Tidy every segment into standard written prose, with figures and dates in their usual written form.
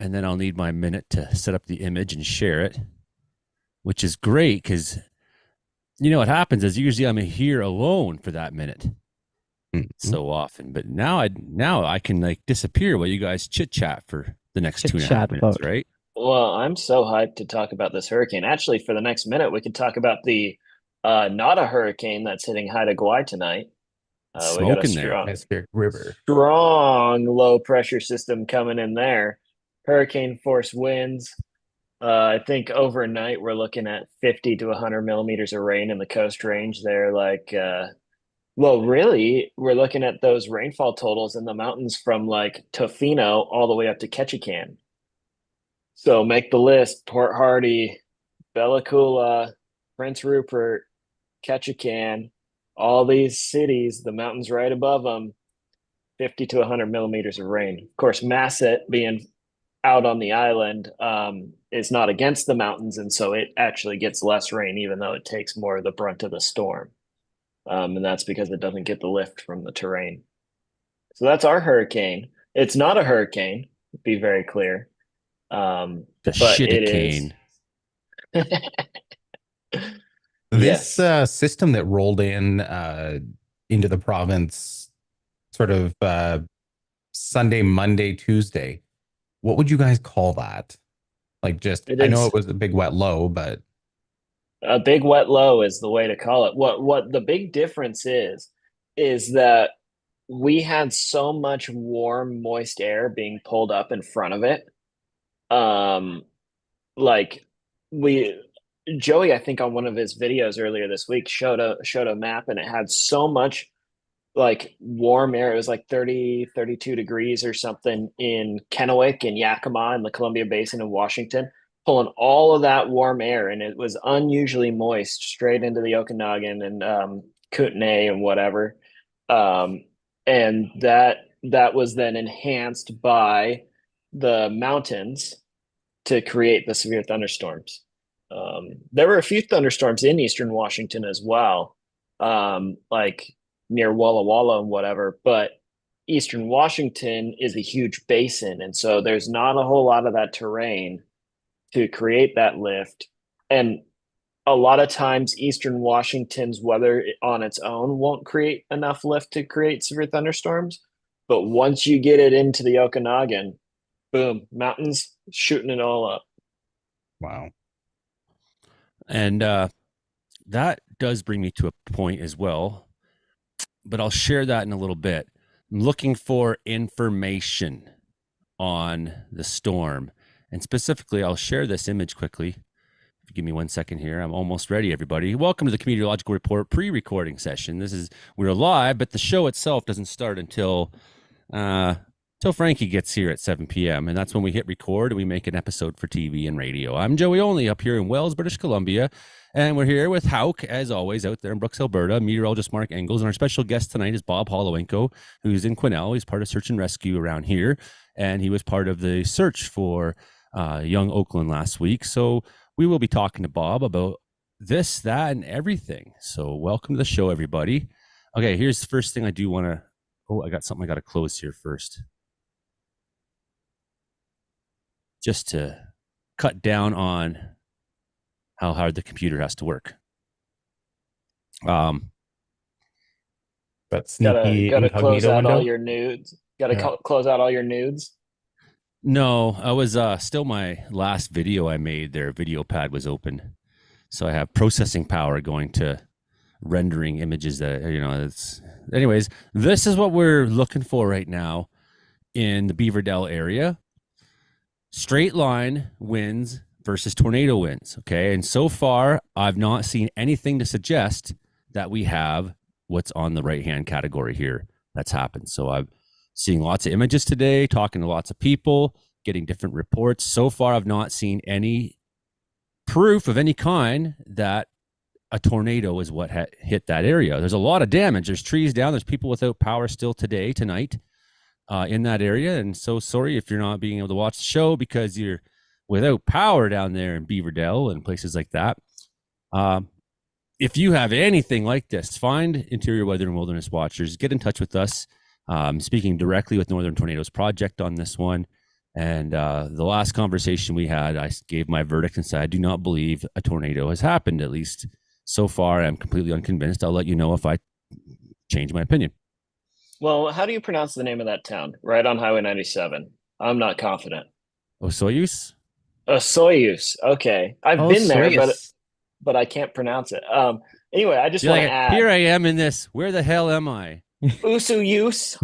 and then I'll need my minute to set up the image and share it, which is great because what happens is usually I'm here alone for that minute Mhm. so often, but now I can like disappear while you guys chit chat for the next Chit two and a half chat minutes, about. right? Well, I'm so hyped to talk about this hurricane. Actually, for the next minute, we could talk about the not a hurricane that's hitting Haida Gwaii tonight. We got a Smoking there. Atmospheric river. strong low pressure system coming in there. Hurricane force winds. I think overnight we're looking at 50 to 100 millimeters of rain in the coast range there. Well, really, we're looking at those rainfall totals in the mountains from like Tofino all the way up to Ketchikan. So make the list: Port Hardy, Bella Coola, Prince Rupert, Ketchikan, all these cities, the mountains right above them, 50 to 100 millimeters of rain. Of course, Masset being out on the island is not against the mountains, and so it actually gets less rain, even though it takes more of the brunt of the storm. And that's because it doesn't get the lift from the terrain. So that's our hurricane. It's not a hurricane, to be very clear, The but shit it a is. cane. This Yes. system that rolled in into the province sort of Sunday, Monday, Tuesday, what would you guys call that? Like just, It I know it is was a big wet low, but a big wet low is the way to call it. What the big difference is that we had so much warm, moist air being pulled up in front of it. Um, like we Joey, I think on one of his videos earlier this week showed a map and it had so much like warm air. It was like 30, 32 degrees or something in Kennewick and Yakima in the Columbia Basin in Washington, pulling all of that warm air. And it was unusually moist straight into the Okanagan and Kootenay and whatever. Um, and that was then enhanced by the mountains to create the severe thunderstorms. There were a few thunderstorms in eastern Washington as well, like near Walla Walla and whatever. But eastern Washington is a huge basin, and so there's not a whole lot of that terrain to create that lift. And a lot of times, eastern Washington's weather on its own won't create enough lift to create severe thunderstorms. But once you get it into the Okanagan, boom, mountains shooting it all up. wow. And that does bring me to a point as well, but I'll share that in a little bit. I'm looking for information on the storm. And specifically, I'll share this image quickly. If you give me 1 second here, I'm almost ready, everybody. Welcome to the Comedeorological Report pre-recording session. We're live, but the show itself doesn't start until Frankie gets here at 7 p.m. And that's when we hit record and we make an episode for TV and radio. I'm Joey Only up here in Wells, British Columbia. And we're here with Hauk, as always, out there in Brooks, Alberta, meteorologist Mark Engels. And our special guest tonight is Bob Holowenko, who's in Quesnel. He's part of search and rescue around here. And he was part of the search for young Oakland last week. So we will be talking to Bob about this, that, and everything. So welcome to the show, everybody. Okay, here's the first thing I do want to... Oh, I got something I got to close here first. Just to cut down on how hard the computer has to work. That Gotta sneaky gotta close incognito out all window. your nudes. Gotta Yeah. close out all your nudes. No, I was still my last video I made there. Video pad was open. So I have processing power going to rendering images that, it's anyways, this is what we're looking for right now in the Beaverdale area. Straight line winds versus tornado winds. Okay. And so far, I've not seen anything to suggest that we have what's on the right hand category here that's happened. So I'm seeing lots of images today, talking to lots of people, getting different reports. So far, I've not seen any proof of any kind that a tornado is what hit that area. There's a lot of damage. There's trees down. There's people without power still tonight. In that area. And so sorry if you're not being able to watch the show because you're without power down there in Beaverdale and places like that. If you have anything like this, find Interior Weather and Wilderness Watchers. Get in touch with us. Speaking directly with Northern Tornadoes Project on this one. And the last conversation we had, I gave my verdict and said, I do not believe a tornado has happened. At least so far, I'm completely unconvinced. I'll let you know if I change my opinion. Well, how do you pronounce the name of that town? Right on Highway 97. I'm not confident. Osoyus? Soyuz. Okay. I've Oh, been there, Soyuz. but I can't pronounce it. Anyway, I just You're want to like, add here I am in this. Where the hell am I? Usuyus.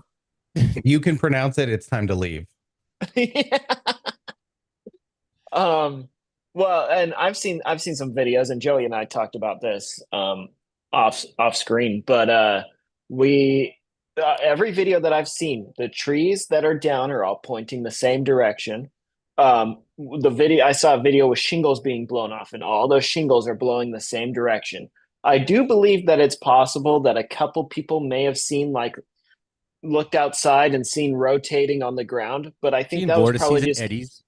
If you can pronounce it, it's time to leave. Um, well, and I've seen some videos, and Joey and I talked about this off screen, but we every video that I've seen, the trees that are down are all pointing the same direction. The video I saw a video with shingles being blown off, and all those shingles are blowing the same direction. I do believe that it's possible that a couple people may have seen like looked outside and seen rotating on the ground, but I think Seen that was probably vortices and just eddies.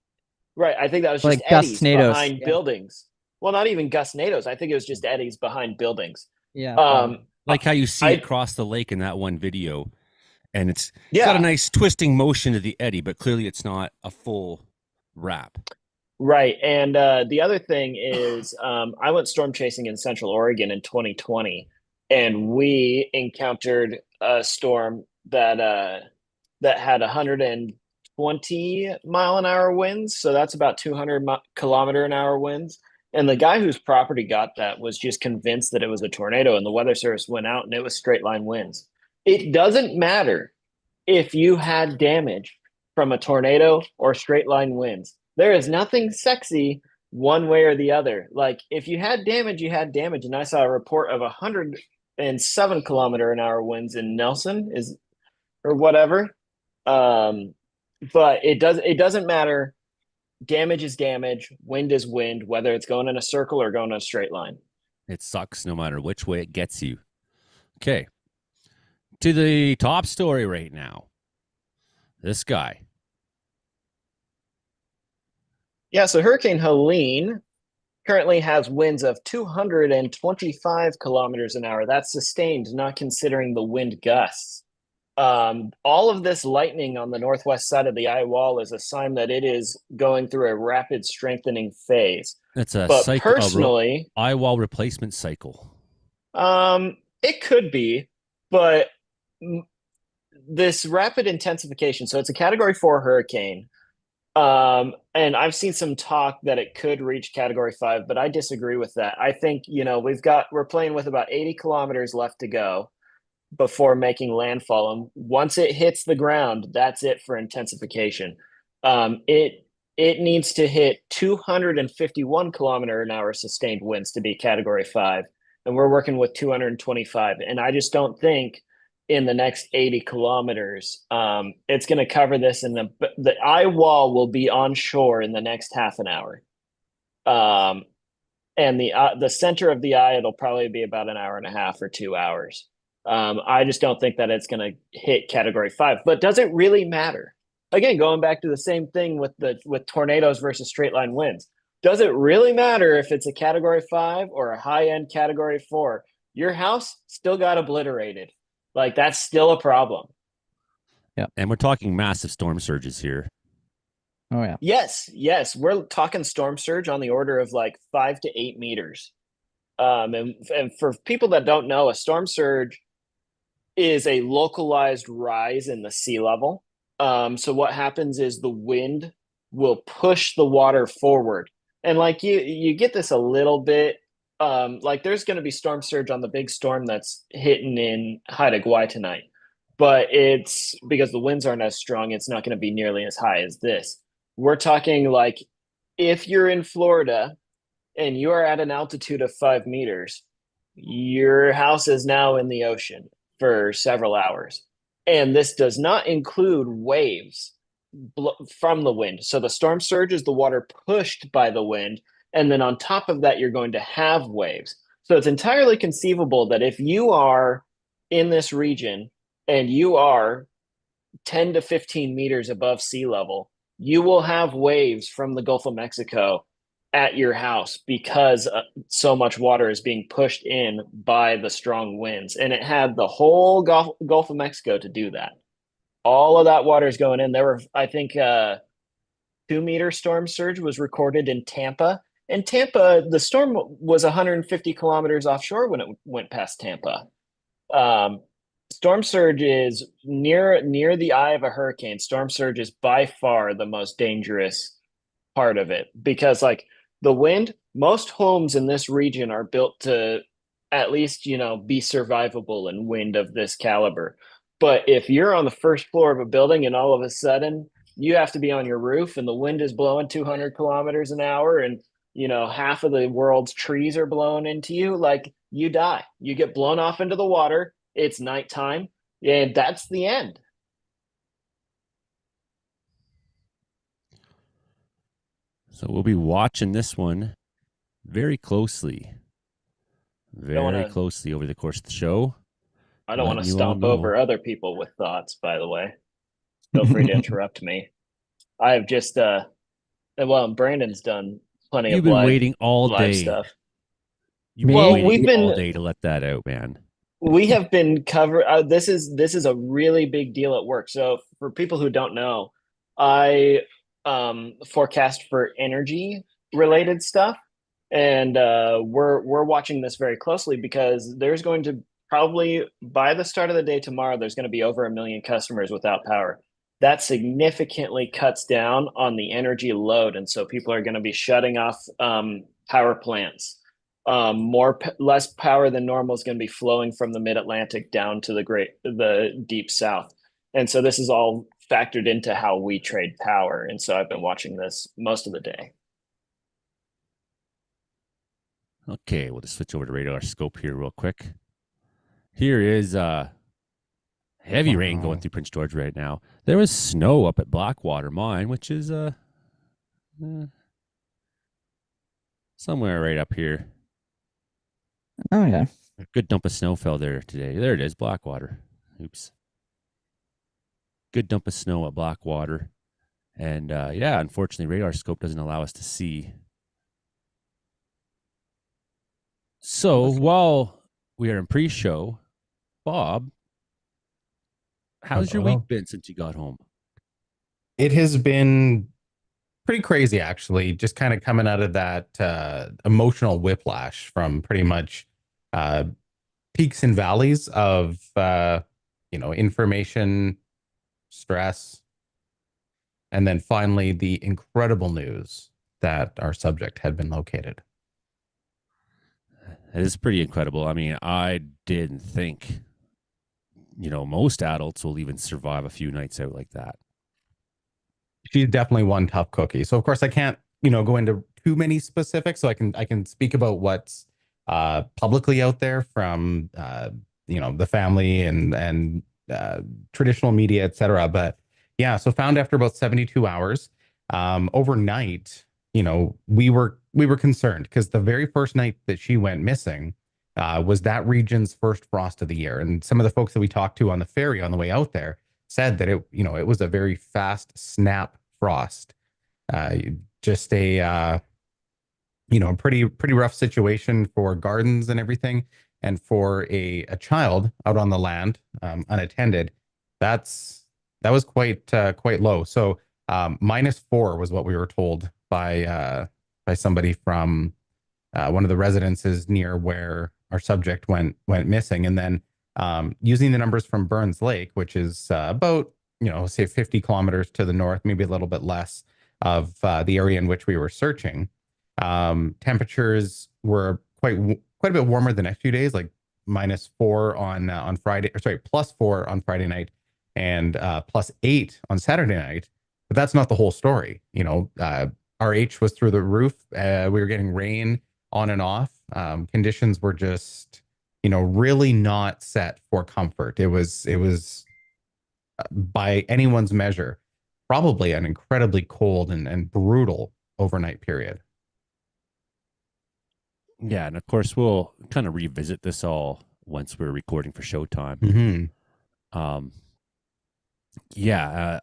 right. I think that was Like just eddies gustnadoes. behind buildings. Well, not even gustnadoes. I think it was just eddies behind buildings. Yeah. Um, Like how you see I it across the lake in that one video. And it's got a yeah, nice twisting motion to the eddy, but clearly it's not a full wrap. right. And the other thing is, I went storm chasing in Central Oregon in 2020, and we encountered a storm that had 120-mile-an-hour winds. So that's about 200-kilometer-an-hour winds. And the guy whose property got that was just convinced that it was a tornado, and the weather service went out and it was straight line winds. It doesn't matter if you had damage from a tornado or straight line winds. There is nothing sexy one way or the other. Like if you had damage, you had damage. And I saw a report of 107-kilometer-an-hour winds in Nelson is or whatever. Um, but it doesn't matter. Damage is damage. Wind is wind, whether it's going in a circle or going in a straight line. It sucks no matter which way it gets you. Okay. To the top story right now. This guy. Yeah, so Hurricane Helene currently has winds of 225 kilometers an hour. That's sustained, not considering the wind gusts. All of this lightning on the northwest side of the eye wall is a sign that it is going through a rapid strengthening phase. That's a But cycle, personally, eye wall replacement cycle. it could be, but this rapid intensification, so it's a Category 4 hurricane. And I've seen some talk that it could reach Category 5, but I disagree with that. I think, we're playing with about 80 kilometers left to go before making landfall. And once it hits the ground, that's it for intensification. It needs to hit 251-kilometer-an-hour sustained winds to be Category 5, and we're working with 225. And I just don't think in the next 80 kilometers, it's going to cover this, and the eye wall will be on shore in the next half an hour. And the center of the eye, it'll probably be about an hour and a half or 2 hours. I just don't think that it's going to hit Category 5. But does it really matter? Again, going back to the same thing with tornadoes versus straight line winds. Does it really matter if it's a Category 5 or a high end Category 4? Your house still got obliterated. Like that's still a problem. Yeah. And we're talking massive storm surges here. Oh yeah. Yes. We're talking storm surge on the order of like 5 to 8 meters. And for people that don't know, a storm surge is a localized rise in the sea level. So what happens is the wind will push the water forward. And like you get this a little bit. Like there's going to be storm surge on the big storm that's hitting in Haida Gwaii tonight, but it's because the winds aren't as strong. It's not going to be nearly as high as this. We're talking like if you're in Florida and you are at an altitude of 5 meters, your house is now in the ocean for several hours. And this does not include waves from the wind. So the storm surge is the water pushed by the wind. And then on top of that, you're going to have waves. So it's entirely conceivable that if you are in this region and you are 10 to 15 meters above sea level, you will have waves from the Gulf of Mexico at your house because so much water is being pushed in by the strong winds. And it had the whole Gulf of Mexico to do that. All of that water is going in. There were, I think, 2-meter storm surge was recorded in Tampa. And Tampa, the storm was 150 kilometers offshore when it went past Tampa. Um, storm surge is near the eye of a hurricane. Storm surge is by far the most dangerous part of it because like the wind, most homes in this region are built to at least, be survivable in wind of this caliber. But if you're on the first floor of a building and all of a sudden you have to be on your roof and the wind is blowing 200 kilometers an hour and half of the world's trees are blowing into you, like you die. You get blown off into the water. It's nighttime, and that's the end. So we'll be watching this one very closely, Don't very want to closely over the course of the show. I don't want Letting to you all stomp know. over other people with thoughts, by the way. Feel free to interrupt me. I have just well, Brandon's done plenty You've of been waiting all live day. stuff. You've been Well, waiting all day to let that out, man. we have been covered this is a really big deal at work. So for people who don't know, I forecast for energy related stuff, and we're watching this very closely because there's going to probably by the start of the day tomorrow there's going to be over 1 million customers without power. That significantly cuts down on the energy load, and so people are going to be shutting off power plants. Less power than normal is going to be flowing from the mid-Atlantic down to the deep south. And so this is all factored into how we trade power. And so I've been watching this most of the day. Okay, we'll just switch over to radar scope here real quick. Here is heavy rain going through Prince George right now. There was snow up at Blackwater Mine, which is somewhere right up here. Oh yeah. A good dump of snow fell there today. There it is, Blackwater. Oops. Good dump of snow at Blackwater. And yeah, unfortunately, radar scope doesn't allow us to see. So while we are in pre-show, Bob, how's your week been since you got home? It has been pretty crazy, actually, just kind of coming out of that emotional whiplash from pretty much peaks and valleys of information, stress, and then finally the incredible news that our subject had been located. It is pretty incredible. I mean, I didn't think, most adults will even survive a few nights out like that. She's definitely one tough cookie. So of course I can't, go into too many specifics. So I can speak about what's publicly out there from the family and traditional media, etc. But yeah, so found after about 72 hours. Overnight, we were concerned because the very first night that she went missing was that region's first frost of the year. And some of the folks that we talked to on the ferry on the way out there said that it was a very fast snap frost. Just a pretty rough situation for gardens and everything, and for a child out on the land unattended. That was quite low. So -4 was what we were told by somebody from one of the residences near where our subject went missing. And then using the numbers from Burns Lake, which is about say 50 kilometers to the north, maybe a little bit less of the area in which we were searching. Temperatures were quite a bit warmer the next few days, like -4 on Friday, or sorry, +4 on Friday night, and +8 on Saturday night. But that's not the whole story. RH was through the roof. We were getting rain on and off. Conditions were just, really not set for comfort. It was by anyone's measure, probably an incredibly cold and brutal overnight period. Yeah, and of course we'll kind of revisit this all once we're recording for Showtime. Mm-hmm. Yeah,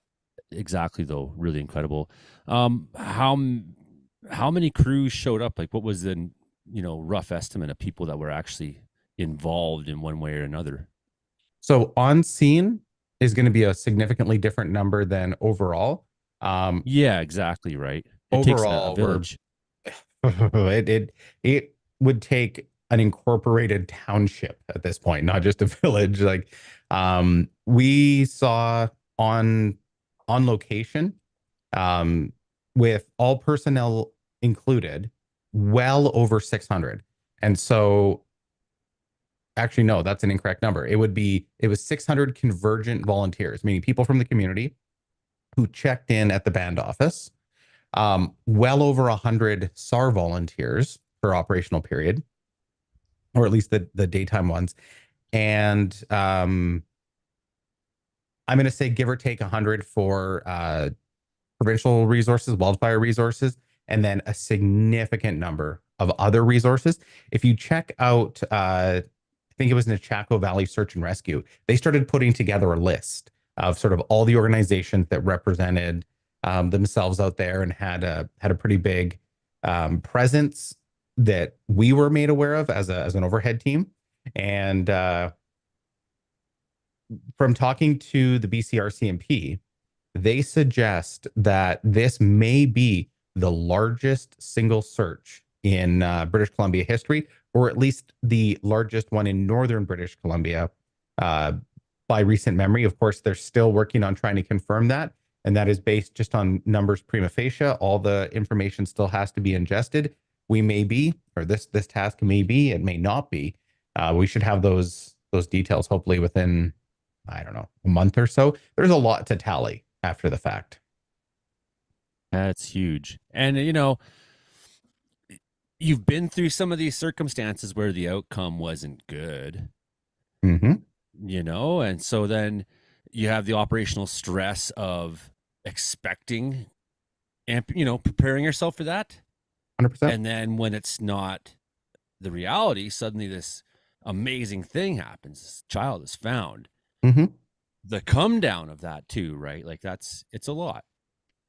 exactly. Though, really incredible. How many crews showed up? Like, what was the rough estimate of people that were actually involved in one way or another? So on scene is going to be a significantly different number than overall. Yeah, exactly right. It takes a Overall, we're village. it would take an incorporated township at this point, not just a village. Like, we saw on on location, um, with all personnel included, well over 600. And so, actually, no, that's an incorrect number. It was 600 convergent volunteers, meaning people from the community who checked in at the band office, well over 100 SAR volunteers per operational period, or at least the daytime ones. And I'm going to say give or take 100 for provincial resources, wildfire resources, and then a significant number of other resources. If you check out, I think it was Chaco Valley Search and Rescue, they started putting together a list of sort of all the organizations that represented themselves out there and had a pretty big presence that we were made aware of as an overhead team. And from talking to the BCRCMP, they suggest that this may be the largest single search in British Columbia history, or at least the largest one in northern British Columbia uh, by recent memory. Of course, they're still working on trying to confirm that, and that is based just on numbers prima facie. All the information still has to be ingested. We may be, or this task may be, it may not be. We should have those details hopefully within, I don't know, a month or so. There's a lot to tally after the fact. That's huge. And you've been through some of these circumstances where the outcome wasn't good, Mm-hmm. and so then you have the operational stress of expecting and preparing yourself for that. 100%. And then when it's not the reality, suddenly this amazing thing happens. This child is found. Mm-hmm. The come down of that too, right? Like it's a lot.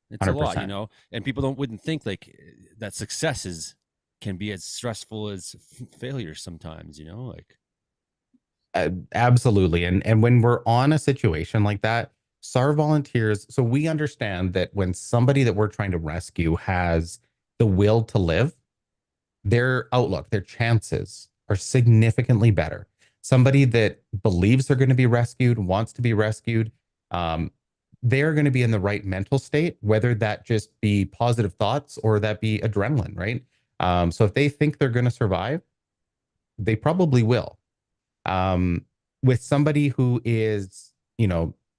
It's a lot, 100%. and people wouldn't think like that can be as stressful as failure sometimes, like. Absolutely. And when we're on a situation like that, SAR volunteers, so we understand that when somebody that we're trying to rescue has the will to live, their outlook, their chances are significantly better. Somebody that believes they're going to be rescued, wants to be rescued, um, they're going to be in the right mental state, whether that just be positive thoughts or that be adrenaline, right? So if they think they're going to survive, they probably will. Um, with somebody who is,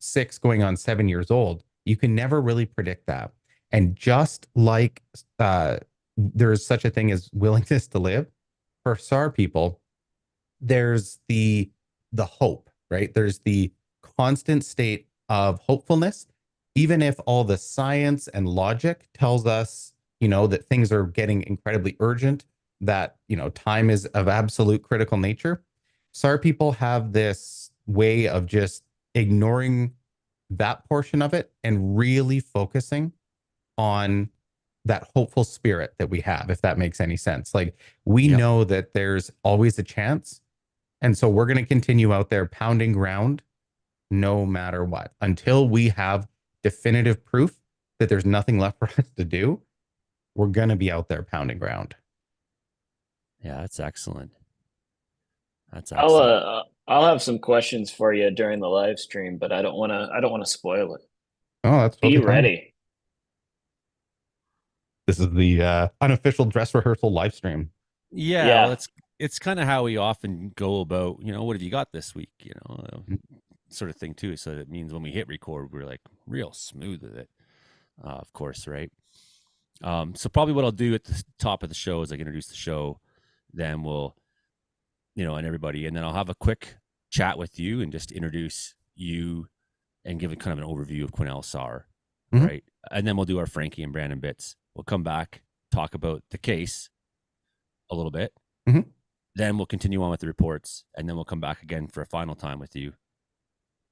6 going on 7 years old, you can never really predict that. And just like there's such a thing as willingness to live, for SAR people, there's the hope, right? There's the constant state of hopefulness, even if all the science and logic tells us, that things are getting incredibly urgent, that, time is of absolute critical nature. SAR people have this way of just ignoring that portion of it and really focusing on that hopeful spirit that we have, if that makes any sense. Like, we Yep. know that there's always a chance. And so we're going to continue out there pounding ground no matter what until we have definitive proof that there's nothing left for us to do. We're going to be out there pounding ground. Yeah, that's excellent. That's I'll excellent. I'll have some questions for you during the live stream, but I don't want to spoil it. Oh, that's Be totally fine. ready. This is the unofficial dress rehearsal live stream. Yeah, well, Yeah. it's kind of how we often go about, what have you got this week, Mhm. sort of thing too. So that means when we hit record, we're like real smooth with it, of course, right? So probably what I'll do at the top of the show is like introduce the show, then we'll, and everybody, and then I'll have a quick chat with you and just introduce you and give it kind of an overview of Quinnell SAR, Mhm. right? And then we'll do our Frankie and Brandon bits. We'll come back, talk about the case a little bit. Mhm. Then we'll continue on with the reports, and then we'll come back again for a final time with you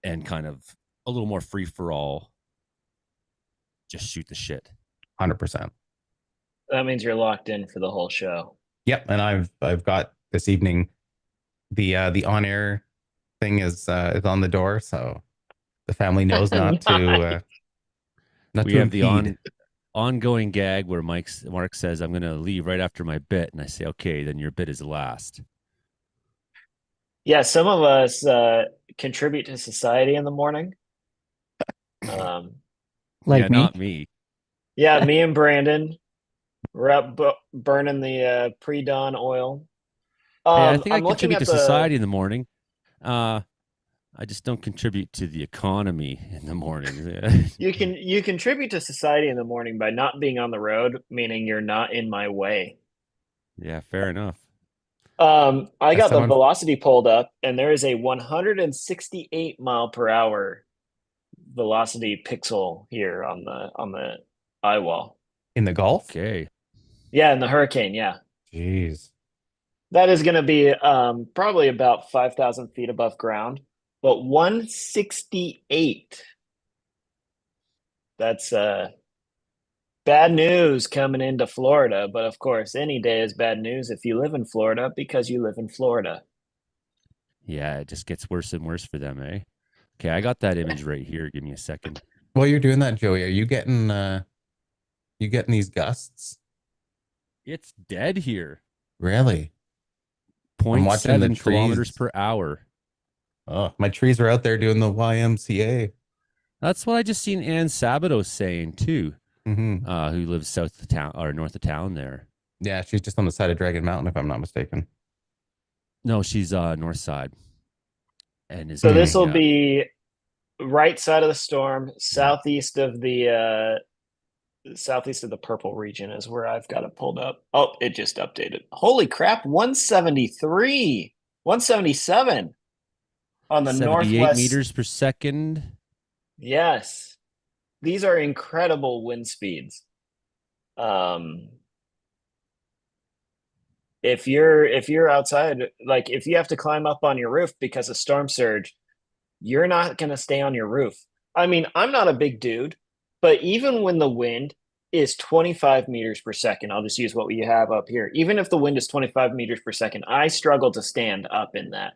and kind of a little more free for all, just shoot the shit. 100%. That means you're locked in for the whole show. Yep. And I've got this evening, the on air thing is on the door, so the family knows not Not We to have the impede. ongoing gag where Mark says, "I'm going to leave right after my bit," and I say, "Okay, then your bit is last." Yeah, some of us contribute to society in the morning. Like Yeah, me. not me. Yeah, me and Brandon, we're up burning the pre-dawn oil. Hey, I think I I'm looking contribute at to society in the morning. Uh, I just don't contribute to the economy in the morning. you contribute to society in the morning by not being on the road, meaning you're not in my way. Yeah, fair enough. I As got the someone velocity pulled up, and there is a 168 mile per hour velocity pixel here on the eye wall. in the Gulf. Okay. Yeah, in the hurricane, yeah. Jeez. That is going to be probably about 5,000 feet above ground, but 168. That's bad news coming into Florida. But of course, any day is bad news if you live in Florida because you live in Florida. Yeah, it just gets worse and worse for them, eh? Okay, I got that image right here. Give me a second. While you're doing that, Joey, are you getting these gusts? It's dead here. Really? I'm Point watching the 7 kilometers trees. per hour. Oh, my trees are out there doing the YMCA. That's what I just seen Ann Sabato saying too, Hmm. who lives south of town or north of town there. Yeah, she's just on the side of Dragon Mountain, if I'm not mistaken. No, she's north side and is So this Hmm. will getting be right side of the storm, southeast of the purple region is where I've got it pulled up. Oh, it just updated. Holy crap, 173, 177 on the 78 northwest. meters per second. Yes. These are incredible wind speeds. Um, if you're outside, like if you have to climb up on your roof because of storm surge, you're not going to stay on your roof. I mean, I'm not a big dude, but even when the wind is 25 meters per second, I'll just use what we have up here. Even if the wind is 25 meters per second, I struggle to stand up in that.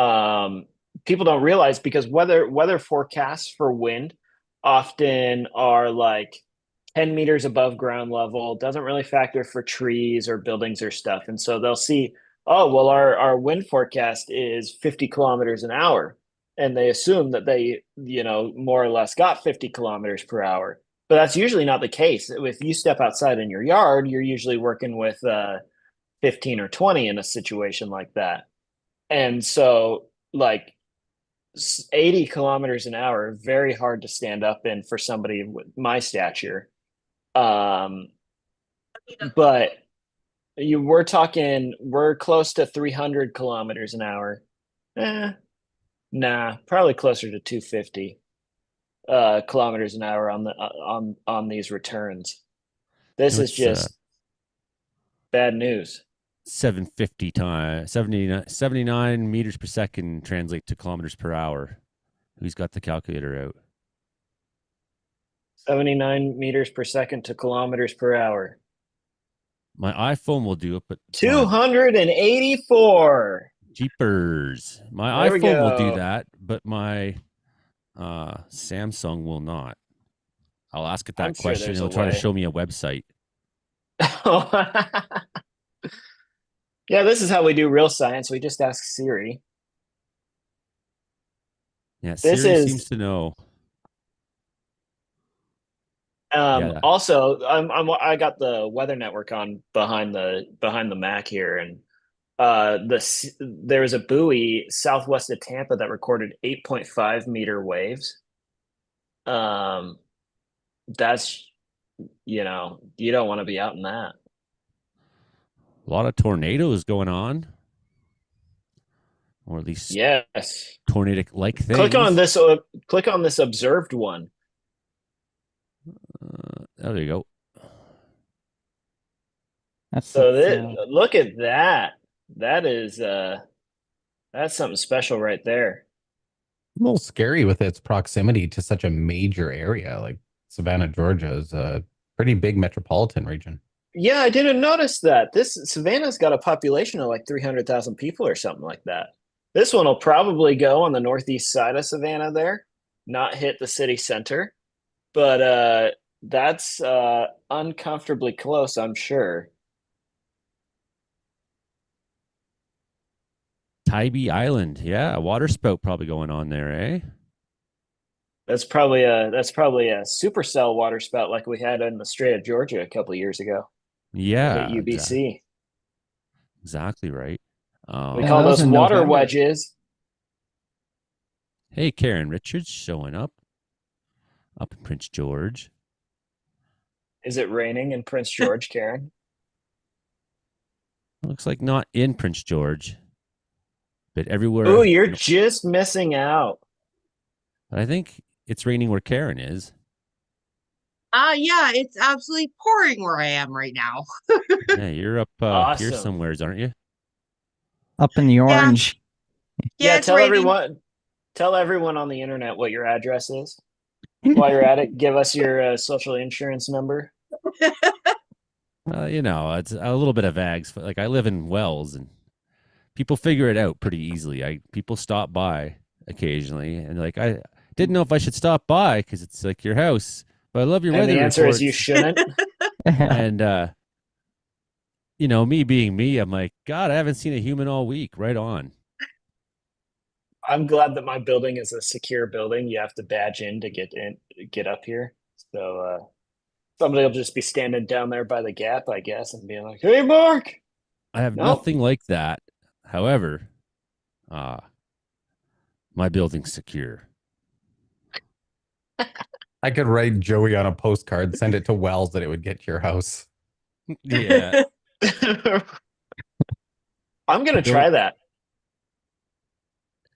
Um, People don't realize because weather forecasts for wind often are like 10 meters above ground level, doesn't really factor for trees or buildings or stuff. And so they'll see, oh, well, our wind forecast is 50 kilometers an hour. And they assume that they, more or less got 50 kilometers per hour. But that's usually not the case. If you step outside in your yard, you're usually working with 15 or 20 in a situation like that. And so, like, 80 kilometers an hour, very hard to stand up in for somebody with my stature. Um, but we're close to 300 kilometers an hour. Nah, probably closer to 250 kilometers an hour on these returns. This No, is it's just bad news. 750 times 79 meters per second translate to kilometers per hour. Who's got the calculator out? 79 meters per second to kilometers per hour. My iPhone will do it, but my 284. jeepers. My There we iPhone will do go. that, but my Samsung will not. I'll ask it I'm that sure question. there's a It'll try to way. show me a website. Yeah, this is how we do real science. We just ask Siri. Yeah, This Siri seems is to know. Yeah, also I got the weather network on behind the Mac here, and there's a buoy southwest of Tampa that recorded 8.5 meter waves. Um, that's you don't want to be out in that. a lot of tornadoes going on, or at least Yes. tornadic-like things. Click on this observed one. There you go. So look at that. That is that's something special right there. A little scary with its proximity to such a major area. Like Savannah, Georgia is a pretty big metropolitan region. Yeah, I didn't notice that. This Savannah's got a population of like 300,000 people or something like that. This one will probably go on the northeast side of Savannah there, not hit the city center. but that's uncomfortably close, I'm sure. Tybee Island. Yeah, a water spout probably going on there, eh? That's probably a supercell water spout like we had in the Strait of Georgia a couple of years ago over at Yeah, UBC. exactly right. We Yeah, call that was those in water November. wedges. Hey, Karen Richards showing up in Prince George. Is it raining in Prince George, Karen? Looks like not in Prince George, but everywhere. Ooh, you're just missing out. But I think it's raining where Karen is. Yeah, it's absolutely pouring where I am right now. Yeah, you're up here Awesome. somewheres, aren't you? Up in the orange. Yeah, it's tell raining. everyone on the internet what your address is. While you're at it, give us your social insurance number. It's a little bit of vags. Like I live in Wells, and people figure it out pretty easily. People stop by occasionally, and like I didn't know if I should stop by because it's like your house, but I love your And weather the answer is you reports. shouldn't. And me being me, I'm like, God, I haven't seen a human all week. Right on. I'm glad that my building is a secure building. You have to badge in to get up here. So somebody will just be standing down there by the gap, I guess, and being like, "Hey, Mark." I have Nope. nothing like that. However, my building's secure. I could write Joey on a postcard, send it to Wells, that it would get to your house. Yeah. I'm gonna try that.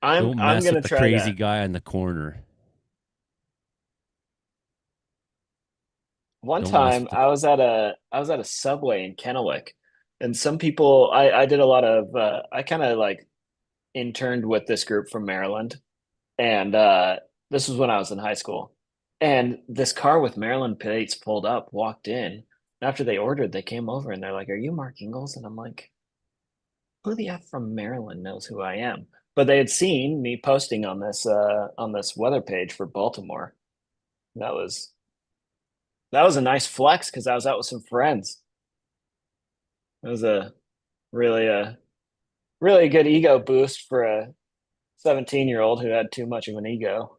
I'm Don't mess gonna with the try crazy that. guy in the corner. One Don't mess time with the. I was at a Subway in Kennewick, and some people I did a lot of I kind of like interned with this group from Maryland, and this was when I was in high school. And this car with Maryland plates pulled up, walked in, and after they ordered, they came over and they're like, "Are you Mark Ingalls?" And I'm like, "Who the F from Maryland knows who I am?" But they had seen me posting on this weather page for Baltimore. That was that was a nice flex because I was out with some friends. It was a really really good ego boost for a 17-year-old who had too much of an ego.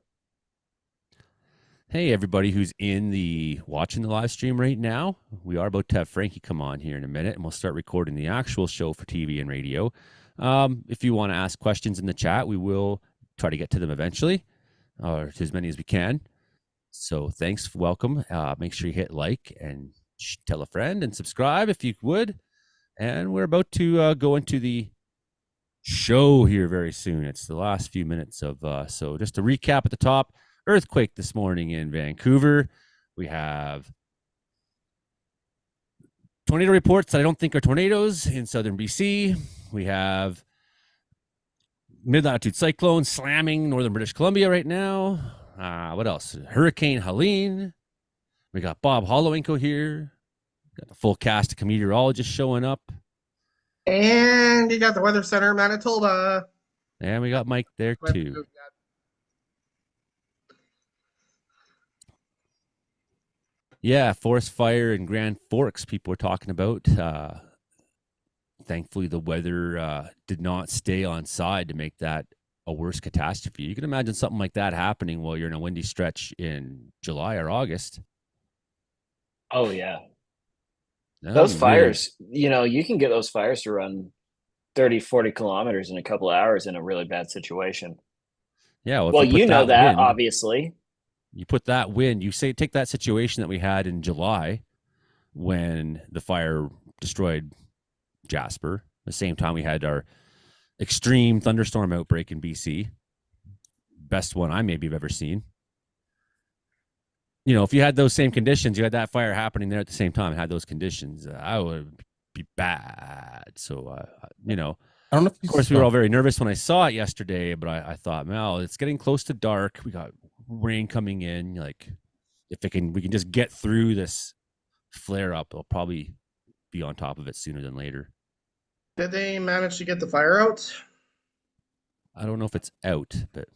Hey, everybody who's watching the live stream right now. We are about to have Frankie come on here in a minute, and we'll start recording the actual show for TV and radio. If you want to ask questions in the chat, we will try to get to them eventually, or to as many as we can. So thanks, welcome. Make sure you hit like and tell a friend and subscribe if you would. And we're about to go into the show here very soon. It's the last few minutes of so just to recap at the top. Earthquake this morning in Vancouver. We have tornado reports that I don't think are tornadoes in southern BC. We have mid-latitude cyclone slamming northern British Columbia right now. What else? Hurricane Helene. We got Bob Hollowinko here. Got the full cast of Comedeorologists showing up. And you got the Weather Center, Manitoba. And we got Mike there too. Yeah, forest fire in Grand Forks, people were talking about. Thankfully, the weather did not stay on side to make that a worse catastrophe. You can imagine something like that happening while you're in a windy stretch in July or August. Oh yeah. Those fires, you can get those fires to run 30, 40 kilometers in a couple of hours in a really bad situation. Yeah. Well, you know that, wind, obviously. You put that wind, take that situation that we had in July when the fire destroyed Jasper. The same time we had our extreme thunderstorm outbreak in BC. Best one I maybe have ever seen. If you had those same conditions, you had that fire happening there at the same time, had those conditions, I would be bad. So, I don't know if of course, we were all very nervous when I saw it yesterday, but I thought, well, it's getting close to dark. We got rain coming in. Like, if we can just get through this flare up, I'll probably be on top of it sooner than later. Did they manage to get the fire out? I don't know if it's out, but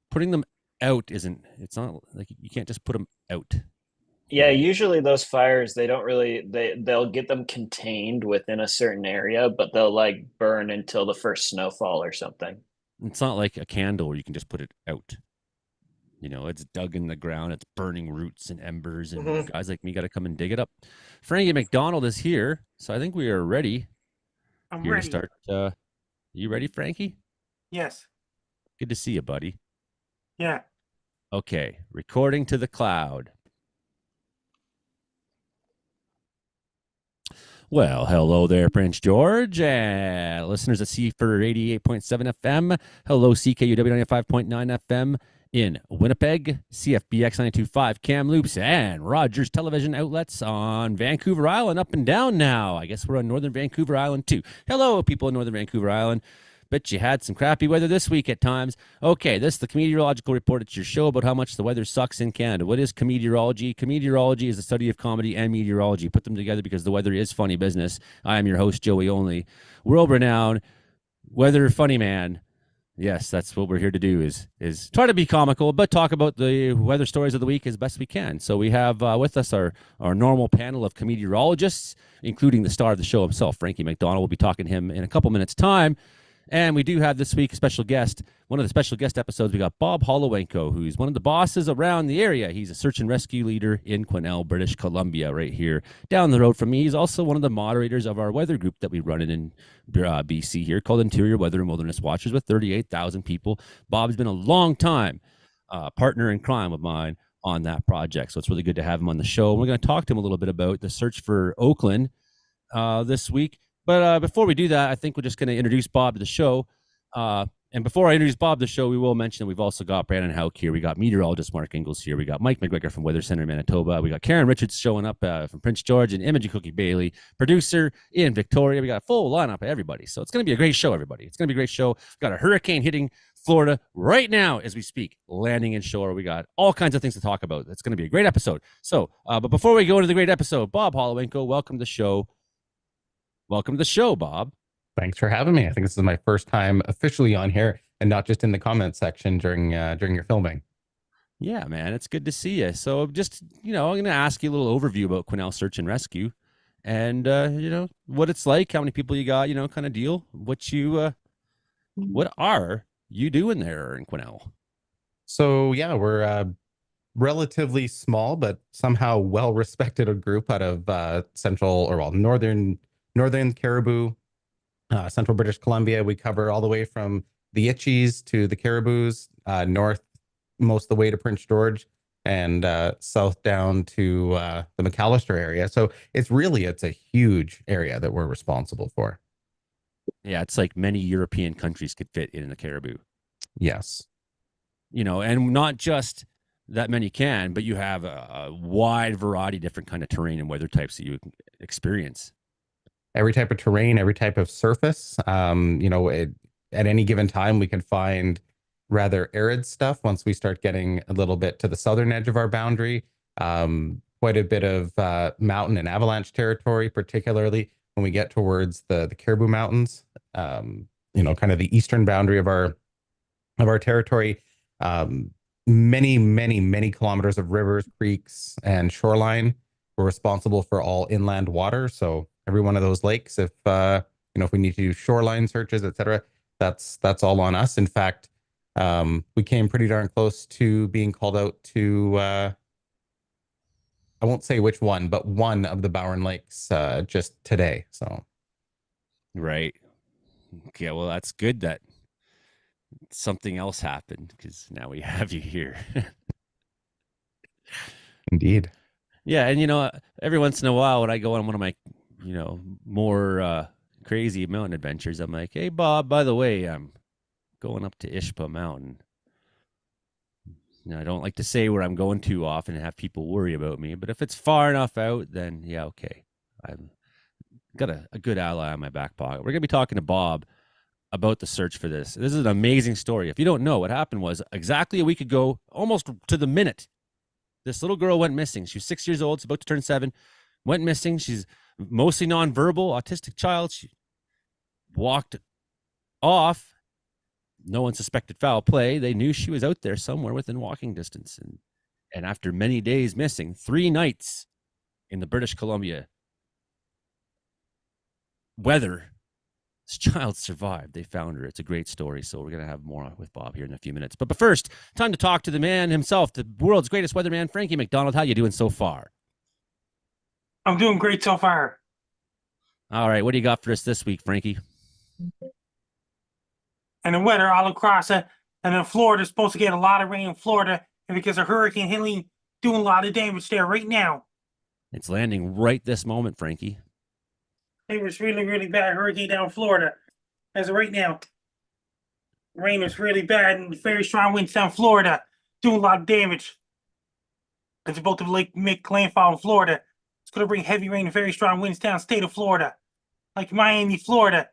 putting them out isn't. It's not like you can't just put them out. Yeah, usually those fires they don't really they'll get them contained within a certain area, but they'll like burn until the first snowfall or something. It's not like a candle where you can just put it out. You know, it's dug in the ground, it's burning roots and embers, and Mhm. guys like me got to come and dig it up. Frankie McDonald is here, so I think we are ready I'm here ready. to start. You ready, Frankie? Yes. Good to see you, buddy. Yeah. Okay, recording to the cloud. Well, hello there, Prince George, and listeners at C for 88.7 FM. Hello, CKUW 95.9 FM in Winnipeg, CFBX 92.5 Kamloops, and Rogers television outlets on Vancouver Island, up and down now. I guess we're on Northern Vancouver Island, too. Hello, people in Northern Vancouver Island. Bet you had some crappy weather this week at times. Okay, this is the Comedeorological Report. It's your show about how much the weather sucks in Canada. What is Comedeorology? Comedeorology is the study of comedy and meteorology. Put them together because the weather is funny business. I am your host, Joey Only, world-renowned weather funny man. Yes, that's what we're here to do is try to be comical, but talk about the weather stories of the week as best we can. So we have with us our normal panel of comedeorologists, including the star of the show himself, Frankie McDonald. We'll be talking to him in a couple minutes' time. And we do have this week a special guest. One of the special guest episodes, we got Bob Holowenko, who's one of the bosses around the area. He's a search and rescue leader in Quesnel, British Columbia, right here down the road from me. He's also one of the moderators of our weather group that we run in BC here called Interior Weather and Wilderness Watchers with 38,000 people. Bob's been a long time partner in crime of mine on that project. So it's really good to have him on the show. We're going to talk to him a little bit about the search for Oakland this week. But before we do that, I think we're just going to introduce Bob to the show. And before I introduce Bob to the show, we will mention that we've also got Brandon Hauk here. We got meteorologist Mark Ingles here. We got Mike McGregor from Weather Center, Manitoba. We got Karen Richards showing up from Prince George, and Imogen Cookie Bailey, producer in Victoria. We got a full lineup of everybody. So it's going to be a great show, everybody. It's going to be a great show. We've got a hurricane hitting Florida right now as we speak, landing in shore. We got all kinds of things to talk about. It's going to be a great episode. So, but before we go into the great episode, Bob Holowenko, welcome to the show. Welcome to the show, Bob. Thanks for having me. I think this is my first time officially on here and not just in the comment section during your filming. Yeah, man, it's good to see you. So just, I'm going to ask you a little overview about Quesnel Search and Rescue and, what it's like, how many people you got, kind of deal, what are you doing there in Quesnel? So yeah, we're a relatively small, but somehow well-respected group out of northern Caribou, central British Columbia. We cover all the way from the Itchies to the Caribous, north most of the way to Prince George, and south down to the McAllister area. So it's a huge area that we're responsible for. Yeah, it's like many European countries could fit in the Caribou. Yes. And not just that many can, but you have a wide variety of different kind of terrain and weather types that you experience. Every type of terrain, every type of surface. At any given time, we can find rather arid stuff once we start getting a little bit to the southern edge of our boundary. Quite a bit of mountain and avalanche territory, particularly when we get towards the Caribou Mountains, kind of the eastern boundary of our territory. Many, many, many kilometers of rivers, creeks, and shoreline. We're responsible for all inland water. So every one of those lakes, if we need to do shoreline searches, etc., that's all on us. In fact, we came pretty darn close to being called out to I won't say which one, but one of the Bowen Lakes just today. So Right. Okay, well, that's good that something else happened because now we have you here. indeed. Yeah, and every once in a while when I go on one of my, more crazy mountain adventures, I'm like, "Hey, Bob, by the way, I'm going up to Ishpa Mountain." I don't like to say where I'm going too often and have people worry about me, but if it's far enough out, then yeah, okay. I've got a good ally on my back pocket. We're going to be talking to Bob about the search for this. This is an amazing story. If you don't know, what happened was exactly a week ago, almost to the minute, this little girl went missing. She was 6 years old. She's about to turn 7. Went missing. She's mostly nonverbal, autistic child. She walked off No one suspected foul play. They knew she was out there somewhere within walking distance. And after many days missing, 3 nights in the British Columbia weather, this child survived. They found her. It's a great story. So we're going to have more with Bob here in a few minutes. But first, time to talk to the man himself, the world's greatest weatherman, Frankie McDonald. How you doing so far? I'm doing great so far. All right. What do you got for us this week, Frankie? And the weather all across and then Florida's supposed to get a lot of rain in Florida, and because of Hurricane Helene doing a lot of damage there right now. It's landing right this moment, Frankie. It was really, really bad hurricane down in Florida as of right now. Rain was really bad and very strong winds down Florida, doing a lot of damage. It's about to make landfall in Florida. It's going to bring heavy rain and very strong winds down state of Florida, like Miami, Florida.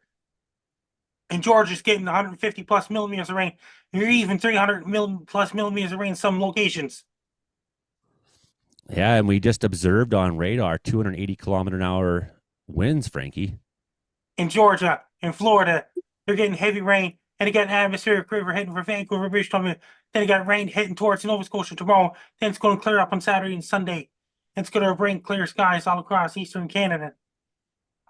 And Georgia's getting 150 plus millimeters of rain, or even 300 plus millimeters of rain in some locations. Yeah, and we just observed on radar 280 kilometer an hour winds, Frankie. In Georgia, in Florida, they're getting heavy rain, and they got an atmospheric river heading for Vancouver, British Columbia. Then they got rain heading towards Nova Scotia tomorrow. Then it's going to clear up on Saturday and Sunday. And it's going to bring clear skies all across eastern Canada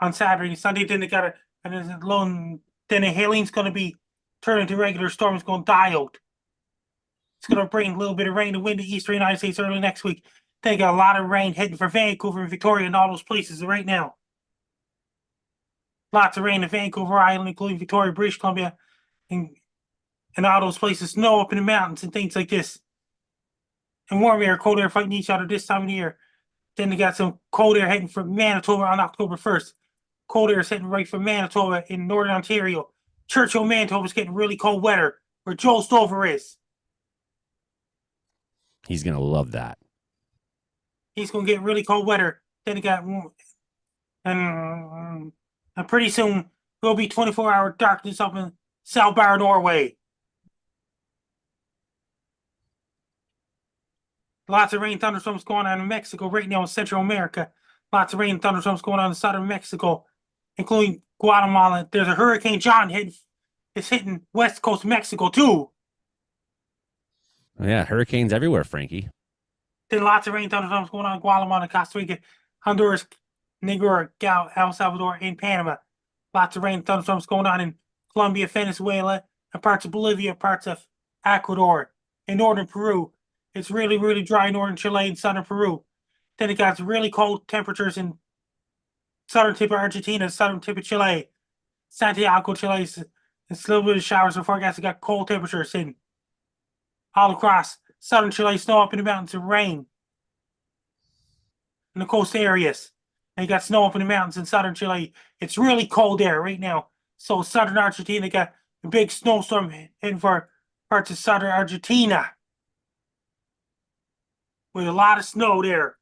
on Saturday and Sunday. Then they got then a Helene's going to be turned into regular storm. It's going to die out. It's going to bring a little bit of rain and wind to eastern United States early next week. Then they got a lot of rain heading for Vancouver and Victoria and all those places right now. Lots of rain in Vancouver Island, including Victoria, British Columbia, and all those places. Snow up in the mountains and things like this. And warm air, cold air fighting each other this time of the year. Then they got some cold air heading from Manitoba on October 1st. Cold air is heading right from Manitoba in northern Ontario. Churchill, Manitoba is getting really cold weather, where Joel Stover is. He's going to love that. He's going to get really cold weather. Then they got, and pretty soon, there'll be 24-hour darkness up in Svalbard, Norway. Lots of rain thunderstorms going on in Mexico right now in Central America. Lots of rain thunderstorms going on in southern Mexico, including Guatemala. There's a Hurricane John hitting west coast Mexico too. Yeah, hurricanes everywhere, Frankie. Then lots of rain thunderstorms going on in Guatemala, Costa Rica, Honduras, Nicaragua, El Salvador, and Panama. Lots of rain thunderstorms going on in Colombia, Venezuela, and parts of Bolivia, parts of Ecuador, and northern Peru. It's really, really dry in northern Chile and southern Peru. Then it got really cold temperatures in southern tip of Argentina, southern tip of Chile, Santiago, Chile. It's a little bit of showers and forecast. It got cold temperatures in all across southern Chile, snow up in the mountains and rain in the coast areas. And you got snow up in the mountains in southern Chile. It's really cold there right now. So southern Argentina got a big snowstorm heading for parts of southern Argentina with a lot of snow there.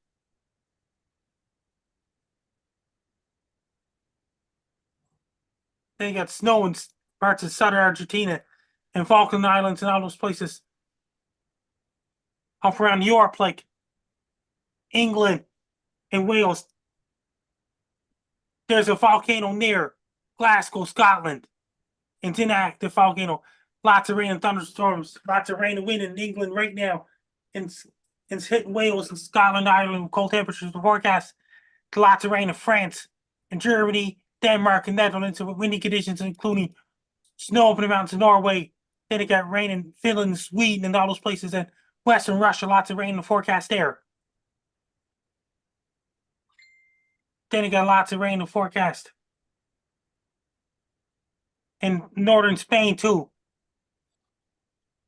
Then you got snow in parts of southern Argentina and Falkland Islands and all those places up around Europe, like England and Wales. There's a volcano near Glasgow, Scotland. It's an active volcano. Lots of rain and thunderstorms. Lots of rain and wind in England right now. And it's hitting Wales and Scotland, Ireland with cold temperatures. The forecast. Lots of rain in France and Germany, Denmark, and Netherlands with windy conditions, including snow up in the mountains of Norway. Then it got rain in Finland, Sweden, and all those places. And Western Russia, lots of rain in the forecast there. Then it got lots of rain in the forecast. In northern Spain, too.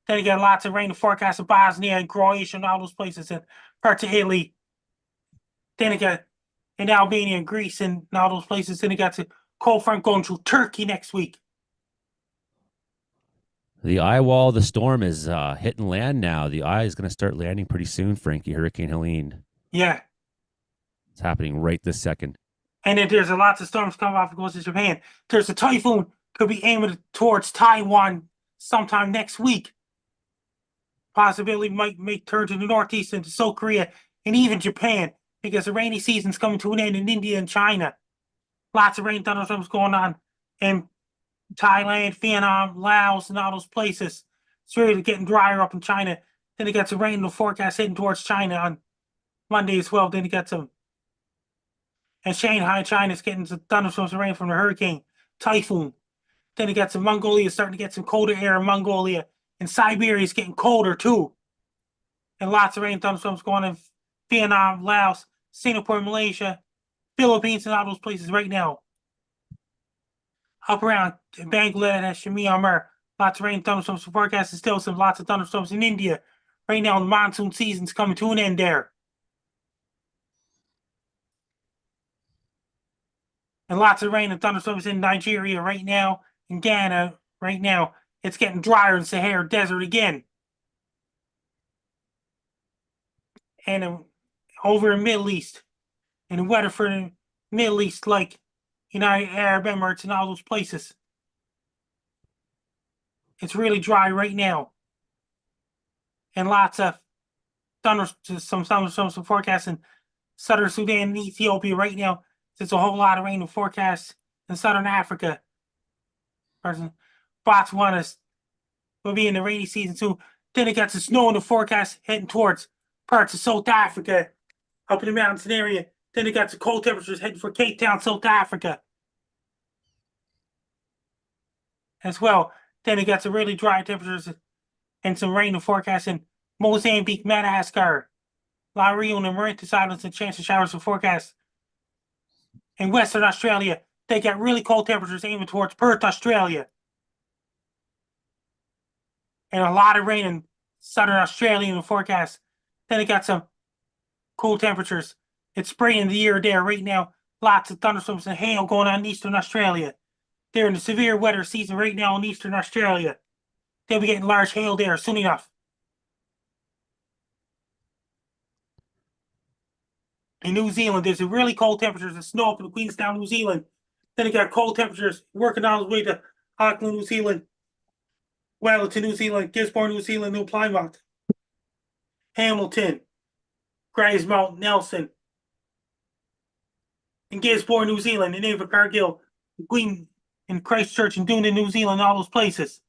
Then you got lots of rain in the forecast of Bosnia and Croatia and all those places and parts of Italy. Then it got in Albania and Greece and all those places. Then it got to cold front going through Turkey next week. The eye wall of the storm is hitting land now. The eye is going to start landing pretty soon, Frankie. Hurricane Helene. Yeah. It's happening right this second. And then there's a lots of storms coming off and goes to Japan. There's a typhoon could be aiming towards Taiwan sometime next week. Possibility might turn to the northeast into South Korea and even Japan because the rainy season's coming to an end in India and China. Lots of rain thunderstorms going on in Thailand, Vietnam, Laos, and all those places. It's really getting drier up in China. Then it gets a rain in the forecast heading towards China on Monday as well. Then it gets some. And Shanghai, China's getting some thunderstorms and rain from the hurricane, typhoon. Then it gets some Mongolia starting to get some colder air in Mongolia. And Siberia is getting colder too. And lots of rain thunderstorms going in Vietnam, Laos, Singapore, Malaysia, Philippines, and all those places right now. Up around Bangladesh and Myanmar, lots of rain thunderstorms forecast, and still some lots of thunderstorms in India. Right now, the monsoon season's coming to an end there. And lots of rain and thunderstorms in Nigeria right now, in Ghana right now. It's getting drier in Sahara Desert again. And over in Middle East, and the weather for the Middle East, like United Arab Emirates and all those places. It's really dry right now. And lots of thunderstorms forecasting Southern Sudan and Ethiopia right now. There's a whole lot of rain in forecast in Southern Africa. Botswana will be in the rainy season too. Then it got some snow in the forecast heading towards parts of South Africa, up in the mountain area. Then it got some cold temperatures heading for Cape Town, South Africa. As well. Then it got some really dry temperatures and some rain in forecast in Mozambique, Madagascar, La Réunion, and Mauritius Islands, and chance of showers in forecast. In Western Australia, they got really cold temperatures aiming towards Perth, Australia. And a lot of rain in Southern Australia in the forecast. Then it got some cool temperatures. It's spring in the year there right now. Lots of thunderstorms and hail going on in Eastern Australia. They're in the severe weather season right now in Eastern Australia. They'll be getting large hail there soon enough. In New Zealand, there's a really cold temperatures and snow up in Queenstown, New Zealand. Then it got cold temperatures working all the way to Auckland, New Zealand, Wellington, New Zealand, Gisborne, New Zealand, New Plymouth, Hamilton, Gravesmount, Nelson, and Gisborne, New Zealand, and Invercargill, Queen, and Christchurch, and Dunedin, New Zealand, all those places.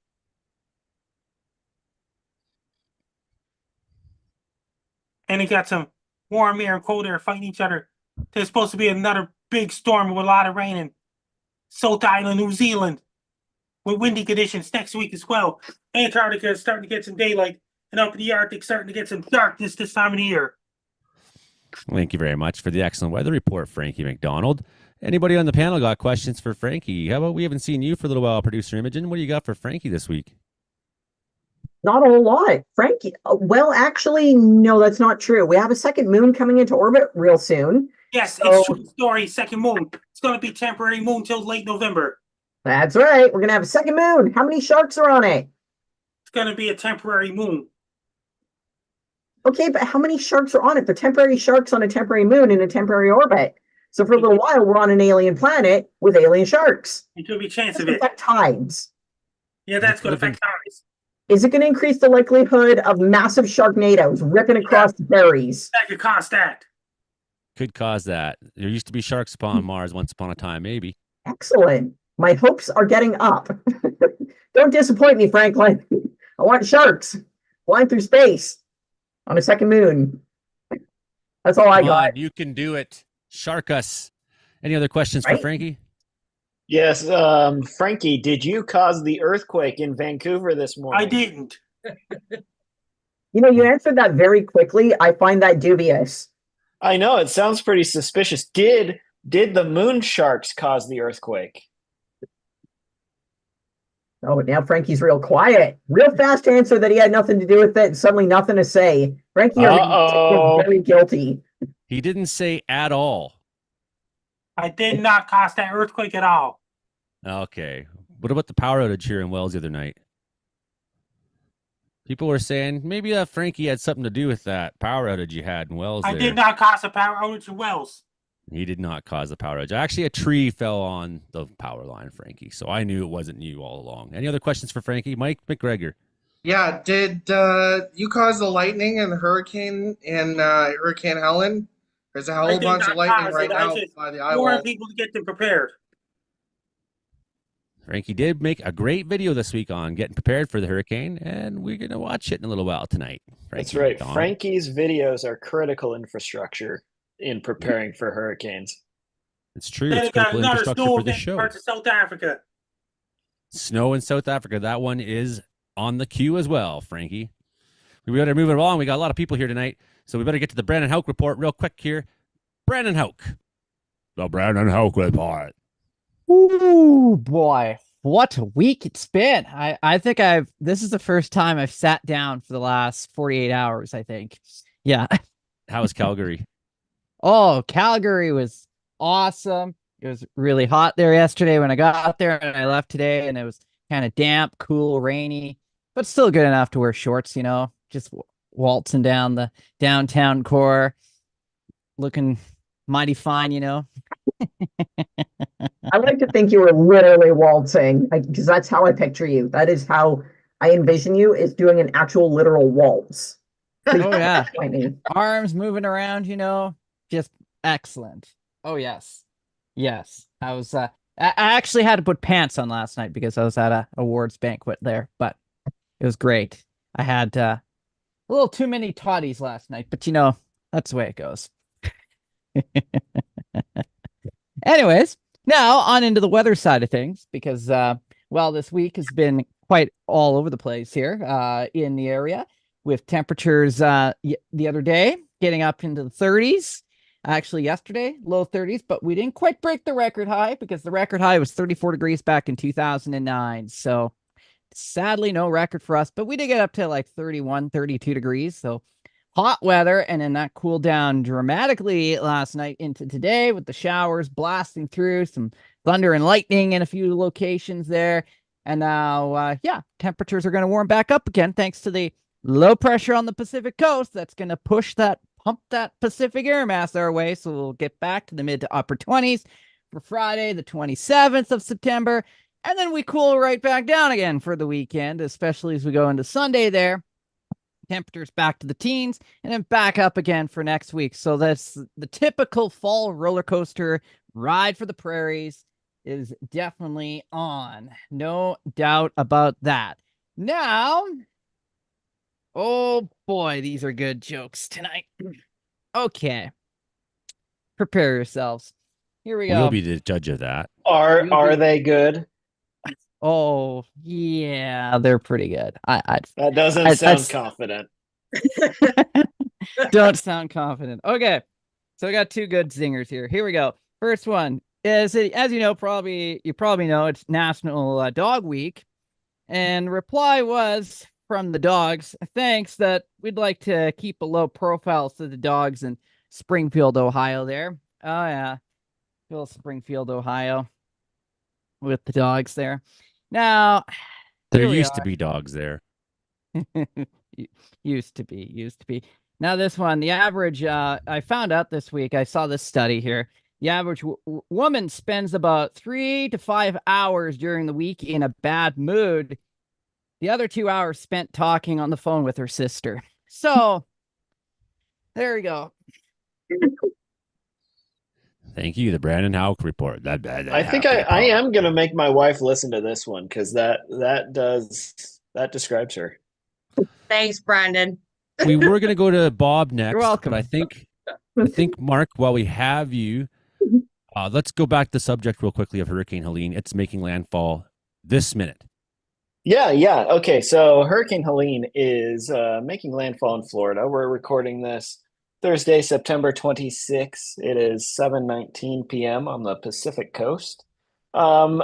And it got some warm air and cold air fighting each other. There's supposed to be another big storm with a lot of rain in South Island, New Zealand, with windy conditions next week as well. Antarctica is starting to get some daylight, and up in the Arctic starting to get some darkness this time of the year. Thank you very much for the excellent weather report, Frankie McDonald. Anybody on the panel got questions for Frankie? How about we haven't seen you for a little while, producer Imogen? What do you got for Frankie this week? Not a whole lot. Frankie, well, actually, no, that's not true. We have a second moon coming into orbit real soon. Yes, it's true story, second moon. It's going to be temporary moon till late November. That's right. We're going to have a second moon. How many sharks are on it? It's going to be a temporary moon. Okay, but how many sharks are on it? They're temporary sharks on a temporary moon in a temporary orbit. So for a little while, we're on an alien planet with alien sharks. It could be a chance That's of it. affect tides. Yeah, that's going to affect tides. Is it going to increase the likelihood of massive sharknadoes ripping across the berries? That could cause that. Could cause that. There used to be sharks upon Mars once upon a time, maybe. Excellent. My hopes are getting up. Don't disappoint me, Franklin. I want sharks flying through space on a second moon. That's all I got. You can do it. Shark us. Any other questions for Frankie? Yes, Frankie, did you cause the earthquake in Vancouver this morning? I didn't. You know, you answered that very quickly. I find that dubious. I know, it sounds pretty suspicious. Did the moon sharks cause the earthquake? Oh, but now Frankie's real quiet. Real fast answer that he had nothing to do with it, and suddenly nothing to say. Frankie, you're very guilty. He didn't say at all. I did not cause that earthquake at all. Okay. What about the power outage here in Wells the other night? People were saying maybe Frankie had something to do with that power outage you had in Wells. I did not cause a power outage in Wells. He did not cause the power outage. Actually, a tree fell on the power line, Frankie. So I knew it wasn't you all along. Any other questions for Frankie? Mike McGregor. Yeah, did you cause the lightning and the hurricane in Hurricane Helen? There's a whole bunch of lightning right now by the eye wall. People to get them prepared. Frankie did make a great video this week on getting prepared for the hurricane, and we're going to watch it in a little while tonight. That's Frankie, right. Don. Frankie's videos are critical infrastructure in preparing for hurricanes. It's true. Then It's it got critical another infrastructure snow for the event in show. parts of South Africa. Snow in South Africa. That one is on the queue as well, Frankie. We better move it along. We got a lot of people here tonight, so we better get to the Brandon Hauk report real quick here. Brandon Hauk. The Brandon Hauk report. Ooh, boy. What a week it's been. I think this is the first time I've sat down for the last 48 hours, I think. Yeah. How was Calgary? Oh, Calgary was awesome. It was really hot there yesterday when I got there, and I left today, and it was kind of damp, cool, rainy, but still good enough to wear shorts, just waltzing down the downtown core, looking mighty fine, I like to think you were literally waltzing, because that's how I picture you. That is how I envision you, is doing an actual literal waltz. Oh, yeah. Funny. Arms moving around, just excellent. Oh, yes. Yes. I actually had to put pants on last night because I was at a awards banquet there, but it was great. I had a little too many toddies last night, but that's the way it goes. Anyways, now on into the weather side of things, because this week has been quite all over the place here in the area, with temperatures the other day getting up into the 30s. Actually, yesterday, low 30s, but we didn't quite break the record high because the record high was 34 degrees back in 2009. So sadly, no record for us, but we did get up to like 31, 32 degrees. So hot weather, and then that cooled down dramatically last night into today with the showers blasting through, some thunder and lightning in a few locations there. And now, temperatures are going to warm back up again thanks to the low pressure on the Pacific coast that's going to pump that Pacific air mass our way. So we'll get back to the mid to upper 20s for Friday, the 27th of September. And then we cool right back down again for the weekend, especially as we go into Sunday there. Temperatures back to the teens and then back up again for next week. So that's the typical fall roller coaster ride for the prairies is definitely on. No doubt about that. Now, oh boy, these are good jokes tonight. Okay. Prepare yourselves. Here we go. We'll be the judge of that. Are they good? Oh, yeah, they're pretty good. That doesn't sound confident. Don't sound confident. Okay. So I got two good zingers here. Here we go. First one is, as you probably know, it's National Dog Week. And reply was from the dogs, thanks, that we'd like to keep a low profile to the dogs in Springfield, Ohio there. Oh, yeah. Little Springfield, Ohio with the dogs there. Now, there used to be dogs there. used to be. Now this one, the average, I found out this week, I saw this study here. The average woman spends about 3 to 5 hours during the week in a bad mood. The other 2 hours spent talking on the phone with her sister. So, there you go. Thank you, the Brandon Hauk report. I think I am going to make my wife listen to this one because that describes her. Thanks, Brandon. We were going to go to Bob next. You're welcome. But I think, Mark, while we have you, let's go back to the subject real quickly of Hurricane Helene. It's making landfall this minute. Yeah. Okay, so Hurricane Helene is making landfall in Florida. We're recording this Thursday, September 26th. It is 7:19 p.m. on the Pacific coast. The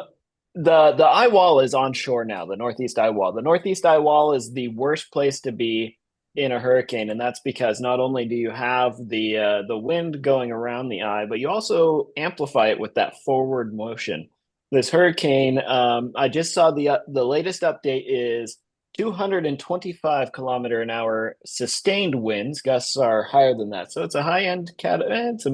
eye wall is on shore now, the northeast eye wall. The northeast eye wall is the worst place to be in a hurricane, and that's because not only do you have the wind going around the eye, but you also amplify it with that forward motion. This hurricane, I just saw the latest update is 225 kilometer an hour sustained winds. Gusts are higher than that, so it's a high end it's a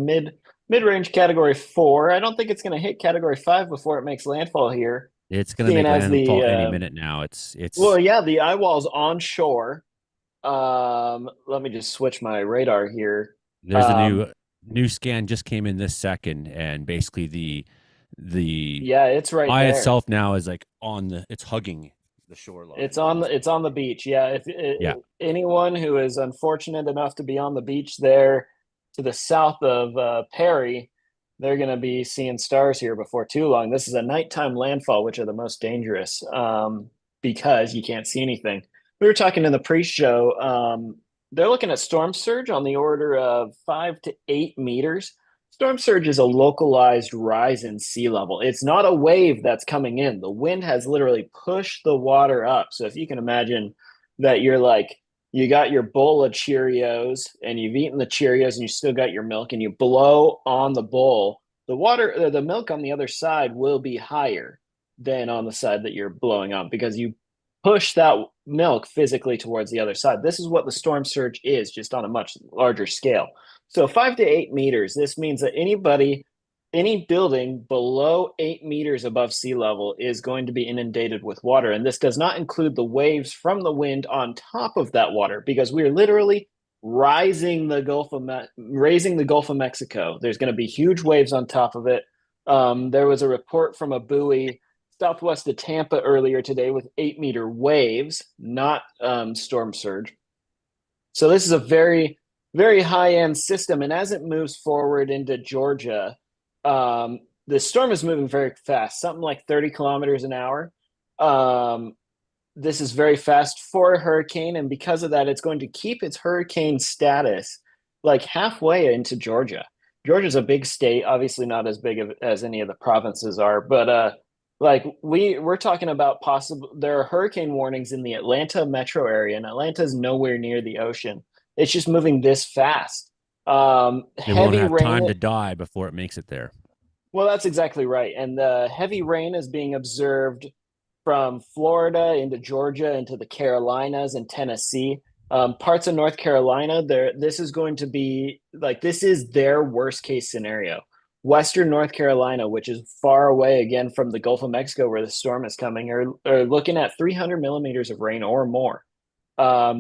mid-range category 4. I don't think it's going to hit category 5 before it makes landfall here. It's going to make landfall any minute now. It's well, yeah, the eye wall's on shore. Let me just switch my radar here. There's a new scan just came in this second, and basically the Yeah, it's right eye there. itself now is like it's hugging the shoreline. It's on the beach. Yeah, if anyone who is unfortunate enough to be on the beach there to the south of Perry, they're going to be seeing stars here before too long. This is a nighttime landfall, which are the most dangerous because you can't see anything. We were talking in the pre-show. They're looking at storm surge on the order of 5 to 8 meters. Storm surge is a localized rise in sea level. It's not a wave that's coming in. The wind has literally pushed the water up. So if you can imagine that you got your bowl of Cheerios and you've eaten the Cheerios and you still got your milk and you blow on the bowl, the milk on the other side will be higher than on the side that you're blowing on because you push that milk physically towards the other side. This is what the storm surge is, just on a much larger scale. So 5 to 8 meters, this means that any building below 8 meters above sea level is going to be inundated with water. And this does not include the waves from the wind on top of that water, because we are literally raising the Gulf of Mexico. There's going to be huge waves on top of it. There was a report from a buoy southwest of Tampa earlier today with 8-meter waves, not storm surge. So this is a very, very high-end system. And as it moves forward into Georgia, the storm is moving very fast, something like 30 kilometers an hour. This is very fast for a hurricane. And because of that, it's going to keep its hurricane status like halfway into Georgia. Georgia's a big state, obviously not as big as any of the provinces are, but we're talking about there are hurricane warnings in the Atlanta metro area, and Atlanta's nowhere near the ocean. It's just moving this fast. It won't have rain, time to die before it makes it there. Well, that's exactly right. And the heavy rain is being observed from Florida into Georgia, into the Carolinas and Tennessee. Parts of North Carolina, this is going to be this is their worst case scenario. Western North Carolina, which is far away again from the Gulf of Mexico where the storm is coming, are looking at 300 millimeters of rain or more.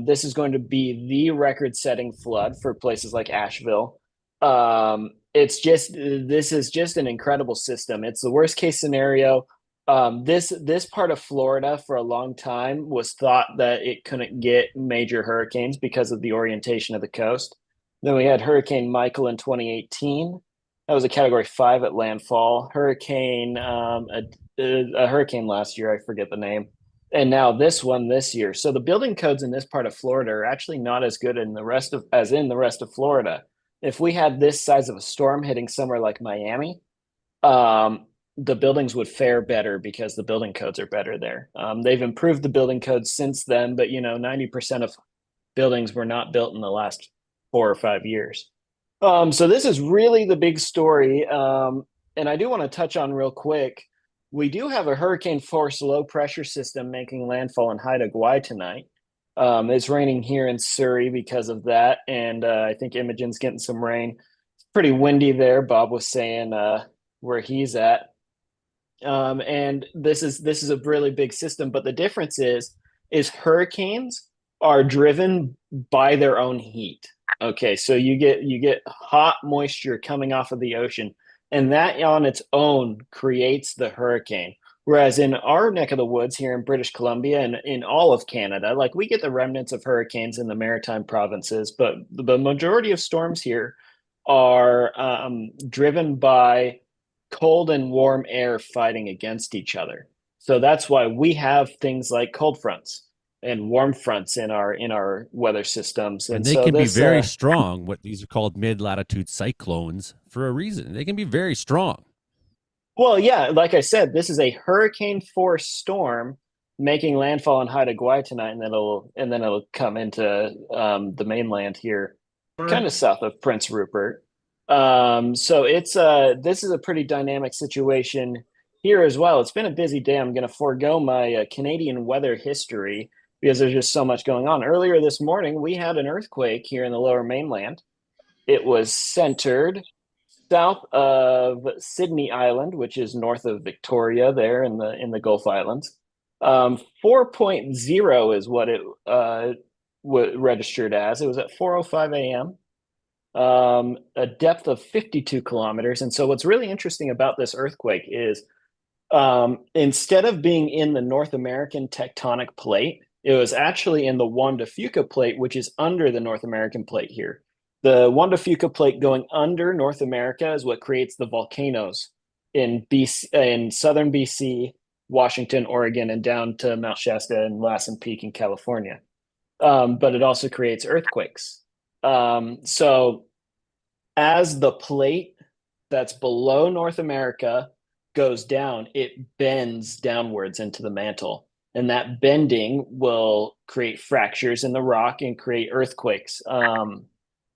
This is going to be the record-setting flood for places like Asheville. This is just an incredible system. It's the worst case scenario. This part of Florida for a long time was thought that it couldn't get major hurricanes because of the orientation of the coast. Then we had Hurricane Michael in 2018. That was a Category 5 at landfall. A hurricane last year, I forget the name. And now this one this year. So the building codes in this part of Florida are actually not as good in the rest of Florida. If we had this size of a storm hitting somewhere like Miami, the buildings would fare better because the building codes are better there. They've improved the building codes since then, but 90% of buildings were not built in the last 4 or 5 years. So this is really the big story. And I do want to touch on real quick. We do have a hurricane force low pressure system making landfall in Haida Gwaii tonight. It's raining here in Surrey because of that. And I think Imogen's getting some rain. It's pretty windy there. Bob was saying where he's at. And this is a really big system. But the difference is hurricanes are driven by their own heat. Okay, so you get hot moisture coming off of the ocean, and that on its own creates the hurricane. Whereas in our neck of the woods here in British Columbia and in all of Canada, we get the remnants of hurricanes in the maritime provinces, but the majority of storms here are driven by cold and warm air fighting against each other. So that's why we have things like cold fronts and warm fronts in our weather systems, and they can be very strong. What these are called mid-latitude cyclones for a reason. They can be very strong. Well, yeah, like I said, this is a hurricane force storm making landfall in Haida Gwaii tonight, and then it'll come into the mainland here, kind of south of Prince Rupert. So this is a pretty dynamic situation here as well. It's been a busy day. I'm going to forego my Canadian weather history because there's just so much going on. Earlier this morning, we had an earthquake here in the Lower Mainland. It was centered south of Sydney Island, which is north of Victoria, there in the Gulf Islands. 4.0 is what it registered as. It was at 4:05 a.m. a depth of 52 kilometers. And so, what's really interesting about this earthquake is instead of being in the North American tectonic plate, it was actually in the Juan de Fuca plate, which is under the North American plate here. The Juan de Fuca plate going under North America is what creates the volcanoes in southern BC, Washington, Oregon, and down to Mount Shasta and Lassen Peak in California. But it also creates earthquakes. So as the plate that's below North America goes down, it bends downwards into the mantle. And that bending will create fractures in the rock and create earthquakes.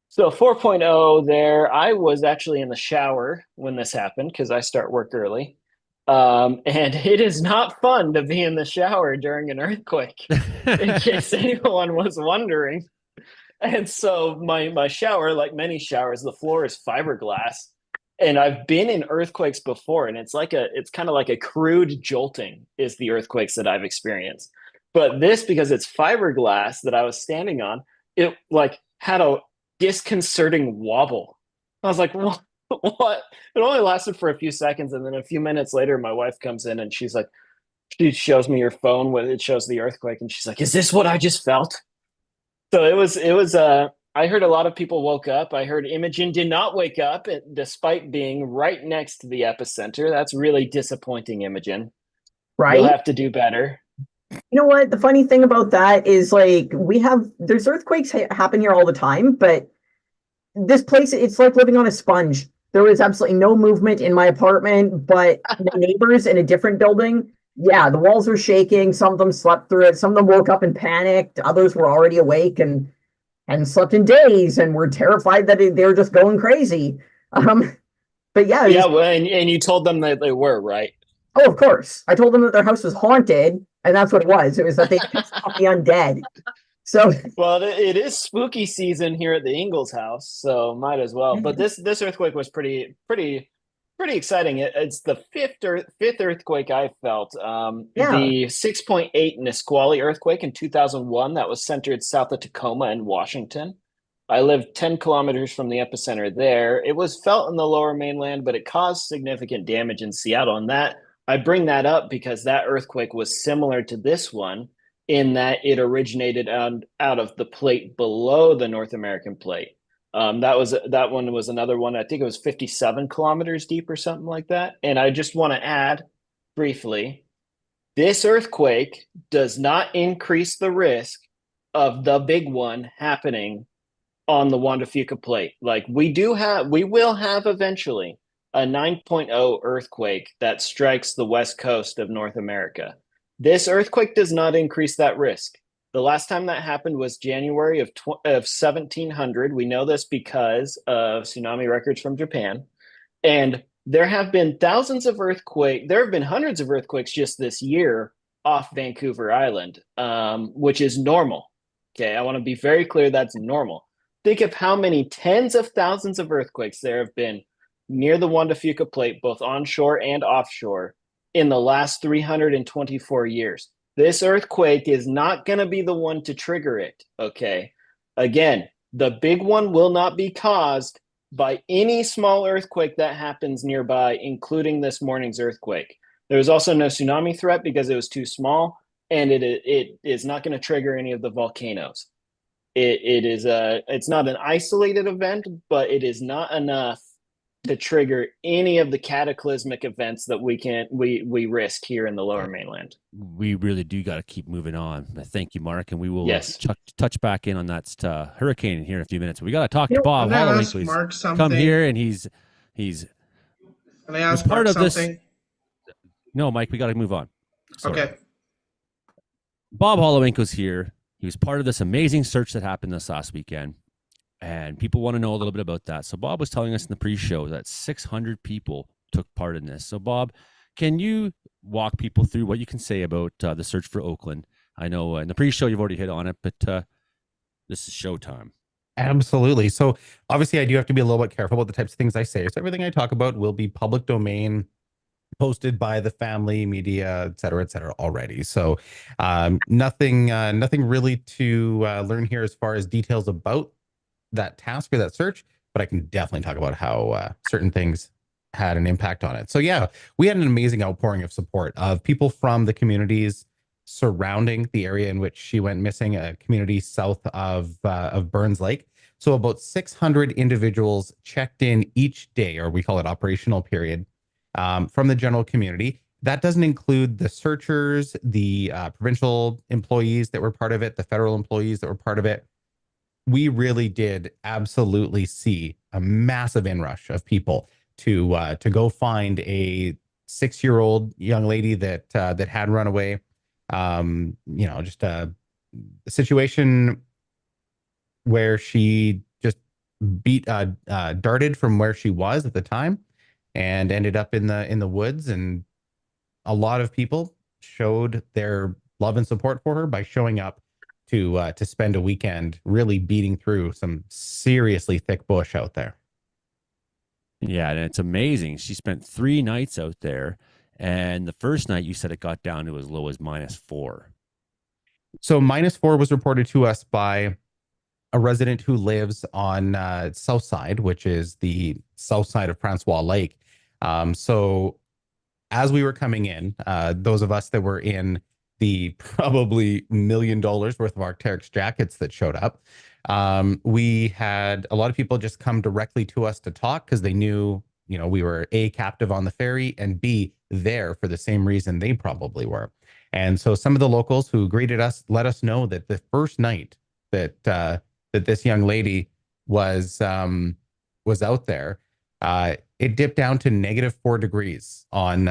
So 4.0 there, I was actually in the shower when this happened because I start work early. And it is not fun to be in the shower during an earthquake, in case anyone was wondering. And so my shower, like many showers, the floor is fiberglass. And I've been in earthquakes before, and it's kind of like a crude jolting is the earthquakes that I've experienced. But this, because it's fiberglass that I was standing on, it like had a disconcerting wobble. I was like, what? It only lasted for a few seconds, and then a few minutes later, my wife comes in and she's like, she shows me your phone when it shows the earthquake, and she's like, "Is this what I just felt?" So it was I heard a lot of people woke up. I heard Imogen did not wake up despite being right next to the epicenter. That's really disappointing, Imogen. Right? You'll have to do better. You know what? The funny thing about that is like there's earthquakes happen here all the time, but this place, it's like living on a sponge. There was absolutely no movement in my apartment, but the neighbors in a different building, yeah, the walls were shaking. Some of them slept through it. Some of them woke up and panicked. Others were already awake and slept in days and were terrified that they were just going crazy. But yeah, yeah, well, and you told them that they were, right? Oh, of course. I told them that their house was haunted, and that's what it was. It was that they pissed off the undead. So, well, it is spooky season here at the Ingalls house, so might as well. But this earthquake was pretty exciting. It's the fifth earthquake I felt. The 6.8 Nisqually earthquake in 2001 that was centered south of Tacoma in Washington. I lived 10 kilometers from the epicenter there. It was felt in the lower mainland, but it caused significant damage in Seattle. And that I bring that up because that earthquake was similar to this one in that it originated out of the plate below the North American plate. That one was another one. I think it was 57 kilometers deep or something like that. And I just want to add briefly, this earthquake does not increase the risk of the big one happening on the Juan de Fuca plate. Like we will have eventually a 9.0 earthquake that strikes the west coast of North America. This earthquake does not increase that risk. The last time that happened was January of 1700. We know this because of tsunami records from Japan. And there have been thousands of earthquakes. There have been hundreds of earthquakes just this year off Vancouver Island, which is normal. Okay, I want to be very clear that's normal. Think of how many tens of thousands of earthquakes there have been near the Juan de Fuca plate, both onshore and offshore, in the last 324 years. This earthquake is not going to be the one to trigger it, okay? Again, the big one will not be caused by any small earthquake that happens nearby, including this morning's earthquake. There was also no tsunami threat because it was too small, and it is not going to trigger any of the volcanoes. It's not an isolated event, but it is not enough to trigger any of the cataclysmic events that we risk here in the lower mainland. We really do got to keep moving on. Thank you, Mark, and we will touch back in on that hurricane here in a few minutes. We got to talk to Bob Holloway. Come here, and he's Can I ask Mark something? No, Mike, we got to move on. Sorry. Okay. Bob Holloway's here. He was part of this amazing search that happened this last weekend. And people want to know a little bit about that. So Bob was telling us in the pre-show that 600 people took part in this. So Bob, can you walk people through what you can say about the search for Oakland? I know in the pre-show you've already hit on it, but this is showtime. Absolutely. So obviously I do have to be a little bit careful about the types of things I say. So everything I talk about will be public domain, posted by the family, media, et cetera already. So nothing really to learn here as far as details about that task or that search. but I can definitely talk about how certain things had an impact on it. So yeah, we had an amazing outpouring of support of people from the communities surrounding the area in which she went missing, a community south of Burns Lake. So about 600 individuals checked in each day, or we call it operational period, from the general community. That doesn't include the searchers, the provincial employees that were part of it, the federal employees that were part of it. We really did absolutely see a massive inrush of people to go find a 6-year-old young lady that had run away. Just a situation where she just darted from where she was at the time and ended up in the woods. And a lot of people showed their love and support for her by showing up to spend a weekend really beating through some seriously thick bush out there. Yeah, and it's amazing. She spent 3 nights out there, and the first night you said it got down to as low as -4. So -4 was reported to us by a resident who lives on South Side, which is the south side of Francois Lake. So as we were coming in, those of us that were in the probably $1 million worth of Arc'teryx jackets that showed up, we had a lot of people just come directly to us to talk because they knew, we were A, captive on the ferry, and B, there for the same reason they probably were. And so some of the locals who greeted us let us know that the first night that this young lady was out there, it dipped down to -4 degrees on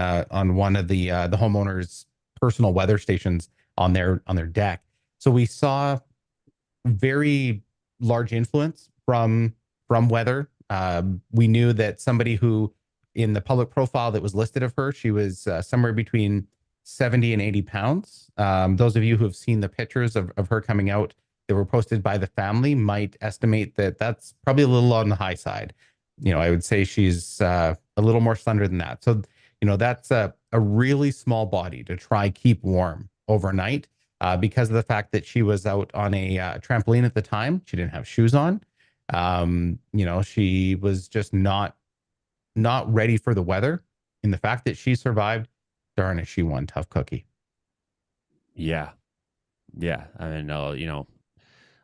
one of the homeowners' personal weather stations on their deck. So we saw very large influence from weather. We knew that somebody who, in the public profile that was listed of her, she was somewhere between 70 and 80 pounds. Those of you who have seen the pictures of her coming out that were posted by the family might estimate that that's probably a little on the high side. I would say she's a little more slender than that. So, that's a really small body to try keep warm overnight because of the fact that she was out on a trampoline at the time. She didn't have shoes on. She was just not ready for the weather. And the fact that she survived, darn, is she one tough cookie. Yeah. Yeah. I mean,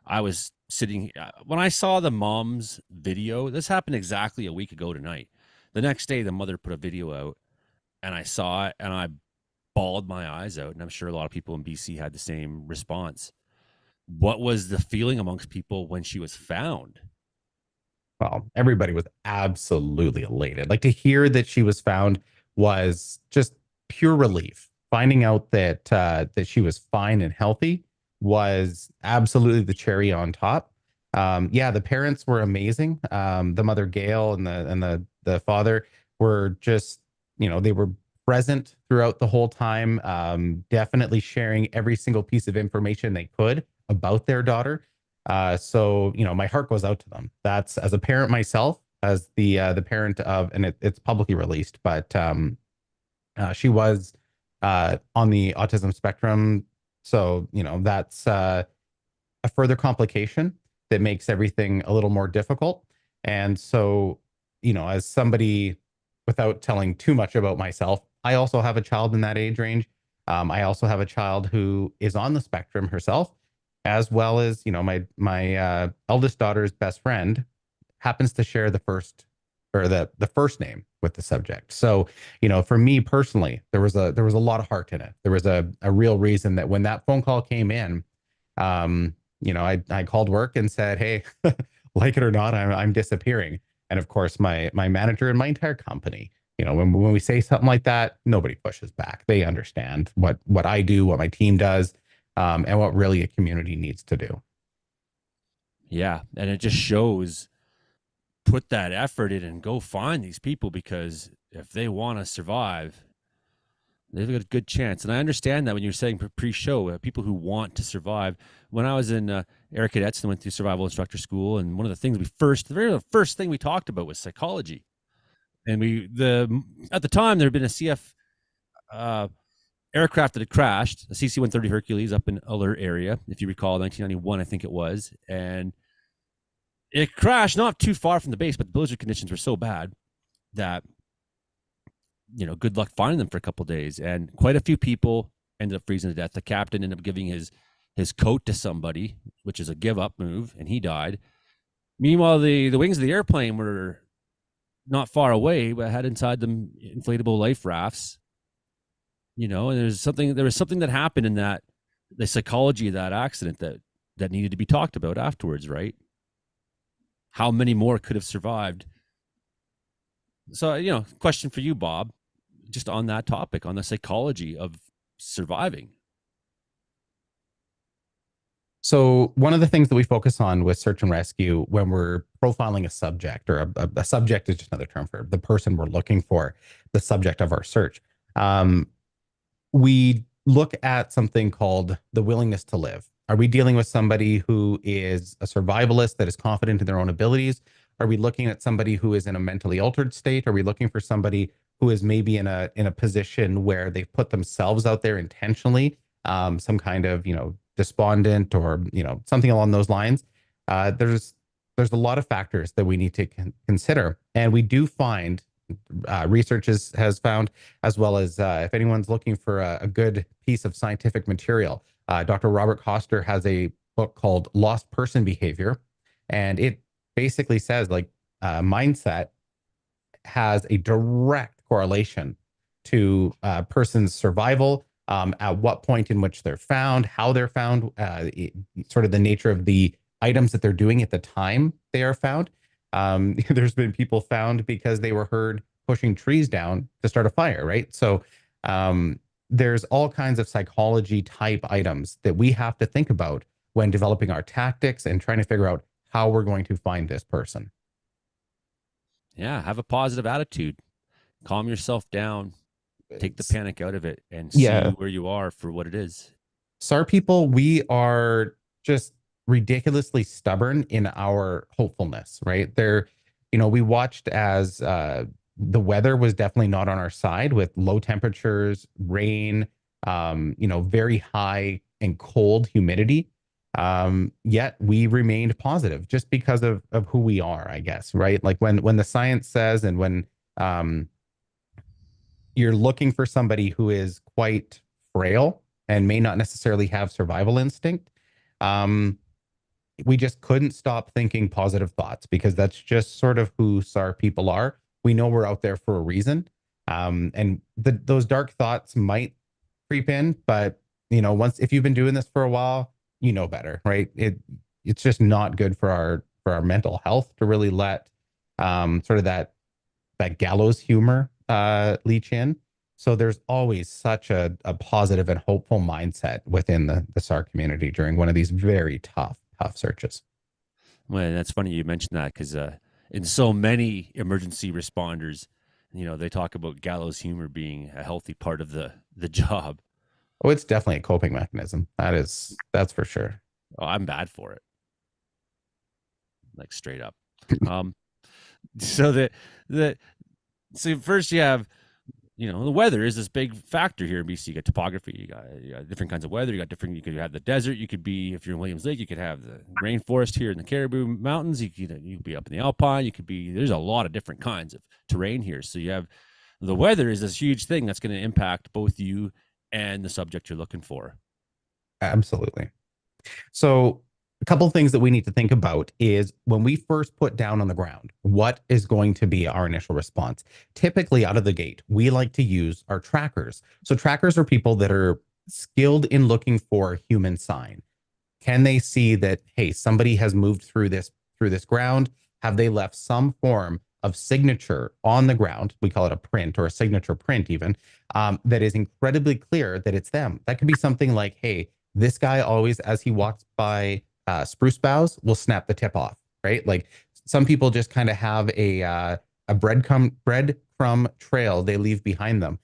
I was sitting when I saw the mom's video. This happened exactly a week ago tonight. The next day, the mother put a video out, and I saw it, and I bawled my eyes out. And I'm sure a lot of people in BC had the same response. What was the feeling amongst people when she was found? Well, everybody was absolutely elated. Like, to hear that she was found was just pure relief. Finding out that that she was fine and healthy was absolutely the cherry on top. Yeah, the parents were amazing. The mother Gail and the father were just, they were present throughout the whole time. Definitely sharing every single piece of information they could about their daughter. So my heart goes out to them. That's, as a parent myself, as the parent of, and it's publicly released, but she was on the autism spectrum. So, that's a further complication that makes everything a little more difficult. And so, as somebody, without telling too much about myself, I also have a child in that age range. I also have a child who is on the spectrum herself, as well as, my eldest daughter's best friend happens to share the first name with the subject. So, for me personally, there was a lot of heart in it. There was a real reason that when that phone call came in, I called work and said, "Hey, like it or not, I'm disappearing." And of course, my manager and my entire company, when we say something like that, nobody pushes back. They understand what I do, what my team does, and what really a community needs to do. Yeah, and it just shows, put that effort in and go find these people, because if they want to survive, they've got a good chance. And I understand that when you're saying pre-show, people who want to survive. When I was in Air Cadets and went through survival instructor school, and one of the things the very first thing we talked about was psychology. And at the time there had been a CF aircraft that had crashed, a CC-130 Hercules up in Alert area, if you recall, 1991, I think it was. And It crashed not too far from the base, but the blizzard conditions were so bad that, good luck finding them for a couple of days. And quite a few people ended up freezing to death. The captain ended up giving his coat to somebody, which is a give up move, and he died. Meanwhile, the wings of the airplane were not far away, but had inside them inflatable life rafts. And there was something that happened in that, the psychology of that accident that needed to be talked about afterwards, right? How many more could have survived? So, question for you, Bob, just on that topic, on the psychology of surviving. So one of the things that we focus on with search and rescue when we're profiling a subject, or a subject is just another term for the person we're looking for, the subject of our search. We look at something called the willingness to live. Are we dealing with somebody who is a survivalist that is confident in their own abilities? Are we looking at somebody who is in a mentally altered state? Are we looking for somebody who is maybe in a position where they've put themselves out there intentionally, some kind of, despondent, or, something along those lines? There's a lot of factors that we need to consider. And we do find, research has found, as well as if anyone's looking for a good piece of scientific material, Dr. Robert Koster has a book called Lost Person Behavior. And it basically says, mindset has a direct correlation to a person's survival, at what point in which they're found, how they're found, sort of the nature of the items that they're doing at the time they are found. There's been people found because they were heard pushing trees down to start a fire, right? So there's all kinds of psychology type items that we have to think about when developing our tactics and trying to figure out how we're going to find this person. Yeah, have a positive attitude. Calm yourself down. Take the panic out of it and see where you are for what it is. SAR people, we are just ridiculously stubborn in our hopefulness, right? We watched as the weather was definitely not on our side, with low temperatures, rain, very high and cold humidity. Yet we remained positive just because of who we are, I guess, right? Like when the science says, and when you're looking for somebody who is quite frail and may not necessarily have survival instinct, we just couldn't stop thinking positive thoughts, because that's just sort of who SAR people are. We know we're out there for a reason. And those dark thoughts might creep in, but if you've been doing this for a while, you know better, right? It's just not good for our mental health to really let sort of that gallows humor leach in. So there's always such a positive and hopeful mindset within the SAR community during one of these very tough searches. Well, that's funny you mentioned that, because in so many emergency responders, they talk about gallows humor being a healthy part of the job. Oh, it's definitely a coping mechanism. That's for sure. Oh, I'm bad for it. Like, straight up. So so first you have, the weather is this big factor here in BC. You got topography, you got different kinds of weather. You could have the desert. You could be, if you're in Williams Lake, you could have the rainforest here in the Caribou Mountains. You could be up in the Alpine. There's a lot of different kinds of terrain here. So you have, the weather is this huge thing that's going to impact both you and the subject you're looking for. Absolutely. So a couple of things that we need to think about is, when we first put down on the ground, what is going to be our initial response? Typically out of the gate, we like to use our trackers. So trackers are people that are skilled in looking for human sign. Can they see that, hey, somebody has moved through this ground? Have they left some form of signature on the ground? We call it a print, or a signature print even, that is incredibly clear that it's them. That could be something like, hey, this guy always, as he walks by spruce boughs, will snap the tip off, right? Like, some people just kind of have a breadcrumb trail they leave behind them.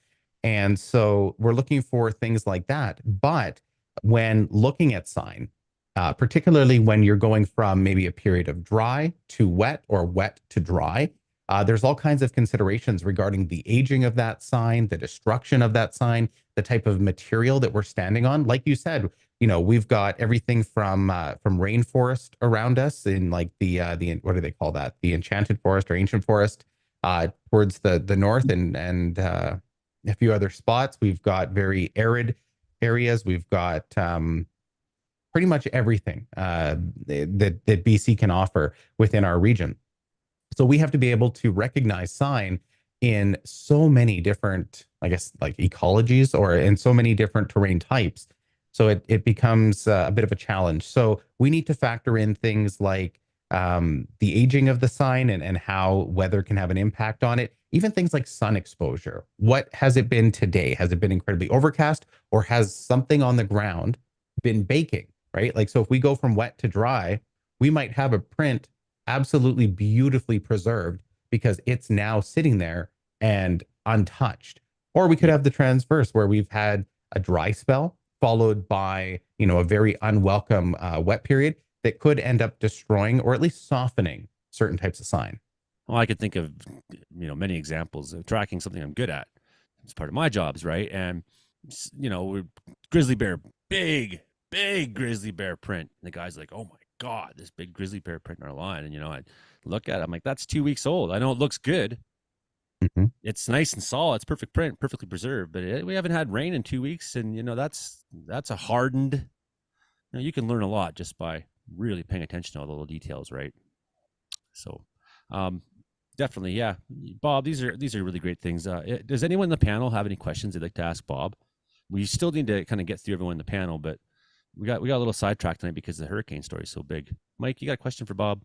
And so we're looking for things like that. But when looking at sign, particularly when you're going from maybe a period of dry to wet, or wet to dry, there's all kinds of considerations regarding the aging of that sign, the destruction of that sign, the type of material that we're standing on. Like you said, we've got everything from rainforest around us in like the what do they call that? The enchanted forest or ancient forest towards the north and a few other spots. We've got very arid areas. We've got pretty much everything that BC can offer within our region. So we have to be able to recognize sign in so many different, I guess, like ecologies or in so many different terrain types. So it becomes a bit of a challenge. So we need to factor in things like the aging of the sign and how weather can have an impact on it. Even things like sun exposure. What has it been today? Has it been incredibly overcast, or has something on the ground been baking, right? Like, so if we go from wet to dry, we might have a print absolutely beautifully preserved because it's now sitting there and untouched. Or we could have the transverse where we've had a dry spell followed by, a very unwelcome wet period that could end up destroying or at least softening certain types of sign. Well, I could think of, many examples of tracking something I'm good at. It's part of my jobs, right? And, grizzly bear, big grizzly bear print. And the guy's like, oh my God, this big grizzly bear print in our line. And, I look at it, I'm like, that's 2 weeks old. I know it looks good. Mm-hmm. It's nice and solid. It's perfect print, perfectly preserved. But we haven't had rain in 2 weeks. And, that's a hardened, you can learn a lot just by really paying attention to all the little details, right? So, definitely, yeah, Bob. These are really great things. Does anyone in the panel have any questions they'd like to ask Bob? We still need to kind of get through everyone in the panel, but we got a little sidetracked tonight because the hurricane story is so big. Mike, you got a question for Bob?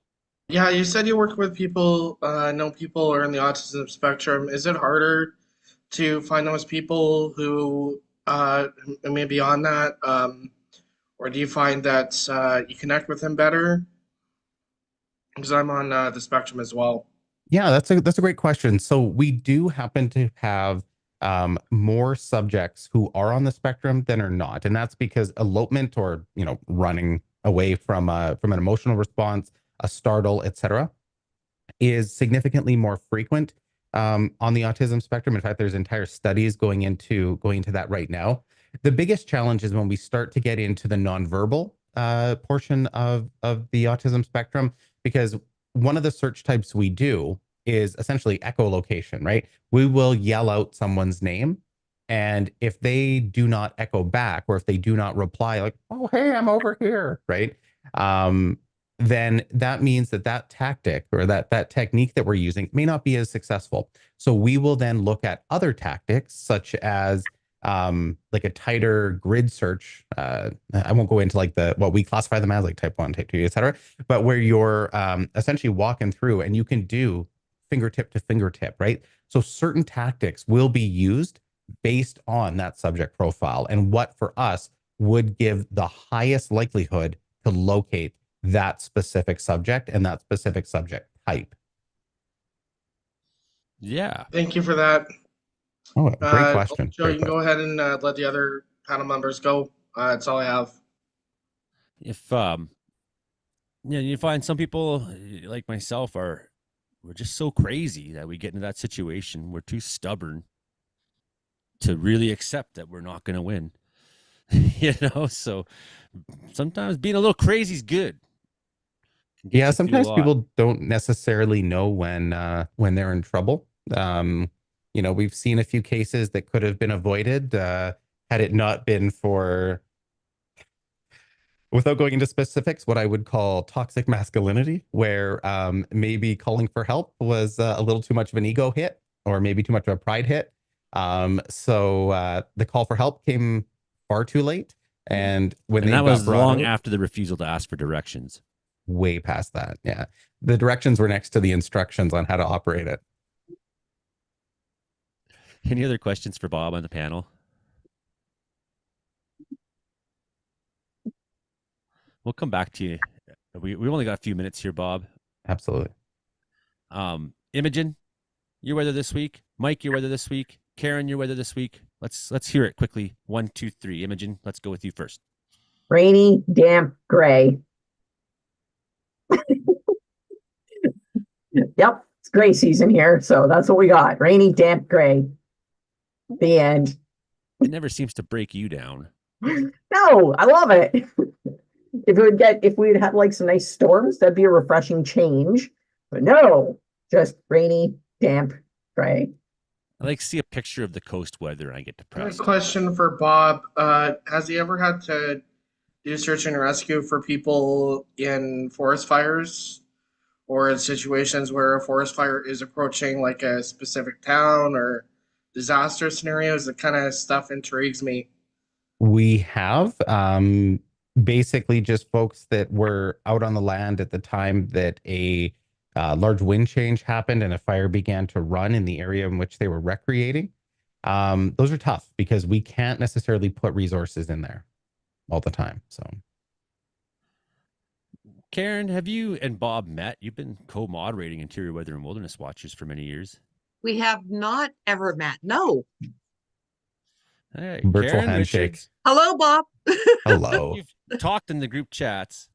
Yeah, you said you work with people, know people are in the autism spectrum. Is it harder to find those people who may be on that, or do you find that you connect with them better? Because I'm on the spectrum as well. Yeah, that's a great question. So we do happen to have more subjects who are on the spectrum than are not, and that's because elopement or running away from an emotional response, a startle, etc., is significantly more frequent on the autism spectrum. In fact, there's entire studies going into that right now. The biggest challenge is when we start to get into the nonverbal portion of the autism spectrum, because one of the search types we do is essentially echolocation, right? We will yell out someone's name, and if they do not echo back, or if they do not reply, like, "Oh, hey, I'm over here," right? Then that means that tactic or that technique that we're using may not be as successful. So we will then look at other tactics, such as like a tighter grid search. I won't go into like what we classify them as, like type 1, type 2, etc., but where you're essentially walking through and you can do fingertip to fingertip, right? So certain tactics will be used based on that subject profile and what for us would give the highest likelihood to locate that specific subject and that specific subject type. Yeah. Thank you for that. Oh, great question. Joe, you can go ahead and let the other panel members go. That's all I have. If you find some people like myself we're just so crazy that we get into that situation. We're too stubborn to really accept that we're not going to win. So sometimes being a little crazy is good. Yeah, sometimes people don't necessarily know when they're in trouble. We've seen a few cases that could have been avoided had it not been for, without going into specifics, what I would call toxic masculinity, where maybe calling for help was a little too much of an ego hit, or maybe too much of a pride hit. So the call for help came far too late, and that was long after the refusal to ask for directions. Way past that. Yeah. The directions were next to the instructions on how to operate it. Any other questions for Bob on the panel? We'll come back to you. We only got a few minutes here, Bob. Absolutely. Imogen, your weather this week. Mike, your weather this week. Karen, your weather this week. Let's hear it quickly. 1, 2, 3. Imogen, let's go with you first. Rainy, damp, gray. Yep, it's gray season here, so that's what we got. Rainy, damp, gray. The end. It never seems to break you down. No, I love it. If we'd had like some nice storms, that'd be a refreshing change. But no, just rainy, damp, gray. I like to see a picture of the coast weather and I get I have a depressed. question for Bob. Has he ever had to do search and rescue for people in forest fires or in situations where a forest fire is approaching like a specific town or disaster scenarios? That kind of stuff intrigues me. We have basically just folks that were out on the land at the time that a large wind change happened and a fire began to run in the area in which they were recreating. Those are tough because we can't necessarily put resources in there all the time. So, Karen, have you and Bob met? You've been co-moderating Interior Weather and Wilderness Watchers for many years. We have not ever met. No. Hey, virtual Karen handshake. Richards, Hello, Bob. Hello. you've talked in the group chats.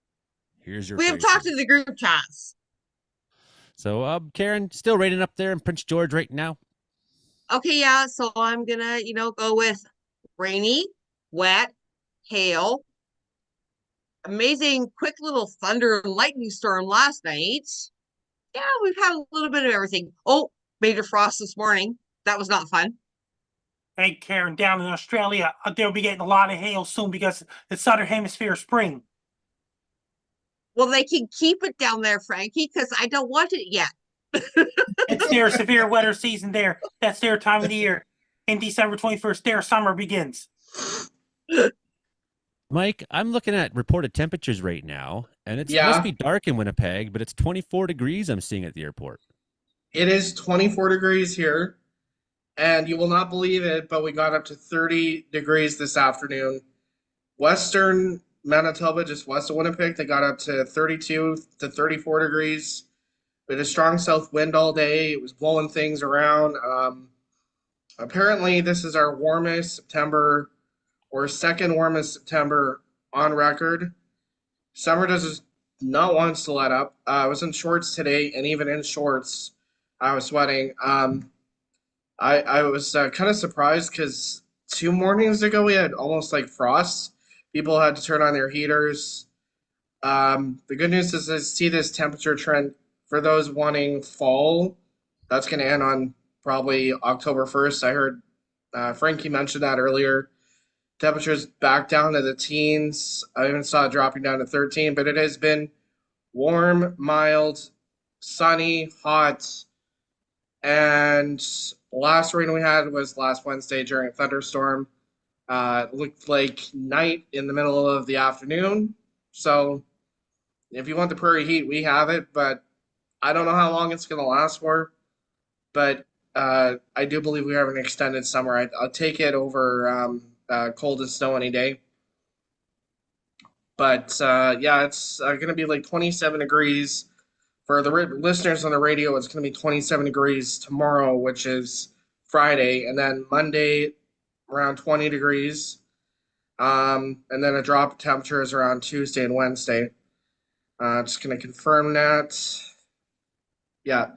Here's your We have talked phrasing. in the group chats. So, Karen, still raining up there in Prince George right now? Okay, yeah. So I'm gonna, go with rainy, wet, hail, amazing, quick little thunder and lightning storm last night. Yeah, we've had a little bit of everything. Oh, major frost this morning. That was not fun. Hey, Karen, down in Australia, they'll be getting a lot of hail soon because it's Southern Hemisphere spring. Well, they can keep it down there, Frankie, because I don't want it yet. It's their severe weather season there. That's their time of the year. In December 21st, their summer begins. Mike, I'm looking at reported temperatures right now, and it Yeah. must be dark in Winnipeg, but it's 24 degrees I'm seeing at the airport. It is 24 degrees here, and you will not believe it, but we got up to 30 degrees this afternoon. Western Manitoba, just west of Winnipeg, they got up to 32 to 34 degrees. We had a strong south wind all day. It was blowing things around. Apparently, this is our warmest September or second warmest September on record. Summer does not want us to let up. I was in shorts today, and even in shorts, I was sweating. I was kind of surprised because 2 mornings ago we had almost like frost. People had to turn on their heaters. The good news is I see this temperature trend for those wanting fall. That's going to end on probably October 1st. I heard Frankie mention that earlier. Temperatures back down to the teens. I even saw it dropping down to 13, but it has been warm, mild, sunny, hot, and last rain we had was last Wednesday during a thunderstorm. It looked like night in the middle of the afternoon. So if you want the prairie heat, we have it, but I don't know how long it's going to last for. But I do believe we have an extended summer. I'll take it over cold and snow any day. But yeah, it's going to be like 27 degrees. For the listeners on the radio, it's going to be 27 degrees tomorrow, which is Friday, and then Monday around 20 degrees. And then a drop of temperatures around Tuesday and Wednesday. Just going to confirm that. Yeah.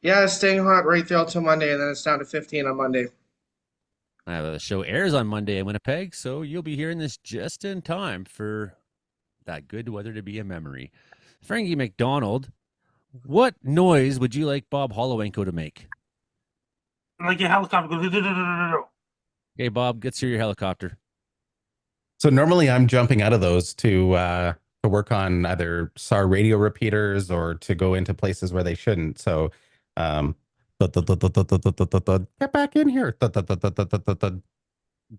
Yeah, it's staying hot right through till Monday, and then it's down to 15 on Monday. The show airs on Monday in Winnipeg, so you'll be hearing this just in time for that good weather to be a memory. Frankie McDonald, what noise would you like Bob Holowenko to make? Like a helicopter goes. Okay, Bob, let's hear your helicopter. So normally I'm jumping out of those to work on either SAR radio repeaters or to go into places where they shouldn't. So get back in here.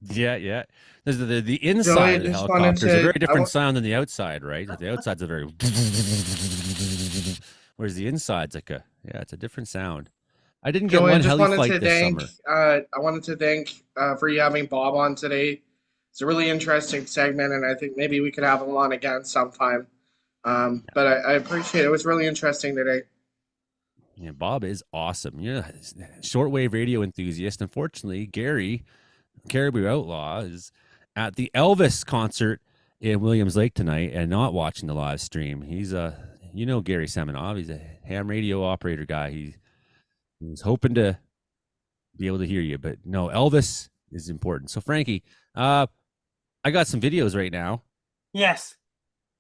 Yeah. There's the inside of the just wanted helicopter is a to- very different sound than the outside, right? The outside's a very whereas the inside's like it's a different sound. I didn't get Joey, I one just heli wanted flight to this thank. summer. I wanted to thank for you having Bob on today. It's a really interesting segment, and I think maybe we could have him on again sometime. But I appreciate it. It was really interesting today. Yeah, Bob is awesome. Shortwave radio enthusiast. Unfortunately, Gary, Caribou Outlaw, is at the Elvis concert in Williams Lake tonight and not watching the live stream. He's Gary Semenov. He's a ham radio operator guy. He's hoping to be able to hear you, but no, Elvis is important. So Frankie, I got some videos right now. Yes.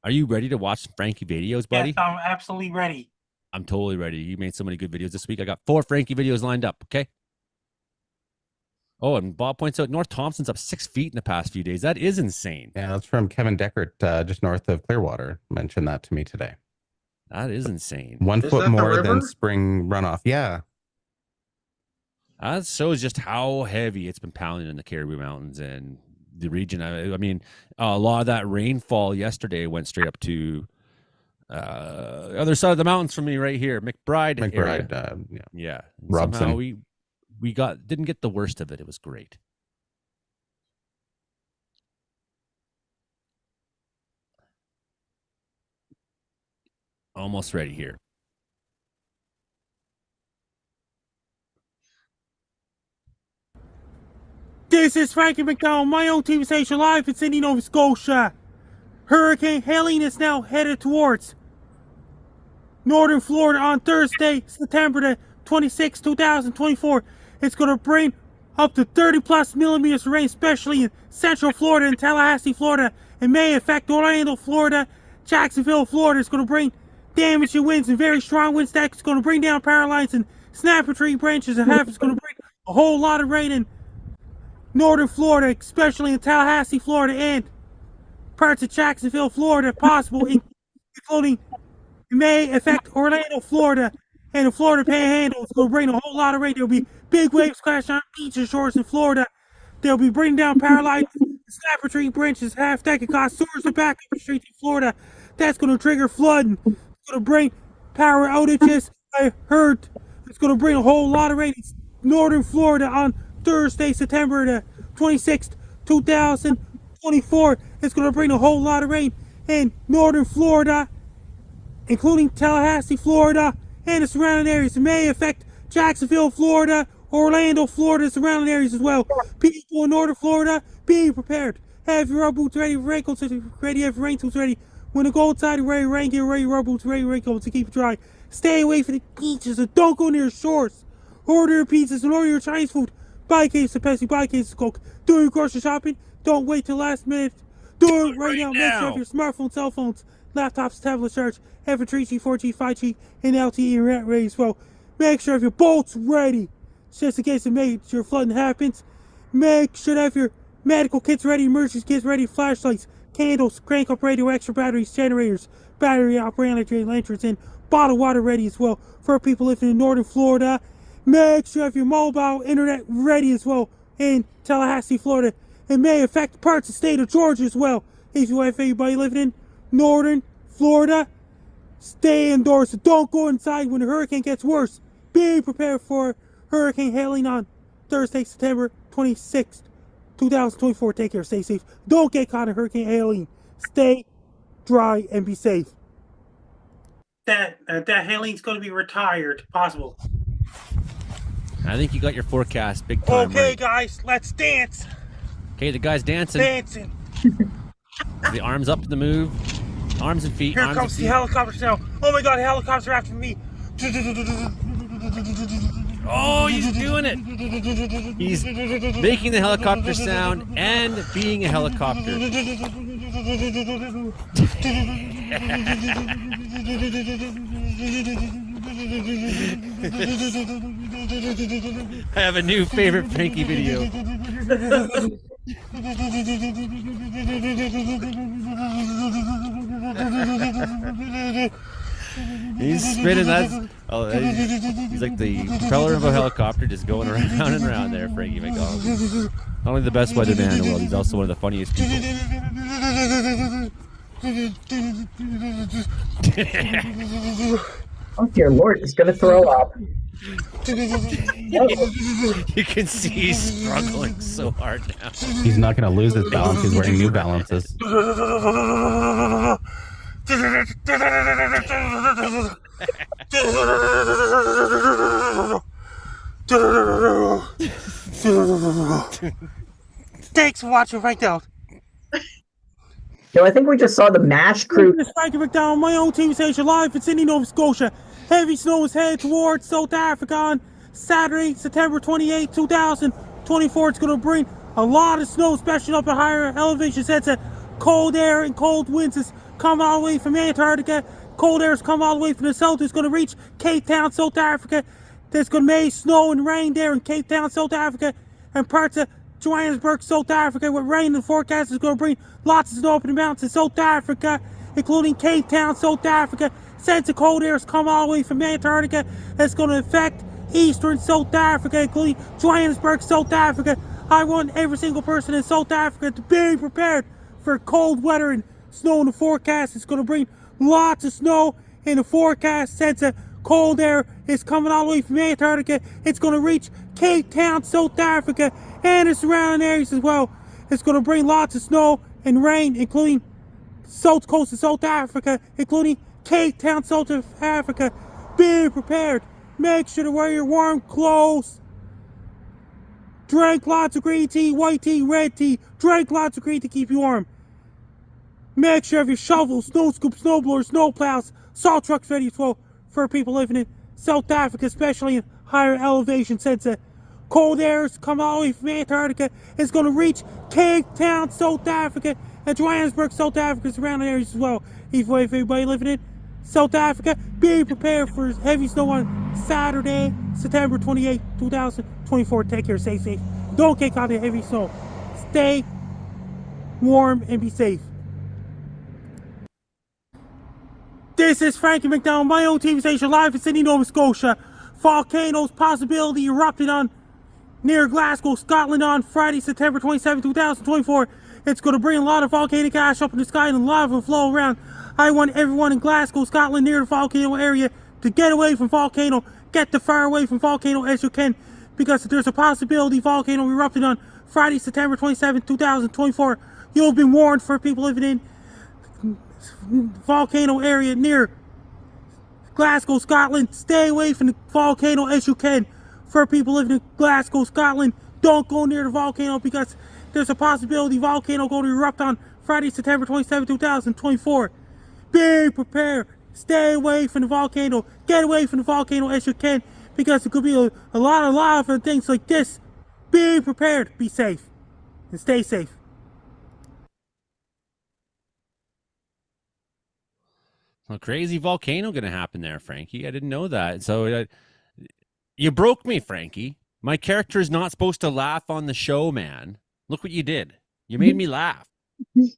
Are you ready to watch some Frankie videos, buddy? Yes, I'm absolutely ready. I'm totally ready. You made so many good videos this week. I got 4 Frankie videos lined up. Okay. Oh, and Bob points out North Thompson's up 6 feet in the past few days. That is insane. Yeah, that's from Kevin Deckert, just north of Clearwater. Mentioned that to me today. That is insane. 1 Is foot that the more than river? spring runoff. Yeah. That shows just how heavy it's been pounding in the Caribou Mountains and the region. I mean, a lot of that rainfall yesterday went straight up to other side of the mountains from me right here, McBride area. Yeah. Robson. Somehow we didn't get the worst of it. It was great. Almost ready here. This is Frankie McDonald, my own TV station live in Sydney, Nova Scotia. Hurricane Helene is now headed towards northern Florida on Thursday, September the 26th, 2024. It's going to bring up to 30+ millimeters of rain, especially in Central Florida and Tallahassee, Florida. It may affect Orlando, Florida, Jacksonville, Florida. It's going to bring damaging winds and very strong winds. That's going to bring down power lines and snapper tree branches and half. It's going to bring a whole lot of rain in northern Florida, especially in Tallahassee, Florida, and parts of Jacksonville, Florida, possible, including it may affect Orlando, Florida, and the Florida Panhandle. It's going to bring a whole lot of rain. There'll be big waves crashing on beaches, shores in Florida. They'll be bringing down power lines, snapper tree branches, half that could cause sewers to back up streets in Florida. That's going to trigger flooding. It's going to bring power outages. I heard it's going to bring a whole lot of rain. It's northern Florida on Thursday, September the 26th, 2024. It's going to bring a whole lot of rain in northern Florida, including Tallahassee, Florida, and the surrounding areas. It may affect Jacksonville, Florida, Orlando, Florida, surrounding areas as well. People in northern Florida, be prepared. Have your rubber boots ready, raincoats ready, have your rain tools ready. When to go outside and ready rain, get ready, rubber boots ready, raincoats to keep it dry. Stay away from the beaches and don't go near shores. Order your pizzas and order your Chinese food. Buy cases of Pepsi, buy cases of Coke. Do your grocery shopping. Don't wait till last minute. Do it right now. Make sure you have your smartphone, cell phones, laptops, tablets charged. Have your 3G, 4G, 5G, and LTE internet ready as well. Make sure you have your boats ready. Just in case a major flooding happens. Make sure to have your medical kits ready, emergency kits ready, flashlights, candles, crank up radio, extra batteries, generators, battery operated lanterns, and bottled water ready as well for people living in northern Florida. Make sure you have your mobile internet ready as well in Tallahassee, Florida. It may affect parts of the state of Georgia as well. If you have anybody living in northern Florida, stay indoors. So don't go inside when the hurricane gets worse. Be prepared for Hurricane Helene on Thursday, September 26th, 2024. Take care. Stay safe. Don't get caught in Hurricane Helene. Stay dry and be safe. That Helene's going to be retired. Possible. I think you got your forecast big time. Okay, right. guys, let's dance. Okay, the guy's dancing. Dancing. The arms up to the move. Arms and feet. Here arms comes and the feet. helicopters now. Oh my god, the helicopters are after me. Oh, he's doing it. He's making the helicopter sound and being a helicopter. I have a new favorite Frankie video. He's spinning that. He's like the propeller of a helicopter, just going around and around there. Frankie McDonald. Not only the best weatherman in the world, he's also one of the funniest people. Oh dear Lord, he's gonna throw up. You can see he's struggling so hard now. He's not going to lose his balance. He's wearing New Balances. Thanks for watching right now. So I think we just saw the MASH crew. This is Frankie McDonald, my own TV station live in Sydney, Nova Scotia. Heavy snow is headed towards South Africa on Saturday, September 28, 2024. It's going to bring a lot of snow, especially up at higher elevation. That's a cold air and cold winds is coming all the way from Antarctica. Cold air is coming all the way from the south. It's going to reach Cape Town, South Africa. There's going to make snow and rain there in Cape Town, South Africa, and parts of Johannesburg, South Africa. With rain in the forecast is going to bring lots of snow up in the mountains in South Africa, including Cape Town, South Africa. Since the cold air is coming all the way from Antarctica, it's going to affect eastern South Africa, including Johannesburg, South Africa. I want every single person in South Africa to be prepared for cold weather and snow in the forecast. It's going to bring lots of snow in the forecast since the cold air is coming all the way from Antarctica. It's going to reach Cape Town, South Africa, and the surrounding areas as well. It's going to bring lots of snow and rain, including south coast of South Africa, including Cape Town, South Africa. Be prepared. Make sure to wear your warm clothes. Drink lots of green tea, white tea, red tea. Drink lots of green tea to keep you warm. Make sure you have your shovels, snow scoops, snow blowers, snow plows, salt trucks ready as well for people living in South Africa, especially in higher elevation, since the cold air is coming all the way from Antarctica. It's going to reach Cape Town, South Africa, and Johannesburg, South Africa, surrounding areas as well. If everybody living in South Africa, be prepared for heavy snow on Saturday, September 28, 2024. Take care, stay safe. Don't get caught in heavy snow. Stay warm and be safe. This is Frankie McDonald, my own TV station, live in Sydney, Nova Scotia. Volcanoes possibility erupting on near Glasgow, Scotland on Friday, September 27, 2024. It's going to bring a lot of volcanic ash up in the sky and lava flow around. I want everyone in Glasgow, Scotland, near the volcano area to get away from volcano. Get the far away from volcano as you can, because there's a possibility volcano erupting on Friday, September 27, 2024. You've been warned for people living in volcano area near Glasgow, Scotland. Stay away from the volcano as you can. For people living in Glasgow, Scotland, don't go near the volcano because there's a possibility volcano going to erupt on Friday, September 27, 2024. Be prepared. Stay away from the volcano. Get away from the volcano as you can, because it could be a lot of lava and things like this. Be prepared. Be safe. And stay safe. A crazy volcano going to happen there, Frankie. I didn't know that. So you broke me, Frankie. My character is not supposed to laugh on the show, man. Look what you did. You made me laugh. It's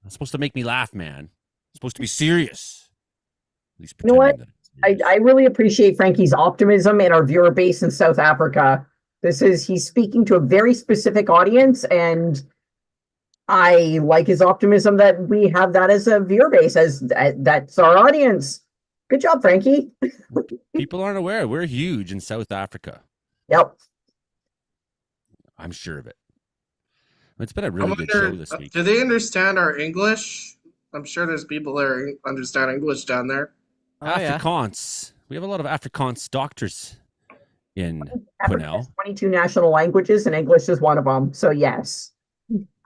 supposed to make me laugh, man. It's supposed to be serious. At least You know what? pretending that I really appreciate Frankie's optimism and our viewer base in South Africa. He's speaking to a very specific audience, and I like his optimism that we have that as a viewer base, as that's our audience. Good job, Frankie. people aren't aware. We're huge in South Africa. Yep. I'm sure of it. It's been a really good show this week. Do they understand our English? I'm sure there's people that understand English down there. Afrikaans. We have a lot of Afrikaans doctors in Quesnel. 22 national languages, and English is one of them. So yes.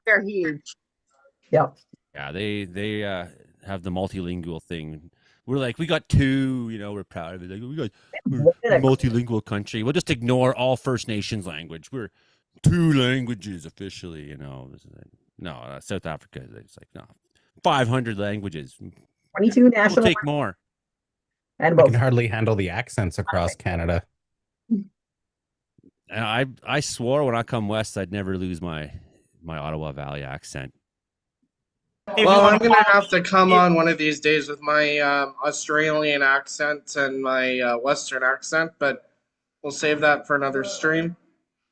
They're huge. Yep. Yeah, they have the multilingual thing. We're like, we got two, we're proud of it. Like, we're a multilingual country. We'll just ignore all First Nations language. We're 2 languages officially, No, South Africa, it's like, no, 500 languages. 22 national. We'll take more. And I can hardly handle the accents across Canada. And I swore when I come west, I'd never lose my Ottawa Valley accent. Well, I'm going to have to come on one of these days with my Australian accent and my Western accent, but we'll save that for another stream.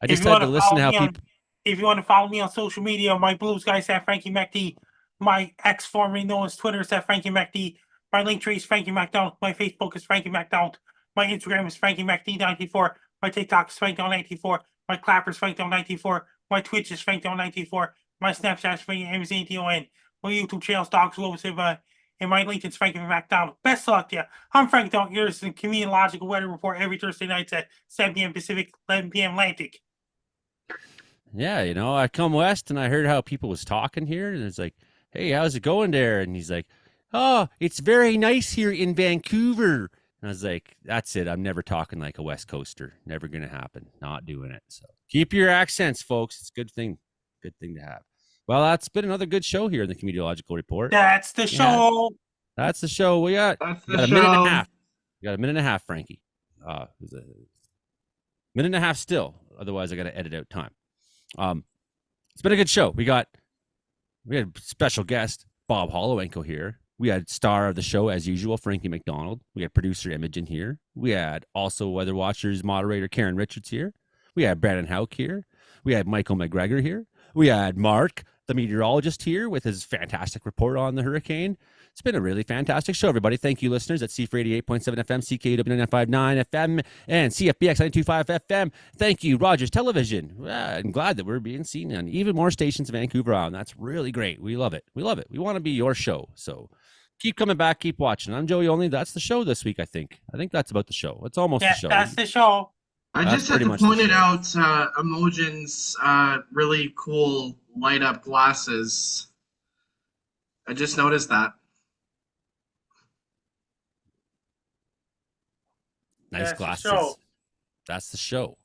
I just had to listen to how people... If you want to follow me on social media, my blue sky is at Frankie MacD. My ex formerly known as Twitter is at Frankie MacD. My link tree is Frankie MacDonald. My Facebook is Frankie MacDonald. My Instagram is Frankie MacD94. My TikTok is Frankie94. My Clapper is Frankie94. My Twitch is Frankie94. My Snapchat is Frankie My YouTube channel is Dogs Wolves, and my LinkedIn is Frankie MacDonald. Best of luck to you. I'm Frankie MacDonald. Here's the Comedeorological Weather Report every Thursday night at 7 p.m. Pacific, 11 p.m. Atlantic. Yeah, I come west and I heard how people was talking here, and it's like, hey, how's it going there? And he's like, oh, it's very nice here in Vancouver. And I was like, that's it. I'm never talking like a West Coaster. Never going to happen. Not doing it. So keep your accents, folks. It's a good thing. Good thing to have. Well, that's been another good show here in the Comedeorological Report. That's the show. That's the show. We got That's a the minute and a show. half. We got a minute and a half, Frankie. It was a minute and a half still. Otherwise, I got to edit out time. It's been a good show. We had special guest Bob Holowenko here. We had star of the show as usual, Frankie McDonald. We had producer Imogen here. We had also Weather Watchers moderator Karen Richards here. We had Brandon Hauk here. We had Michael McGregor here. We had Mark, the meteorologist, here with his fantastic report on the hurricane. It's been a really fantastic show, everybody. Thank you, listeners at C4 88.7 FM, CKW 959 FM, and CFBX 925 FM. Thank you, Rogers Television. I'm glad that we're being seen on even more stations in Vancouver Island. That's really great. We love it. We love it. We want to be your show. So keep coming back. Keep watching. I'm Joey Only. That's the show this week, I think. I think that's about the show. It's almost the show. That's the show. I That's just had pretty to much the point it show. out, Imogen's really cool light up glasses. I just noticed that. Nice That's the glasses. show. That's the show.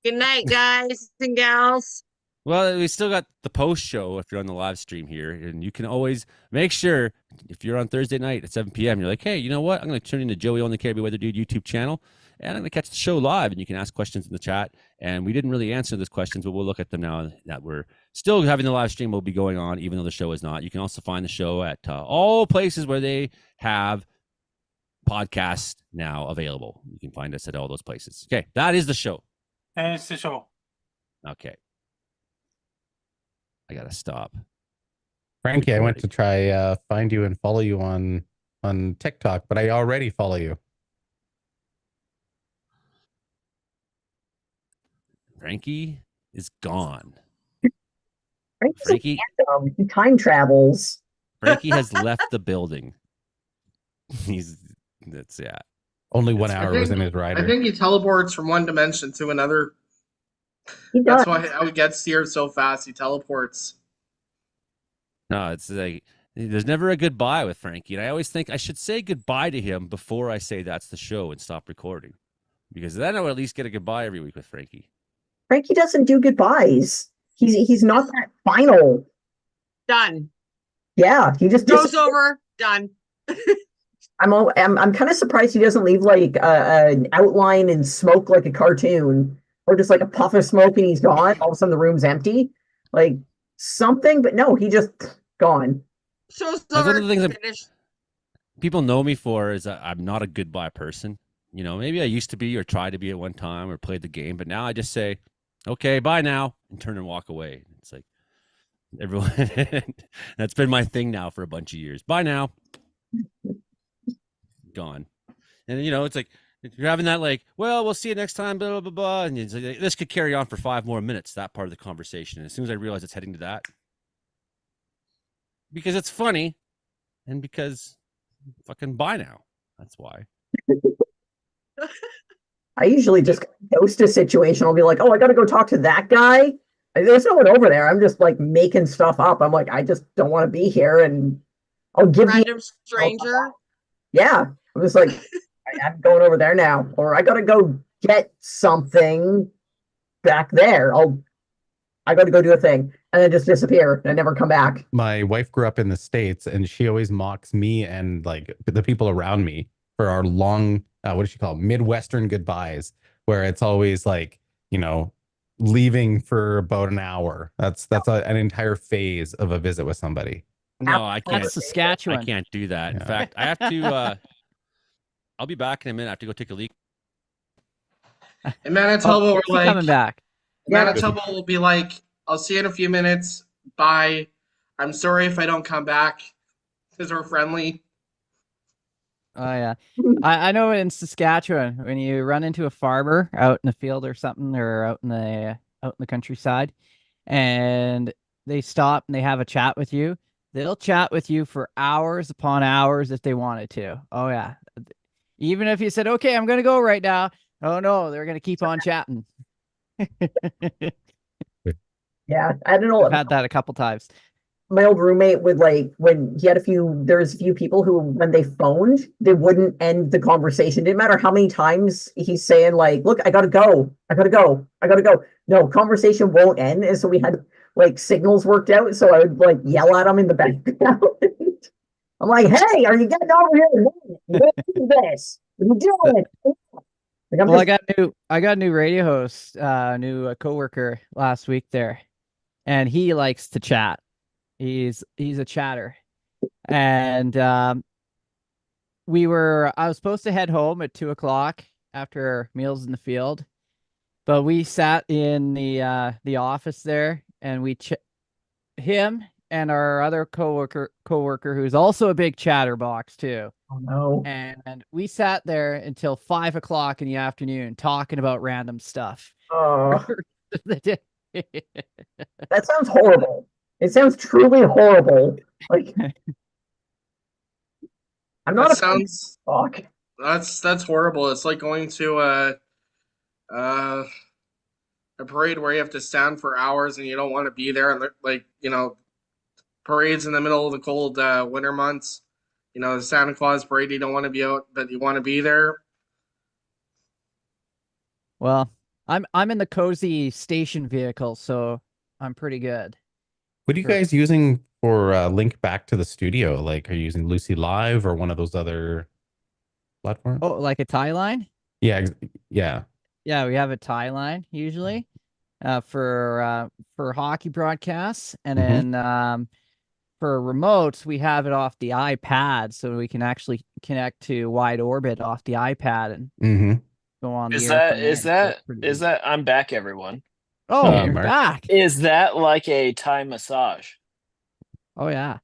Good night, guys and gals. Well, we still got the post show if you're on the live stream here, and you can always make sure if you're on Thursday night at 7 p.m. You're like, hey, you know what? I'm going to turn into Joey on the Caribbean Weather Dude YouTube channel, and I'm going to catch the show live, and you can ask questions in the chat. And we didn't really answer those questions, but we'll look at them now that we're still having the live stream will be going on, even though the show is not. You can also find the show at all places where they have podcasts now available. You can find us at all those places. Okay, that is the show. And it's the show. Okay. I got to stop. Frankie, I went to try find you and follow you on TikTok, but I already follow you. Frankie is gone. Frankie's Frankie, random. He time travels. Frankie has left the building. That's yeah. Only 1 It's- hour was in his rider. I think he teleports from one dimension to another. He does. That's why how he gets here so fast. He teleports. No, it's like there's never a goodbye with Frankie, and I always think I should say goodbye to him before I say that's the show and stop recording, because then I'll at least get a goodbye every week with Frankie. Frankie doesn't do goodbyes. He's not that final. Done. Yeah, he just Show's over. Done. I'm kind of surprised he doesn't leave like an outline and smoke like a cartoon, or just like a puff of smoke and he's gone. All of a sudden the room's empty, like something. But no, he just gone. Show's That's over. one of the things that Finished. people know me for is that I'm not a goodbye person. You know, maybe I used to be or tried to be at one time or played the game, but now I just say, okay, bye now, and turn and walk away. It's like everyone, that's been my thing now for a bunch of years. Bye now. Gone. And, you know, it's like, you're having that like, well, we'll see you next time, blah, blah, blah, blah. And it's like, this could carry on for 5 more minutes, that part of the conversation. And as soon as I realize it's heading to that, because it's funny and because fucking bye now. That's why. I usually just ghost a situation. I'll be like, oh, I got to go talk to that guy. There's no one over there. I'm just like making stuff up. I'm like, I just don't want to be here. And I'll give you, Random stranger. yeah. I'm just like, I'm going over there now, or I got to go get something back there. I got to go do a thing and then just disappear and never come back. My wife grew up in the States, and she always mocks me and like the people around me for our long, what does she call it? Midwestern goodbyes, where it's always like, you know, leaving for about an hour. That's an entire phase of a visit with somebody. No, I can't. That's Saskatchewan. I can't do that. In Yeah. fact, I have to. I'll be back in a minute. I have to go take a leak. In Manitoba, Oh, we're is he coming like, back? Yeah. Manitoba will be like, I'll see you in a few minutes. Bye. I'm sorry if I don't come back because we're friendly. Oh yeah, I know in Saskatchewan when you run into a farmer out in the field or something, or out in the countryside, and they stop and they have a chat with you. They'll chat with you for hours upon hours if they wanted to. Oh yeah, even if you said, "Okay, I'm gonna go right now." Oh no, they're gonna keep on chatting. Yeah, I don't know. I've had that a couple times. my old roommate would like when he had there's a few people who when they phoned, they wouldn't end the conversation. Didn't matter how many times he's saying like, look, I gotta go, I gotta go, I gotta go. No, conversation won't end. And so we had like signals worked out. So I would like yell at him in the background. I'm like, hey, are you getting over here? What is this? What are you doing? Like, Well, I got a new radio host, new coworker last week there, and he likes to chat. He's a chatter, and I was supposed to head home at 2 o'clock after meals in the field, but we sat in the office there, and him and our other coworker who's also a big chatterbox too. Oh no. And we sat there until 5 o'clock in the afternoon talking about random stuff. Oh, that sounds horrible. It sounds truly horrible. Like I'm not That a fan of sounds talk. that's horrible. It's like going to a parade where you have to stand for hours and you don't want to be there, and like parades in the middle of the cold winter months. The Santa Claus parade, you don't want to be out, but you want to be there. Well, I'm in the cozy station vehicle, so I'm pretty good. What are you Sure. guys using for link back to the studio? Like, are you using Lucy Live or one of those other platforms? Oh, like a tie line? Yeah, yeah. Yeah, we have a tie line usually for hockey broadcasts, and Mhm. then for remotes we have it off the iPad, so we can actually connect to wide orbit off the iPad and Mm-hmm. go on Is the air that from there. is So that it's pretty is good. that I'm back, everyone. Oh, Hey, you're Mark. back. Is that like a Thai massage? Oh yeah.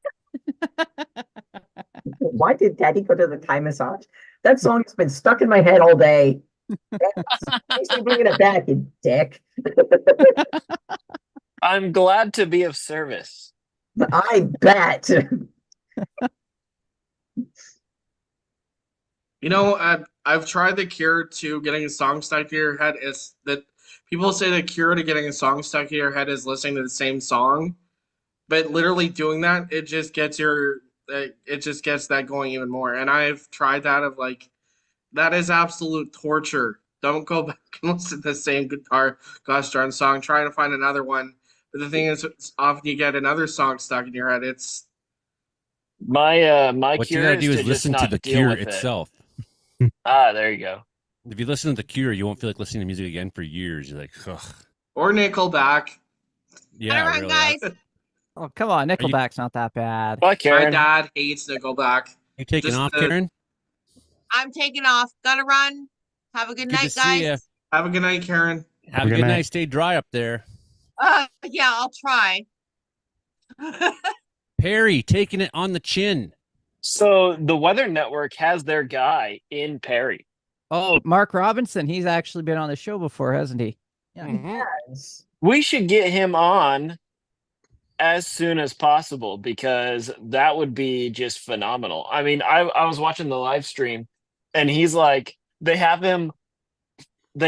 Why did Daddy go to the Thai massage? That song's been stuck in my head all day. Thanks for bringing it back, you dick. I'm glad to be of service. I bet. I've tried the cure to getting a song stuck to your head. Is that people say the cure to getting a song stuck to your head is listening to the same song, but literally doing that, it just gets that going even more. And I've tried that of like, that is absolute torture. Don't go back and listen to the same guitar gosh darn song. Try to find another one. But the thing is, it's often you get another song stuck in your head. It's My What you cure gotta is do to is just listen to not the deal Cure with it. itself. There you go. If you listen to the Cure, you won't feel like listening to music again for years. You're like, ugh. or Nickelback. Yeah, Gotta run, really. guys. Oh, come on, Nickelback's not that bad. Bye, My Karen. dad hates Nickelback. You taking Just off, the- Karen? I'm taking off. Gotta run. Have a good Good to night, see ya. guys. Have a good night, Karen. Have a good night. Stay dry up there. Yeah, I'll try. Perry taking it on the chin. So the Weather Network has their guy in Perry. Oh, Mark Robinson, he's actually been on the show before, hasn't he? Yeah. Yes. We should get him on as soon as possible because that would be just phenomenal. I mean, I was watching the live stream and he's like, they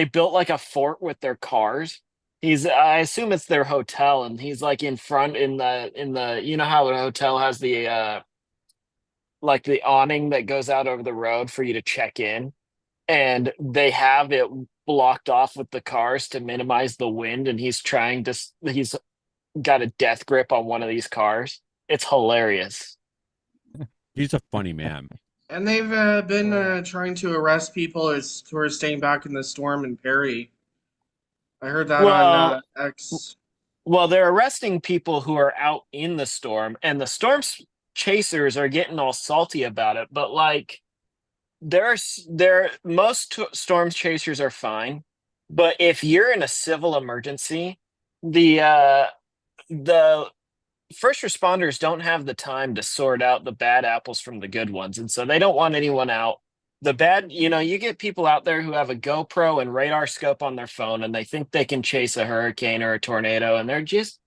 built like a fort with their cars. I assume it's their hotel, and he's like in front in the how a hotel has the like the awning that goes out over the road for you to check in, and they have it blocked off with the cars to minimize the wind, and he's got a death grip on one of these cars. It's hilarious. He's a funny man. And they've been trying to arrest people who are staying back in the storm in Perry. I heard that on X. Well, they're arresting people who are out in the storm, and the storm chasers are getting all salty about it. But like, most storm chasers are fine, but if you're in a civil emergency, the first responders don't have the time to sort out the bad apples from the good ones, and so they don't want anyone out. The bad, you get people out there who have a GoPro and radar scope on their phone, and they think they can chase a hurricane or a tornado, and they're just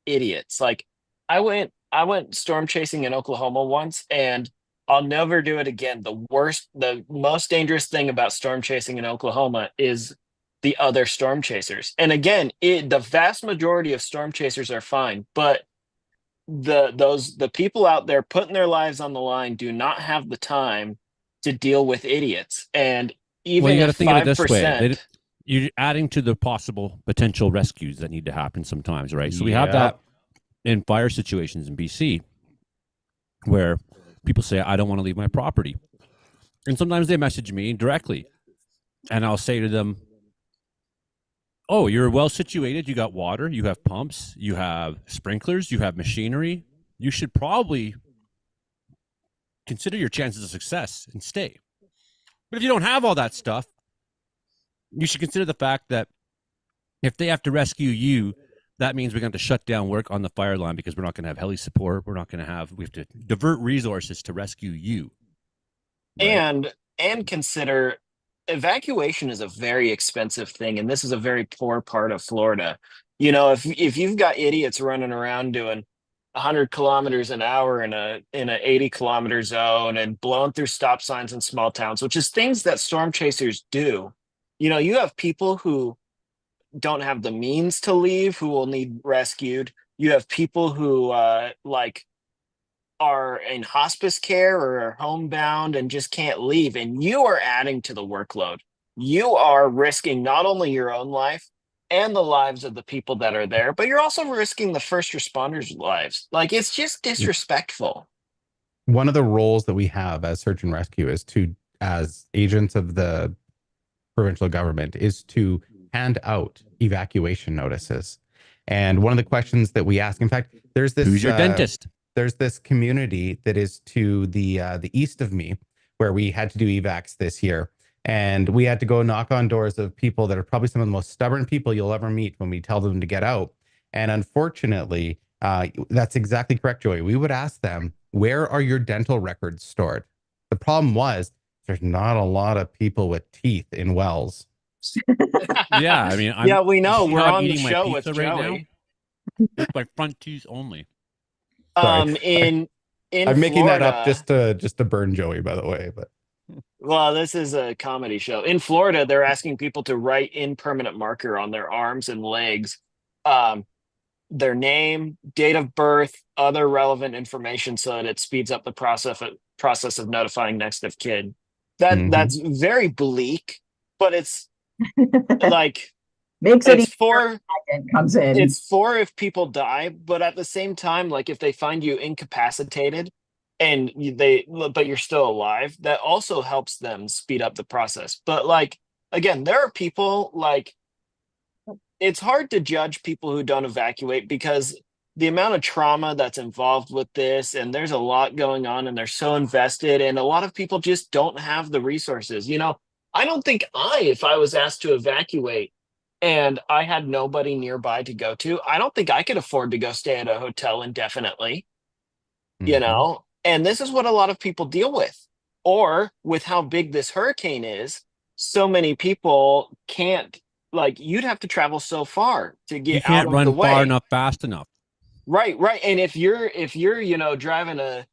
idiots. Like, I went storm chasing in Oklahoma once, and I'll never do it again. The most dangerous thing about storm chasing in Oklahoma is the other storm chasers. And again, the vast majority of storm chasers are fine, but the people out there putting their lives on the line do not have the time to deal with idiots. And even well, you got to if think of it this way. 5%, You're adding to the possible potential rescues that need to happen sometimes, right? So we have that in fire situations in BC where people say, I don't want to leave my property. And sometimes they message me directly. And I'll say to them, oh, you're well situated. You got water, you have pumps, you have sprinklers, you have machinery. You should probably consider your chances of success and stay. But if you don't have all that stuff, you should consider the fact that if they have to rescue you, that means we're going to have to shut down work on the fire line because we're not going to have heli support. We have to divert resources to rescue you. Right? And consider evacuation is a very expensive thing, and this is a very poor part of Florida. You know, if you've got idiots running around doing 100 kilometers an hour in a 80-kilometer zone and blowing through stop signs in small towns, which is things that storm chasers do. You know, you have people who don't have the means to leave who will need rescued. You have people who are in hospice care or are homebound and just can't leave, and you are adding to the workload. You are risking not only your own life and the lives of the people that are there, but you're also risking the first responders' lives. Like, it's just disrespectful. One of the roles that we have as search and rescue is as agents of the provincial government, is to hand out evacuation notices. And one of the questions that we ask, in fact, there's this who's your dentist? There's this community that is to the east of me where we had to do evacs this year. And we had to go knock on doors of people that are probably some of the most stubborn people you'll ever meet when we tell them to get out. And unfortunately, that's exactly correct, Joey. We would ask them, where are your dental records stored? The problem was there's not a lot of people with teeth in Wells. Yeah, I mean, we know. We're on the eating show my with pizza right Joey. now. With my front teeth only. In I'm making Florida, that up just to burn Joey, by the way. But well, this is a comedy show. In Florida, they're asking people to write in permanent marker on their arms and legs, their name, date of birth, other relevant information, so that it speeds up the process of notifying next of kin. That's very bleak, but it's like makes it it's for comes in. It's for if people die, but at the same time, like if they find you incapacitated and but you're still alive, that also helps them speed up the process. But like, again, there are people like, it's hard to judge people who don't evacuate because the amount of trauma that's involved with this, and there's a lot going on, and they're so invested, and a lot of people just don't have the resources. You know, I don't think if I was asked to evacuate and I had nobody nearby to go to, I don't think I could afford to go stay at a hotel indefinitely, you know? And this is what a lot of people deal with. Or with how big this hurricane is, so many people can't, like, you'd have to travel so far to get out of the way. You can't run far enough, fast enough. Right. And if you're, you know, driving a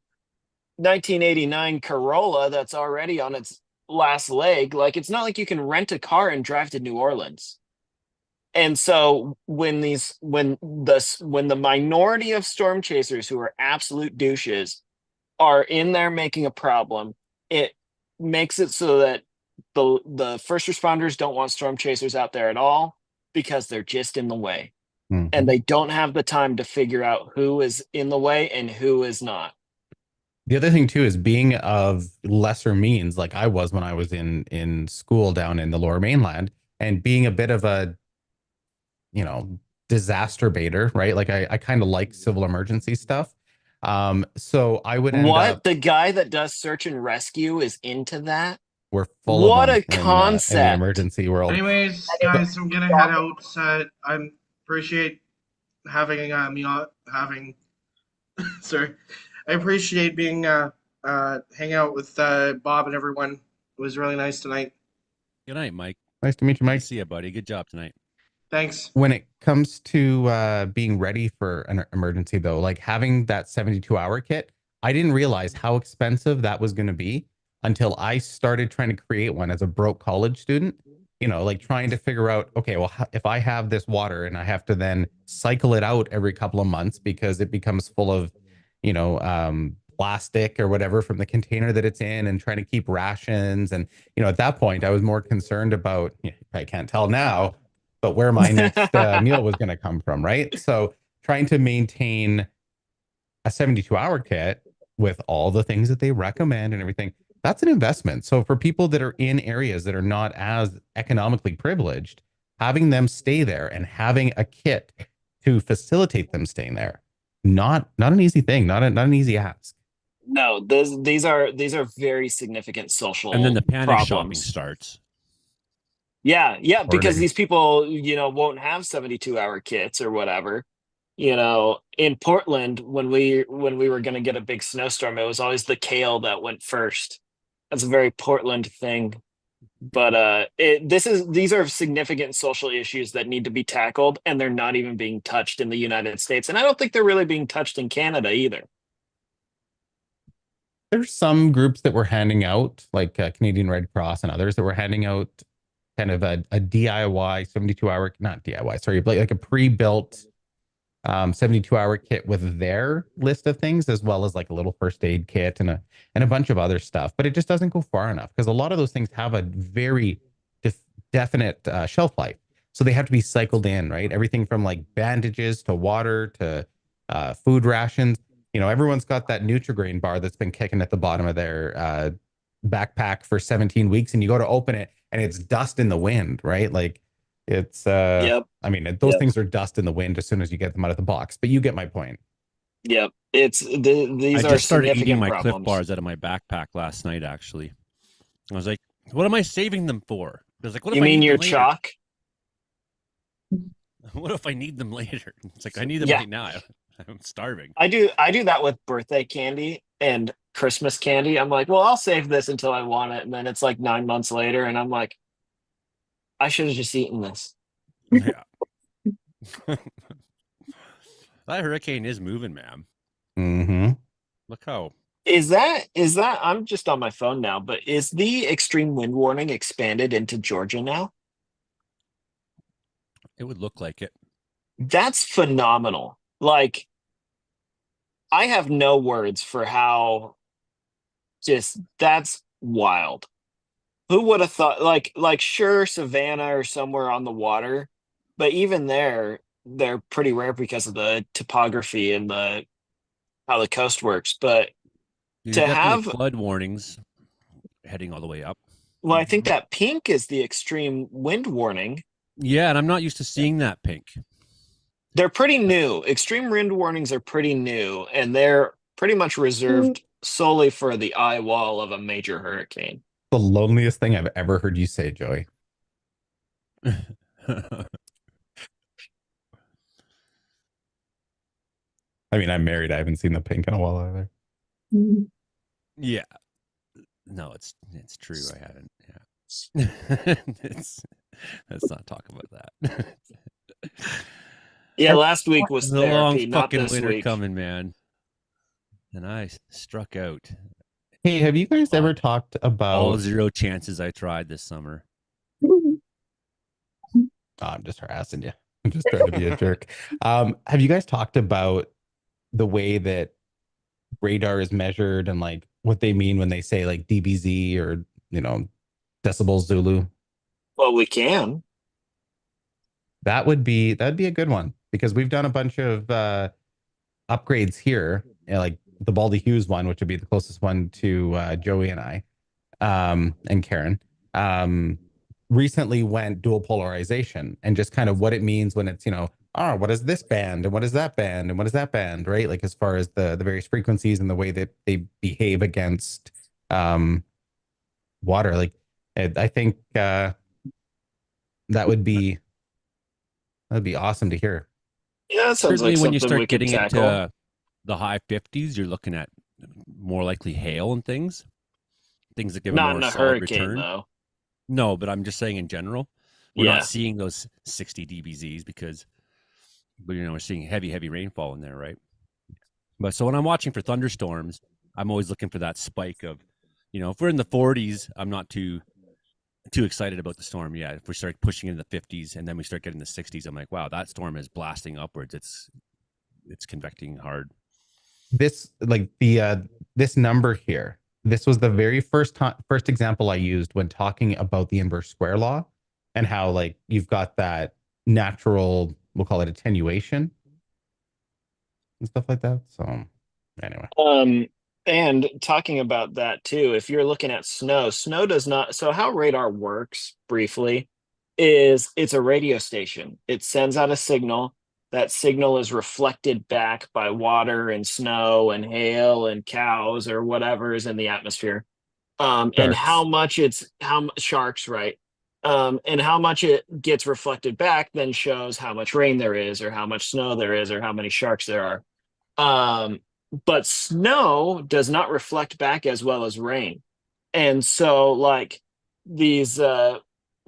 1989 Corolla that's already on its last leg, like, it's not like you can rent a car and drive to New Orleans. And so when the minority of storm chasers who are absolute douches are in there making a problem, it makes it so that the first responders don't want storm chasers out there at all because they're just in the way. And they don't have the time to figure out who is in the way and who is not. The other thing too is being of lesser means, like I was when I was in school down in the Lower Mainland, and being a bit of a, you know, disaster baiter, right? Like I kind of like civil emergency stuff. So I would end up, the guy that does search and rescue is into that. We're full what of a concept in the emergency world. Anyways, guys, I'm gonna head out. I appreciate having me on sorry. I appreciate being hanging out with Bob and everyone. It was really nice tonight. Good night, Mike. Nice to meet you, Mike. See you, buddy. Good job tonight. Thanks. When it comes to being ready for an emergency, though, like having that 72-hour kit, I didn't realize how expensive that was going to be until I started trying to create one as a broke college student. like trying to figure out, okay, well, if I have this water and I have to then cycle it out every couple of months because it becomes full of, plastic or whatever from the container that it's in, and trying to keep rations. And, at that point, I was more concerned about, I can't tell now, but where my next meal was going to come from, right? So trying to maintain a 72-hour kit with all the things that they recommend and everything, that's an investment. So for people that are in areas that are not as economically privileged, having them stay there and having a kit to facilitate them staying there, not an easy thing, not an easy ask. No, these are very significant social And then the panic shopping problems. starts. Yeah, because Hoarding. these people, won't have 72-hour kits or whatever. In Portland, when we were going to get a big snowstorm, it was always the kale that went first. That's a very Portland thing. But these are significant social issues that need to be tackled, and they're not even being touched in the United States. And I don't think they're really being touched in Canada either. There's some groups that were handing out, like Canadian Red Cross and others, that were handing out kind of a DIY 72-hour, not DIY, sorry, like a pre-built 72-hour kit with their list of things, as well as like a little first aid kit and a bunch of other stuff. But it just doesn't go far enough because a lot of those things have a very definite shelf life. So they have to be cycled in, right? Everything from like bandages to water to food rations. Everyone's got that Nutri-Grain bar that's been kicking at the bottom of their backpack for 17 weeks, and you go to open it and it's dust in the wind, right? Like it's Yep. I mean, those things are dust in the wind as soon as you get them out of the box, but you get my point. Yep. These I are just started eating significant my problems. Cliff Bars out of my backpack last night. Actually, I was like, "What am I saving them for?" I was like, "What if You I mean need your them later? chalk? What if I need them later?" It's like I need them Yeah. right now. I'm starving. I do that with birthday candy and Christmas candy. I'm like, well, I'll save this until I want it, and then it's like 9 months later, and I'm like, I should have just eaten this. Yeah. That hurricane is moving, man. Mm-hmm. Look how. Is that I'm just on my phone now, but is the extreme wind warning expanded into Georgia now? It would look like it. That's phenomenal. Like, I have no words for how just that's wild. Who would have thought like sure, Savannah or somewhere on the water, but even there, they're pretty rare because of the topography and how the coast works. But There's to definitely have, flood warnings heading all the way up. well, I think that pink is the extreme wind warning. Yeah, and I'm not used to seeing that pink. They're pretty new. Extreme wind warnings are pretty new, and they're pretty much reserved solely for the eye wall of a major hurricane. The loneliest thing I've ever heard you say, Joey. I mean, I'm married. I haven't seen the pink in a while either. Yeah. No, it's true. I haven't. Yeah. Let's not talk about that. Yeah, last week was the long therapy, not fucking this winter week. coming, man. And I struck out. Hey, have you guys ever talked about all 0 chances I tried this summer? Oh, I'm just harassing you. I'm just trying to be a jerk. Have you guys talked about the way that radar is measured and like what they mean when they say like DBZ or decibels Zulu? Well, we can. That'd be a good one because we've done a bunch of upgrades here, like the Baldy Hughes one, which would be the closest one to Joey and I, and Karen. Recently went dual polarization and just kind of what it means when it's, what is this band and what is that band and what is that band, right? Like as far as the various frequencies and the way that they behave against water. Like I think that'd be awesome to hear. Yeah, that sounds Certainly like when you something we start could getting tackle. into the high 50s, you're looking at more likely hail and things that give Not a more in a solid hurricane, return. though. No, but I'm just saying in general, we're Yeah. not seeing those 60 dBZs because we're seeing heavy rainfall in there, right? But so when I'm watching for thunderstorms, I'm always looking for that spike of, if we're in the 40s, I'm not too too excited about the storm. Yeah, if we start pushing into the 50s and then we start getting the 60s, I'm like, wow, that storm is blasting upwards. It's convecting hard. This like the this number here. This was the very first example I used when talking about the inverse square law and how like you've got that natural, we'll call it attenuation and stuff like that. So anyway. And talking about that too, if you're looking at snow, snow does not. So how radar works briefly is it's a radio station. It sends out a signal. That signal is reflected back by water and snow and hail and cows or whatever is in the atmosphere. And how much sharks, right? And how much it gets reflected back then shows how much rain there is or how much snow there is or how many sharks there are. But snow does not reflect back as well as rain. And so like these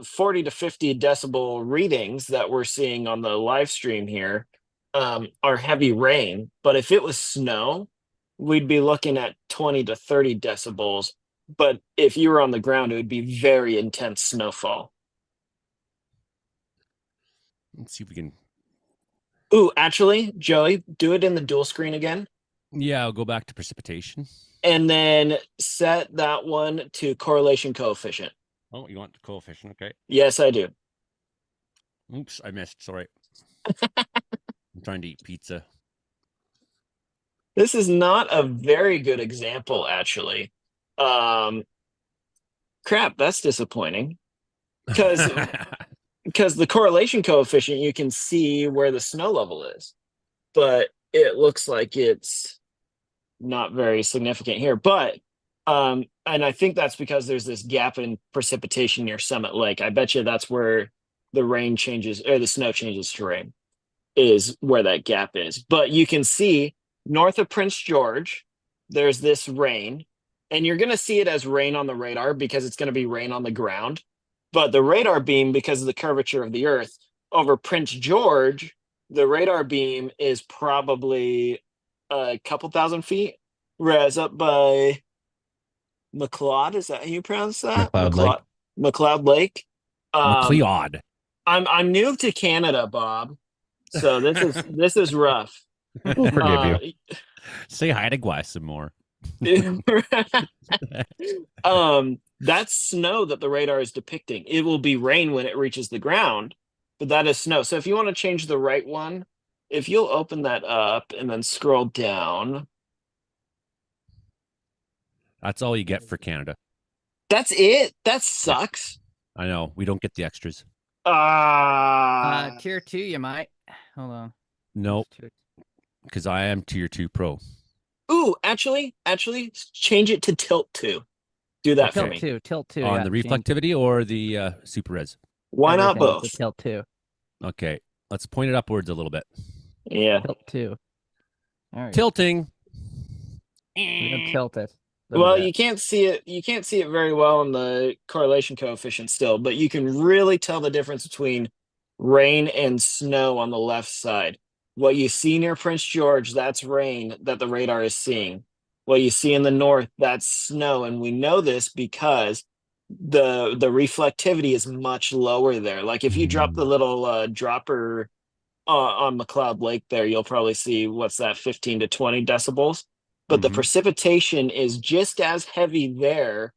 40 to 50 decibel readings that we're seeing on the live stream here are heavy rain. But if it was snow, we'd be looking at 20 to 30 decibels. But if you were on the ground, it would be very intense snowfall. Let's see if we can. Ooh, actually, Joey, do it in the dual screen again. Yeah, I'll go back to precipitation. And then set that one to correlation coefficient. Oh, you want the coefficient? Okay. Yes, I do. Oops, I missed. Sorry. I'm trying to eat pizza. This is not a very good example, actually. Crap, that's disappointing. Because the correlation coefficient, you can see where the snow level is. But it looks like it's not very significant here. But and I think that's because there's this gap in precipitation near Summit Lake. I bet you that's where the rain changes or the snow changes to rain, is where that gap is. But you can see north of Prince George, there's this rain, and you're going to see it as rain on the radar because it's going to be rain on the ground. But the radar beam, because of the curvature of the Earth, over Prince George, the radar beam is probably a couple thousand feet, whereas up by McLeod, is that how you pronounce that? McLeod Lake. McLeod. I'm new to Canada, Bob. So this is rough. We'll forgive you. Say hi to Gwai some more. That's snow that the radar is depicting. It will be rain when it reaches the ground, but that is snow. So if you want to change the right one, if you'll open that up and then scroll down. That's all you get for Canada. That's it? That sucks. I know. We don't get the extras. Tier 2, you might. Hold on. Nope. Because I am tier 2 pro. Ooh, actually, change it to tilt 2. Do that for me. Tilt 2. On the reflectivity or the super res? Why not both? Tilt 2. Okay. Let's point it upwards a little bit. Yeah. Tilt 2. All right. Tilting. We're gonna tilt it. Well, you can't see it. You can't see it very well in the correlation coefficient still, but you can really tell the difference between rain and snow on the left side. What you see near Prince George, that's rain that the radar is seeing. What you see in the north, that's snow. And we know this because the reflectivity is much lower there. Like if you drop the little dropper on McLeod Lake there, you'll probably see, what's that, 15 to 20 decibels. But the precipitation is just as heavy there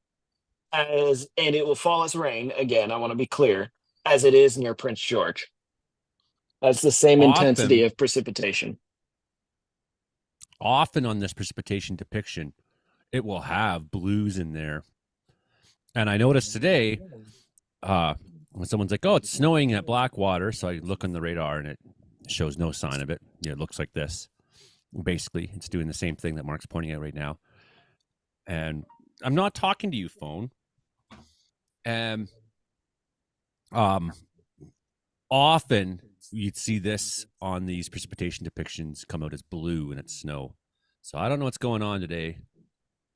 and it will fall as rain, again, I want to be clear, as it is near Prince George. That's the same intensity of precipitation. Often on this precipitation depiction, it will have blues in there. And I noticed today, when someone's like, oh, it's snowing at Blackwater, so I look on the radar and it shows no sign of it. Yeah, it looks like this. Basically, it's doing the same thing that Mark's pointing out right now. And I'm not talking to you, phone. And often you'd see this on these precipitation depictions come out as blue and it's snow. So I don't know what's going on today.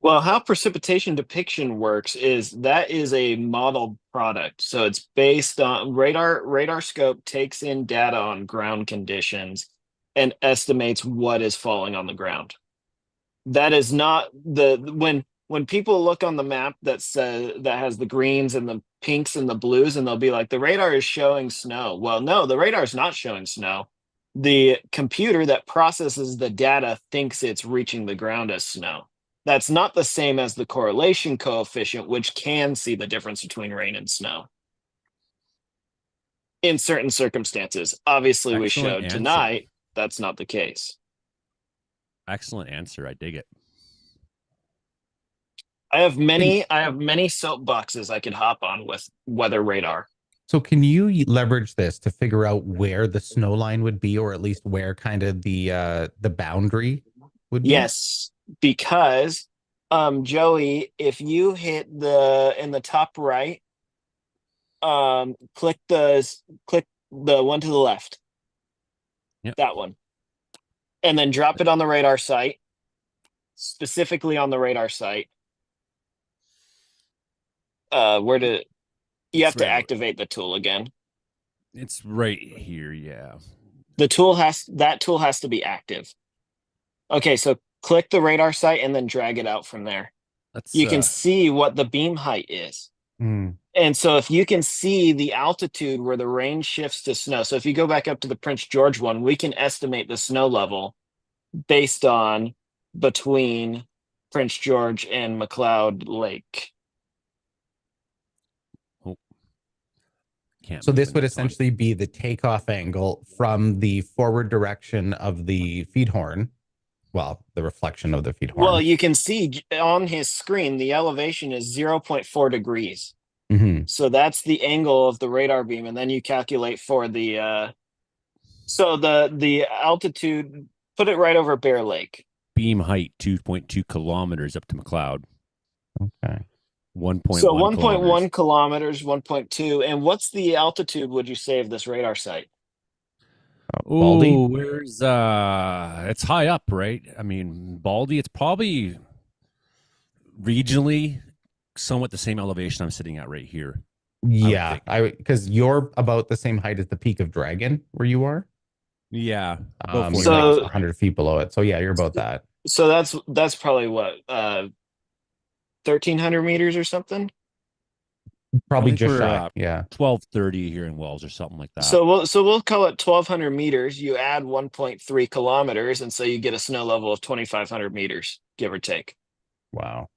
Well, how precipitation depiction works is that is a model product. So it's based on radar scope takes in data on ground conditions and estimates what is falling on the ground. That is not when people look on the map that has the greens and pinks and the blues, and they'll be like, the radar is showing snow. Well, no, the radar is not showing snow. The computer that processes the data thinks it's reaching the ground as snow. That's not the same as the correlation coefficient, which can see the difference between rain and snow in certain circumstances. Obviously, we Excellent showed answer. tonight that's not the case. Excellent answer. I dig it. I have many soapboxes I could hop on with weather radar. So can you leverage this to figure out where the snow line would be, or at least where kind of the boundary would be? Yes, because Joey, if you hit in the top right, click the one to the left. Yep. That one. And then drop it on the radar site, specifically on the radar site. You have to activate the tool again. It's right here, yeah. That tool has to be active. Okay, so click the radar site and then drag it out from there. You can see what the beam height is. And so if you can see the altitude where the rain shifts to snow, so if you go back up to the Prince George one, we can estimate the snow level based on between Prince George and McLeod Lake. So this would essentially be the takeoff angle from the forward direction of the feed horn. Well, the reflection of the feed horn. Well, you can see on his screen, the elevation is 0.4 degrees. So that's the angle of the radar beam. And then you calculate for the, so the altitude, put it right over Bear Lake. Beam height, 2.2 kilometers up to McLeod. Okay. 1.1 So 1.1 kilometers, 1.2. And what's the altitude, would you say, of this radar site? Baldy? Oh, where's it's high up, right? I mean, Baldy, it's probably regionally somewhat the same elevation I'm sitting at right here. Yeah, because you're about the same height as the Peak of Dragon where you are. Yeah. You're So- like 100 feet below it. So yeah, you're about that. So that's probably what, 1,300 meters or something? Probably I think just we're, shy. Yeah. 1230 here in Wells or something like that. So we'll call it 1,200 meters. You add 1.3 kilometers, and so you get a snow level of 2,500 meters, give or take. Wow.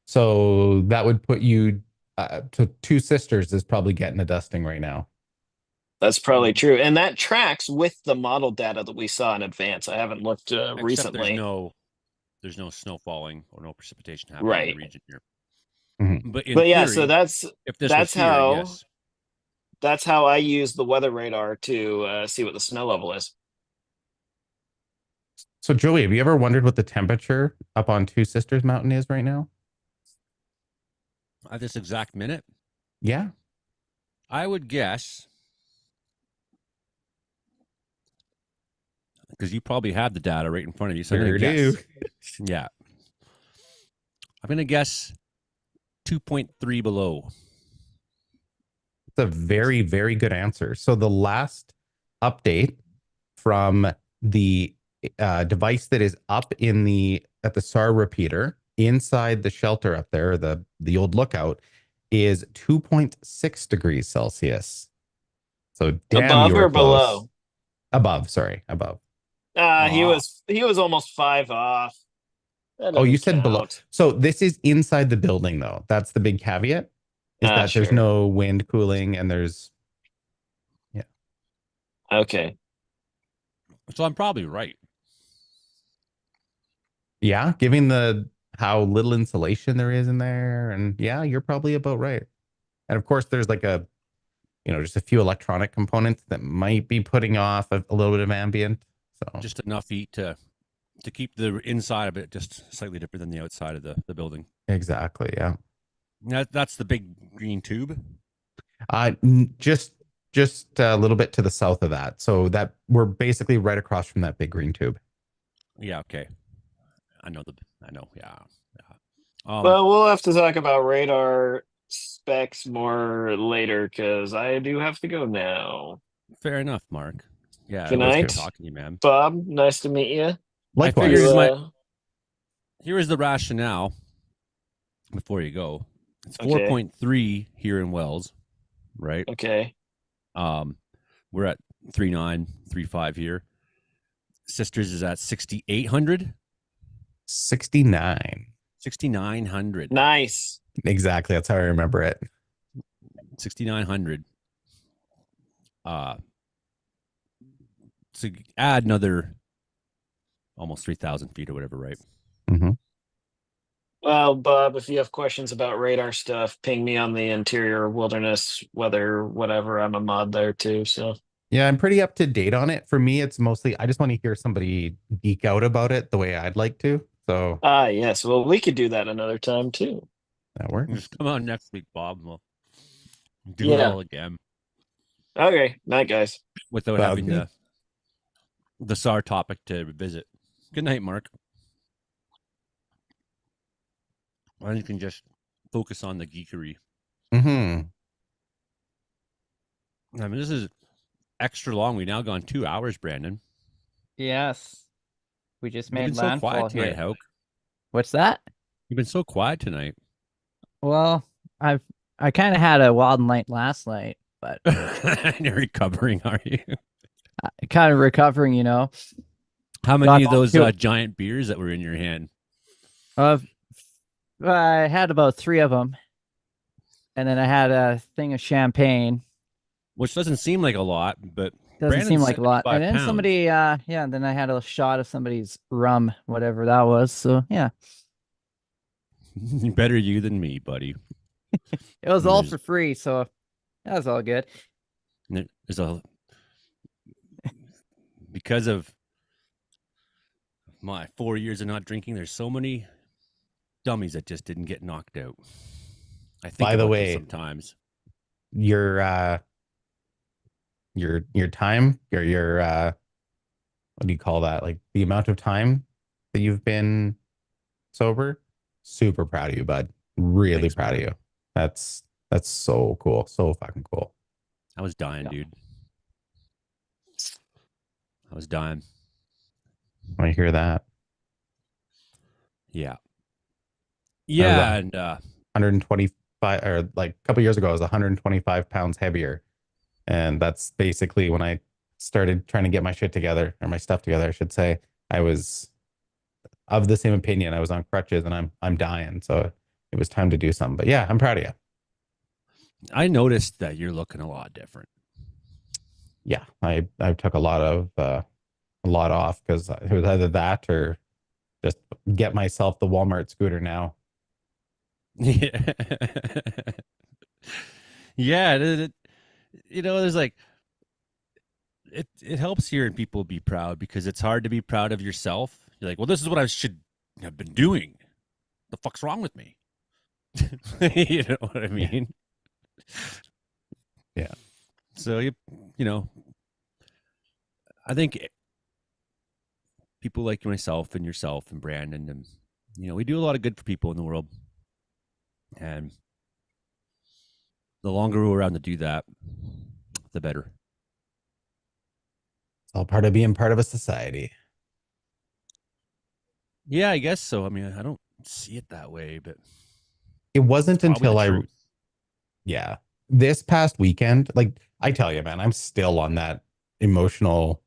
So that would put you to Two Sisters is probably getting a dusting right now. That's probably true, and that tracks with the model data that we saw in advance. I haven't looked Except recently. there's no snow falling or no precipitation happening Right. in the region here. Mhm. But yeah, theory, so that's if this that's was here, how- yes. that's how I use the weather radar to see what the snow level is. So Joey, have you ever wondered what the temperature up on Two Sisters Mountain is right now? At this exact minute, Yeah. I would guess, because you probably have the data right in front of you. So I'm Sure gonna do. guess. Yeah. I'm going to guess 2.3 below. It's a very, very good answer. So the last update from the device that is up at the SAR repeater inside the shelter up there, the old lookout, is 2.6 degrees Celsius. So damn, Above you were or close. below? Above, sorry, above. He was almost 5 off. That Oh, you doesn't said below. count. So this is inside the building, though. That's the big caveat. Is that there's Sure. no wind cooling and there's Okay. So I'm probably right. yeah, given how little insulation there is in there, and yeah, you're probably about right. And of course, there's like just a few electronic components that might be putting off a little bit of ambient. So Just enough heat to keep the inside of it just slightly different than the outside of the building. exactly, yeah. That's the big green tube. Just a little bit to the south of that. So that we're basically right across from that big green tube. Yeah, okay. I know, yeah. Well, we'll have to talk about radar specs more later because I do have to go now. Fair enough, Mark. Yeah, Good it was night. good talking to you, man. Bob, nice to meet you. Likewise. figured- You, Here is the rationale before you go. It's Okay. 4.3 here in Wells, right? Okay. We're at 3935 here. Sisters is at 6,800. 69. 6,900. Nice. Exactly. That's how I remember it. 6,900. To add another almost 3,000 feet or whatever, right? Mm-hmm. Well, Bob, if you have questions about radar stuff, ping me on the interior wilderness weather, whatever. I'm a mod there too. So Yeah, I'm pretty up to date on it. For me, it's mostly I just want to hear somebody geek out about it the way I'd like to. So yes. Well, we could do that another time too. that works. Just come on next week, Bob. We'll do it Yeah. all again Okay. Night, guys. without Sounds having good. the SAR topic to revisit. Good night, Mark. Or you can just focus on the geekery. Mm-hmm. I mean, this is extra long. We've now gone 2 hours, Brandon. Yes. We just You've made been so landfall quiet tonight, here. Hauk. What's that? You've been so quiet tonight. Well, I kind of had a wild night last night, but You're recovering, are you? kind of recovering, you know. How Got many of those to- giant beers that were in your hand? I had about 3 of them, and then I had a thing of champagne. Which doesn't seem like a lot, but Doesn't Brandon's seem like a lot. 75 And then pounds. somebody, yeah, and then I had a shot of somebody's rum, whatever that was. So yeah, Better you than me, buddy. it was all There's- for free, so that was all good. There's a because of my 4 years of not drinking, there's so many dummies that just didn't get knocked out. I think By the about way, this sometimes. Your time, your what do you call that? Like the amount of time that you've been sober. Super proud of you, bud. Really Thanks, proud man. of you. That's so cool. So fucking cool. I was dying, Yeah. dude. I was dying. I hear that. Yeah. was Yeah, a- and 125 or like a couple years ago, I was 125 pounds heavier. And that's basically when I started trying to get my shit together, or my stuff together, I should say. I was of the same opinion. I was on crutches and I'm dying. So it was time to do something. But yeah, I'm proud of you. I noticed that you're looking a lot different. Yeah, I took a lot off because it was either that or just get myself the Walmart scooter now. Yeah. Yeah, there's like it helps hearing people be proud because it's hard to be proud of yourself. You're like, well, this is what I should have been doing. The fuck's wrong with me? You know what I mean? Yeah. So you know, I think people like myself and yourself and Brandon and we do a lot of good for people in the world. And the longer we're around to do that, the better. It's all part of being part of a society. Yeah, I guess so. I mean, I don't see it that way, but It wasn't probably until the truth. yeah, this past weekend, like I tell you, man, I'm still on that emotional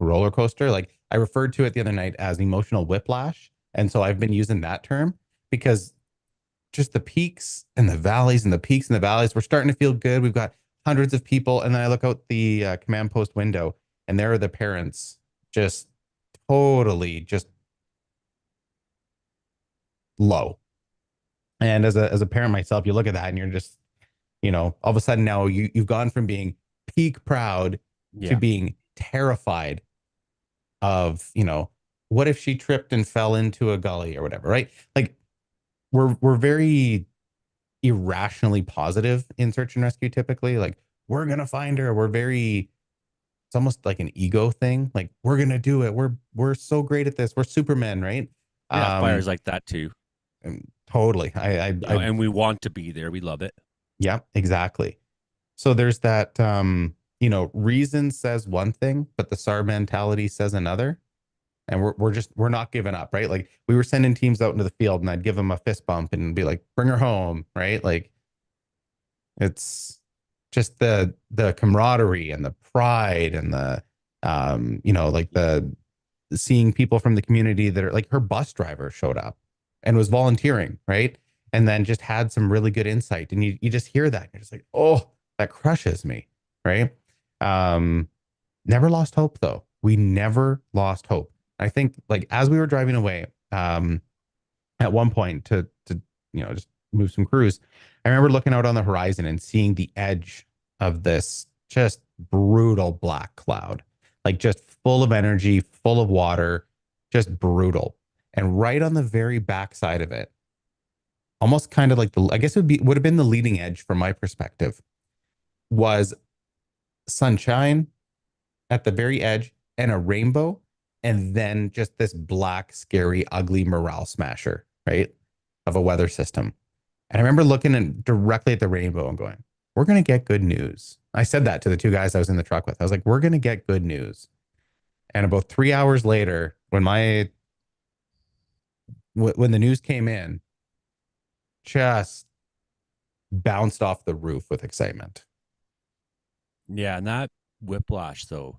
roller coaster. Like I referred to it the other night as emotional whiplash. And so I've been using that term because just the peaks and the valleys and the peaks and the valleys, we're starting to feel good. We've got hundreds of people. And then I look out the command post window and there are the parents just totally just low. And as a parent myself, you look at that and you're just, all of a sudden now you've gone from being peak proud Yeah. to being terrified of, what if she tripped and fell into a gully or whatever, right? Like we're very irrationally positive in search and rescue typically. Like we're gonna find her. It's almost like an ego thing. Like we're gonna do it. We're so great at this. We're Supermen, right? Yeah, fire's like that too. Totally. And we want to be there. We love it. Yeah, exactly. So there's that reason says one thing, but the SAR mentality says another. and we're not giving up, right? Like we were sending teams out into the field, and I'd give them a fist bump and be like, "Bring her home," right? Like it's just the camaraderie and the pride and the like the seeing people from the community that are like her bus driver showed up and was volunteering, right? And then just had some really good insight. And you just hear that. You're just like, oh, that crushes me, right? Never lost hope though. We never lost hope. I think like as we were driving away, at one point to just move some crews, I remember looking out on the horizon and seeing the edge of this just brutal black cloud, like just full of energy, full of water, just brutal. And right on the very back side of it, almost kind of like I guess would have been the leading edge from my perspective, was sunshine at the very edge and a rainbow, and then just this black, scary, ugly morale smasher, right? Of a weather system. And I remember looking directly at the rainbow and going, we're going to get good news. I said that to the two guys I was in the truck with. I was like, we're going to get good news. And about 3 hours later, when the news came in, just bounced off the roof with excitement. Yeah, and that whiplash though.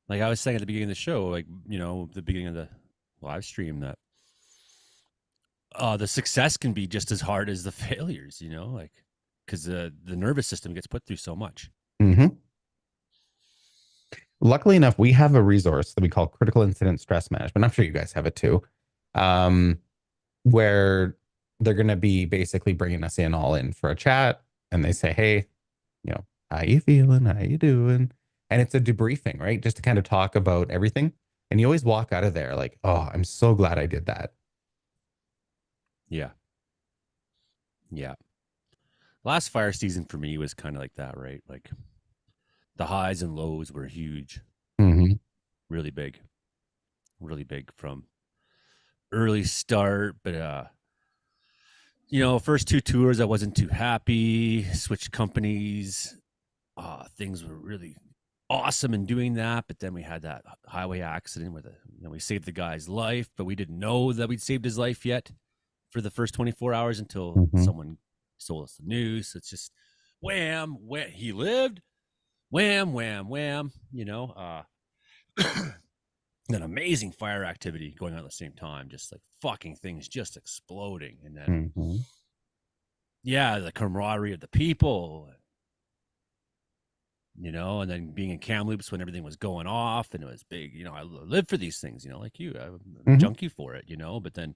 Like I was saying at the beginning of the show, like, the beginning of the live stream, that the success can be just as hard as the failures, like, because the nervous system gets put through so much. Mm-hmm. Luckily enough, we have a resource that we call critical incident stress management. I'm sure you guys have it too, where they're going to be basically bringing us in for a chat, and they say, hey, how you feeling? How you doing? And it's a debriefing, right? Just to kind of talk about everything. And you always walk out of there like, oh, I'm so glad I did that. Yeah. Yeah. Last fire season for me was kind of like that, right? Like the highs and lows were huge. Mm-hmm. Really big from early start. But, first 2 tours, I wasn't too happy. Switched companies. Things were really awesome in doing that. But then we had that highway accident where we saved the guy's life, but we didn't know that we'd saved his life yet for the first 24 hours until someone told us the news. It's just wham, he lived, wham, wham, wham, an amazing fire activity going on at the same time, just like fucking things just exploding. And then, yeah, the camaraderie of the people, and then being in Kamloops when everything was going off and it was big, I live for these things, like you, I'm a junkie for it, but then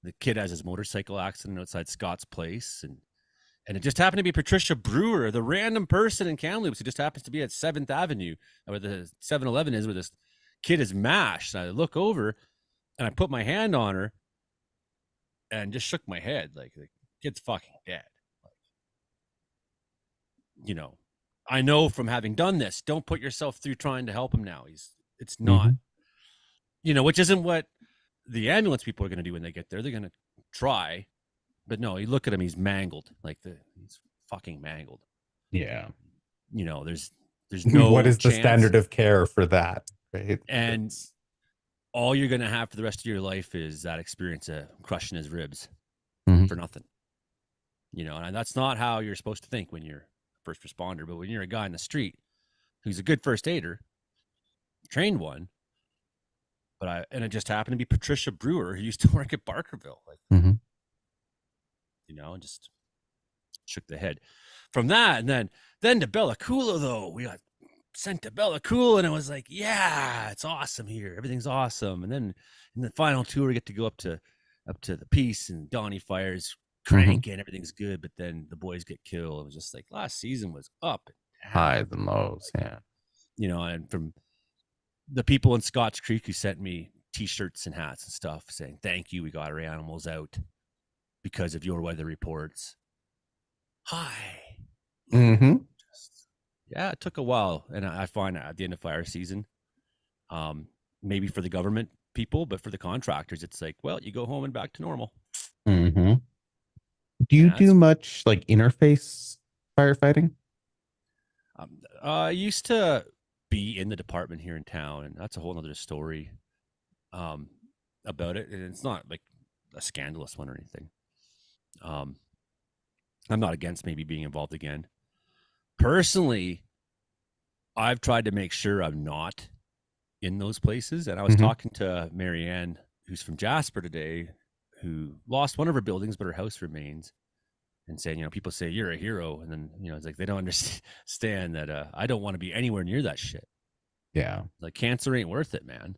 the kid has his motorcycle accident outside Scott's place, and it just happened to be Patricia Brewer, the random person in Kamloops who just happens to be at 7th Avenue, where the 7-Eleven is, where this kid is mashed. And I look over and I put my hand on her and just shook my head like, the kid's fucking dead. I know from having done this, don't put yourself through trying to help him now. It's not, which isn't what the ambulance people are going to do when they get there. They're going to try, but no, you look at him, he's mangled. He's fucking mangled. Yeah. There's no what is chance. The standard of care for that, right? And all you're going to have for the rest of your life is that experience of crushing his ribs for nothing. And that's not how you're supposed to think when you're a first responder, but when you're a guy in the street who's a good first aider, trained one, and it just happened to be Patricia Brewer, who used to work at Barkerville, and just shook the head from that. And then to Bella Coola, though, we got sent to Bella Coola, and it was like, yeah, it's awesome here. Everything's awesome. And then in the final tour, we get to go up to the Peace, and Donnie fires cranking, everything's good. But then the boys get killed. It was just like last season was up and down, highs and lows. Yeah. And from the people in Scotch Creek who sent me t-shirts and hats and stuff saying, thank you, we got our animals out because of your weather reports. Hi. Yeah, it took a while. And I find at the end of fire season, maybe for the government people, but for the contractors, it's like, well, you go home and back to normal. Do you do much like interface firefighting? I used to be in the department here in town, and that's a whole nother story. about it, and it's not like a scandalous one or anything. I'm not against maybe being involved again. Personally, I've tried to make sure I'm not in those places. And I was talking to Marianne, who's from Jasper today, who lost one of her buildings, but her house remains. And saying, people say you're a hero, and then it's like they don't understand that I don't want to be anywhere near that shit. Yeah. Like cancer ain't worth it, man.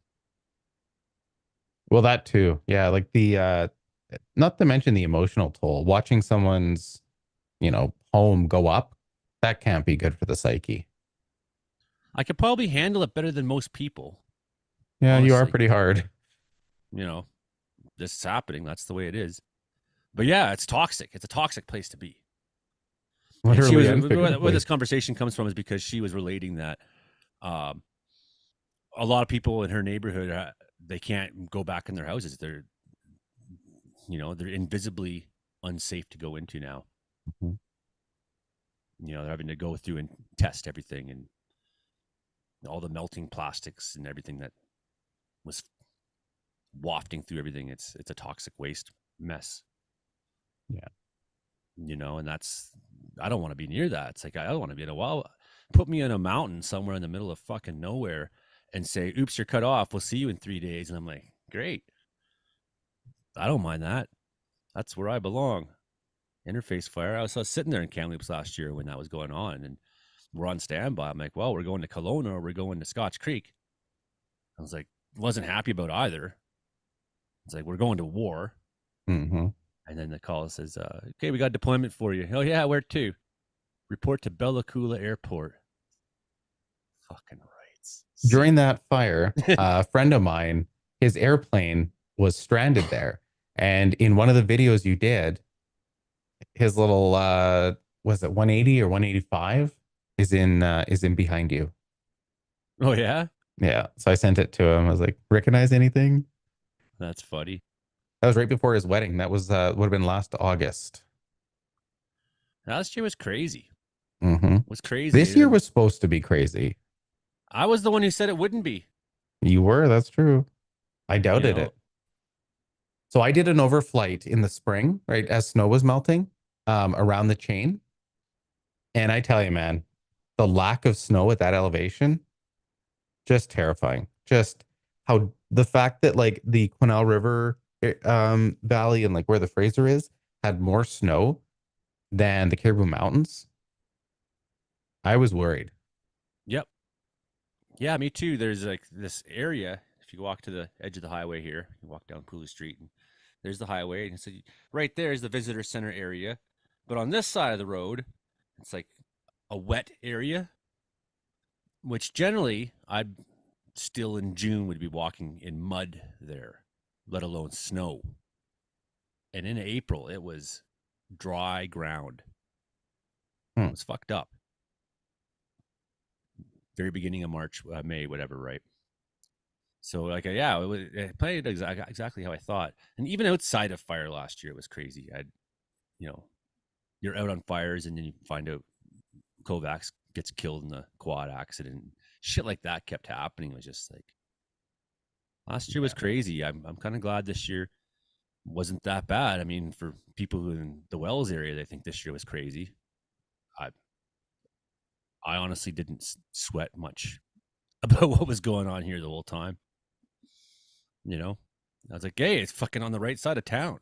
Well, that too. Yeah, like the not to mention the emotional toll. Watching someone's, home go up, that can't be good for the psyche. I could probably handle it better than most people. Yeah, honestly. you are pretty hard. This is happening. That's the way it is. But yeah, it's toxic. It's a toxic place to be. Literally, where this conversation comes from is because she was relating that a lot of people in her neighborhood, they can't go back in their houses. They're invisibly unsafe to go into now. They're having to go through and test everything and all the melting plastics and everything that was wafting through everything. It's a toxic waste mess. Yeah. And that's, I don't want to be near that. It's like, I don't want to be in a wild, put me in a mountain somewhere in the middle of fucking nowhere and say, oops, you're cut off. We'll see you in 3 days. And I'm like, great. I don't mind that. That's where I belong. Interface fire. I was sitting there in Kamloops last year when that was going on, and we're on standby. I'm like, well, we're going to Kelowna or we're going to Scotch Creek. I was like, wasn't happy about either. It's like, we're going to war. And then the call says, okay, we got deployment for you. Oh, yeah, where to? Report to Bella Coola Airport. Fucking rights. During that fire, a friend of mine, his airplane was stranded there. And in one of the videos you did, his little, was it 180 or 185 is in behind you. Oh, yeah? Yeah. So I sent it to him. I was like, recognize anything? That's funny. That was right before his wedding. That was, would have been last August. Last year was crazy. It was crazy. This year was supposed to be crazy. I was the one who said it wouldn't be. You were, that's true. I doubted it. So I did an overflight in the spring, right, as snow was melting around the chain. And I tell you, man, the lack of snow at that elevation, just terrifying. Just how the fact that like the Quesnel River Valley and like where the Fraser is had more snow than the Caribou Mountains. I was worried. Yep. Yeah, me too. There's like this area. If you walk to the edge of the highway here, you walk down Pooley Street, and there's the highway. And so right there is the visitor center area. But on this side of the road, it's like a wet area, which generally I'd still in June would be walking in mud there, let alone snow. And in April, it was dry ground. It was fucked up. Very beginning of March, May, whatever, right? So, like, yeah, it played exactly how I thought. And even outside of fire last year, it was crazy. You're out on fires, and then you find out Kovacs gets killed in the quad accident. Shit like that kept happening. It was just like, last year was crazy. I'm kind of glad this year wasn't that bad. I mean, for people who in the Wells area, they think this year was crazy. I honestly didn't sweat much about what was going on here the whole time. I was like, hey, it's fucking on the right side of town.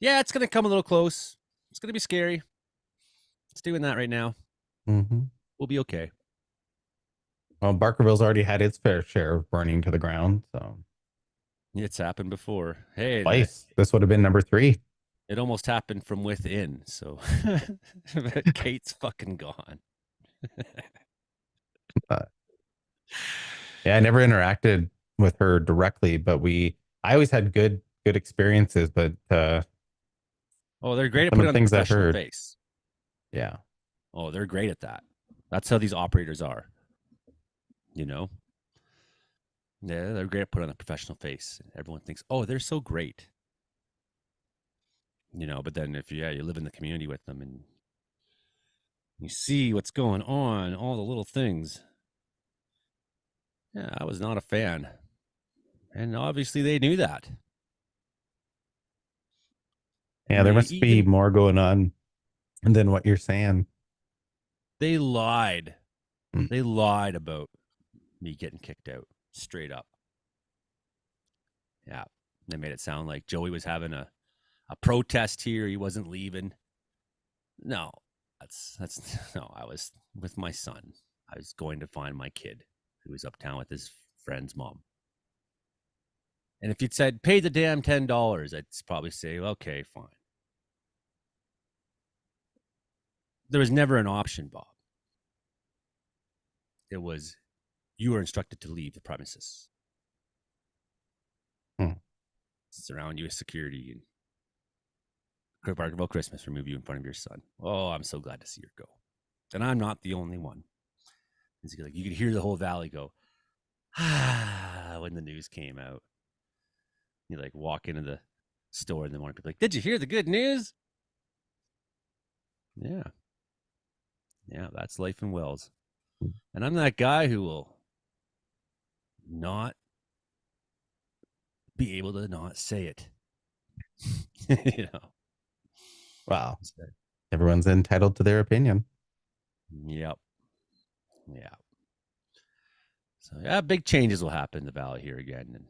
Yeah, it's going to come a little close. It's going to be scary. It's doing that right now. We'll be okay. Well, Barkerville's already had its fair share of burning to the ground, so. It's happened before. Hey, twice. This would have been number 3. It almost happened from within, so Kate's fucking gone. Yeah, I never interacted with her directly, but I always had good experiences, but they're great at putting on the professional face. Yeah. Oh, they're great at that. That's how these operators are. Yeah, they're great at putting on a professional face. Everyone thinks, oh, they're so great. But then if you live in the community with them and you see what's going on, all the little things. Yeah, I was not a fan. And obviously they knew that. Yeah, And there they must be more going on than what you're saying. They lied. Hmm. They lied about me getting kicked out straight up. Yeah. They made it sound like Joey was having a protest here. He wasn't leaving. No, that's no, I was with my son. I was going to find my kid who was uptown with his friend's mom. And if you'd said, pay the damn $10, I'd probably say, okay, fine. There was never an option, Bob. It was, you were instructed to leave the premises. Surround you with security and Barkerville Christmas, remove you in front of your son. Oh, I'm so glad to see her go. And I'm not the only one. It's like you could hear the whole valley go, ah, when the news came out. You like walk into the store in the morning, people like, did you hear the good news? Yeah. Yeah, that's life in Wells. And I'm that guy who will not be able to not say it. You know. Wow. Everyone's entitled to their opinion. Yep. Yeah. So yeah, big changes will happen in the valley here again. And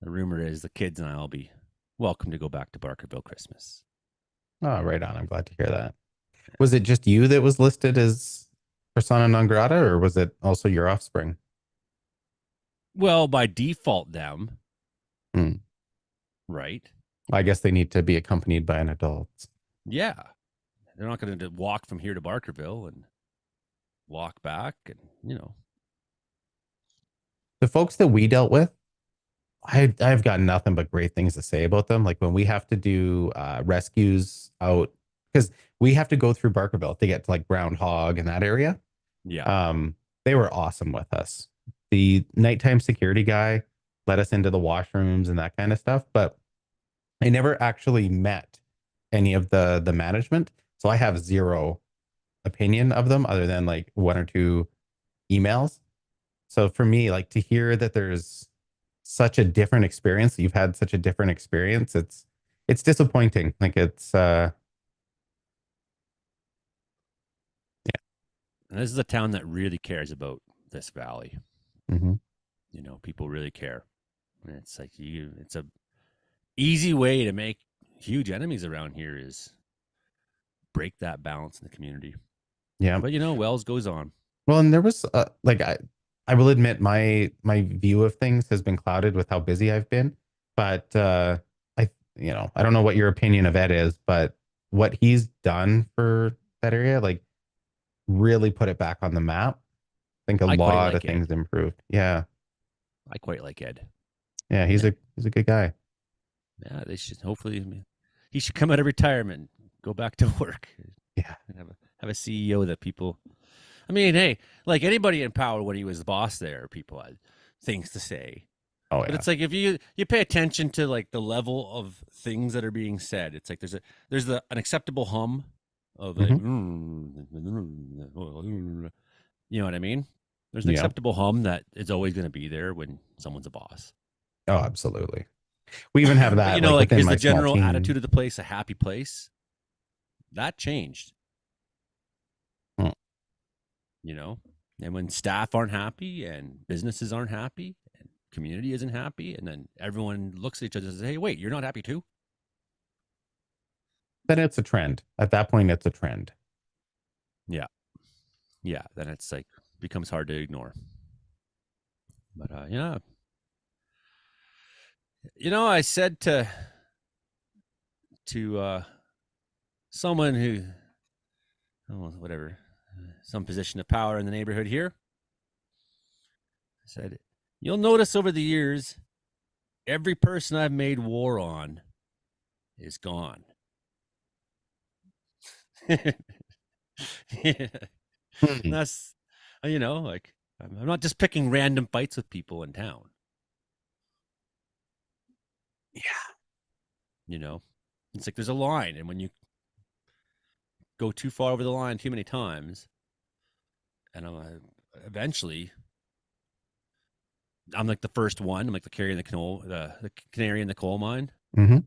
the rumor is the kids and I will be welcome to go back to Barkerville Christmas. Oh, right on. I'm glad to hear that. Was it just you that was listed as persona non grata, or was it also your offspring? Well, by default, them. Hmm. Right. I guess they need to be accompanied by an adult. Yeah. They're not going to walk from here to Barkerville and walk back. And, you know. The folks that we dealt with, I've got nothing but great things to say about them. Like when we have to do rescues out, because we have to go through Barkerville to get to like Groundhog and that area. Yeah. They were awesome with us. The nighttime security guy let us into the washrooms and that kind of stuff, but I never actually met any of the management. So I have zero opinion of them other than like one or two emails. So for me, like to hear that there's such a different experience, you've had such a different experience, it's disappointing. Like it's And this is a town that really cares about this valley. mm-hmm. You know, people really care. And it's like it's a easy way to make huge enemies around here is break that balance in the community. Yeah. But you know, Wells goes on. Well, and there was like I will admit my view of things has been clouded with how busy I've been, but I don't know what your opinion of Ed is, but what he's done for that area, like really put it back on the map. I think a I quite lot like of things Ed. improved. Yeah. I quite like Ed. Yeah, he's a good guy. Yeah, they should hopefully he should come out of retirement, go back to work. Yeah. Have a CEO that people I mean, hey, like anybody in power when he was the boss there, people had things to say. Oh But yeah. it's like if you pay attention to like the level of things that are being said, it's like there's an acceptable hum of like, you know what I mean? There's an Yeah. acceptable hum that is always going to be there when someone's a boss. Oh, absolutely. We even have that. But, you know, like within is my the small general team. attitude of the place a happy place? That changed. Hmm. You know, and when staff aren't happy and businesses aren't happy and community isn't happy, and then everyone looks at each other and says, "Hey, wait, you're not happy too?" Then it's a trend. At that point, it's a trend. Yeah, then it's like becomes hard to ignore. But yeah, you know, I said to someone who, oh, whatever, some position of power in the neighborhood here, I said, "You'll notice over the years, every person I've made war on is gone." Yeah. That's, you know, like I'm not just picking random fights with people in town. Yeah. You know, it's like there's a line, and when you go too far over the line too many times, and eventually I'm like the first one. I'm like the canary in the canary in the coal mine. Mm-hmm.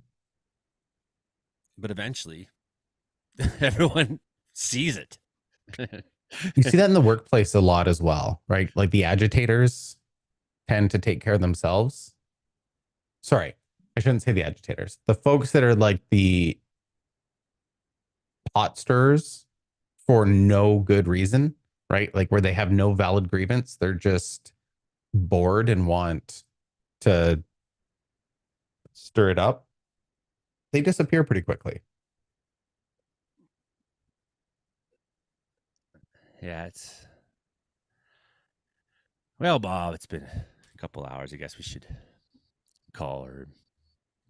But eventually, everyone sees it. You see that in the workplace a lot as well, right? Like the agitators tend to take care of themselves. Sorry, I shouldn't say the agitators. The folks that are like the pot stirrers for no good reason, right? Like where they have no valid grievance. They're just bored and want to stir it up. They disappear pretty quickly. Yeah, well, Bob, it's been a couple hours. I guess we should call her.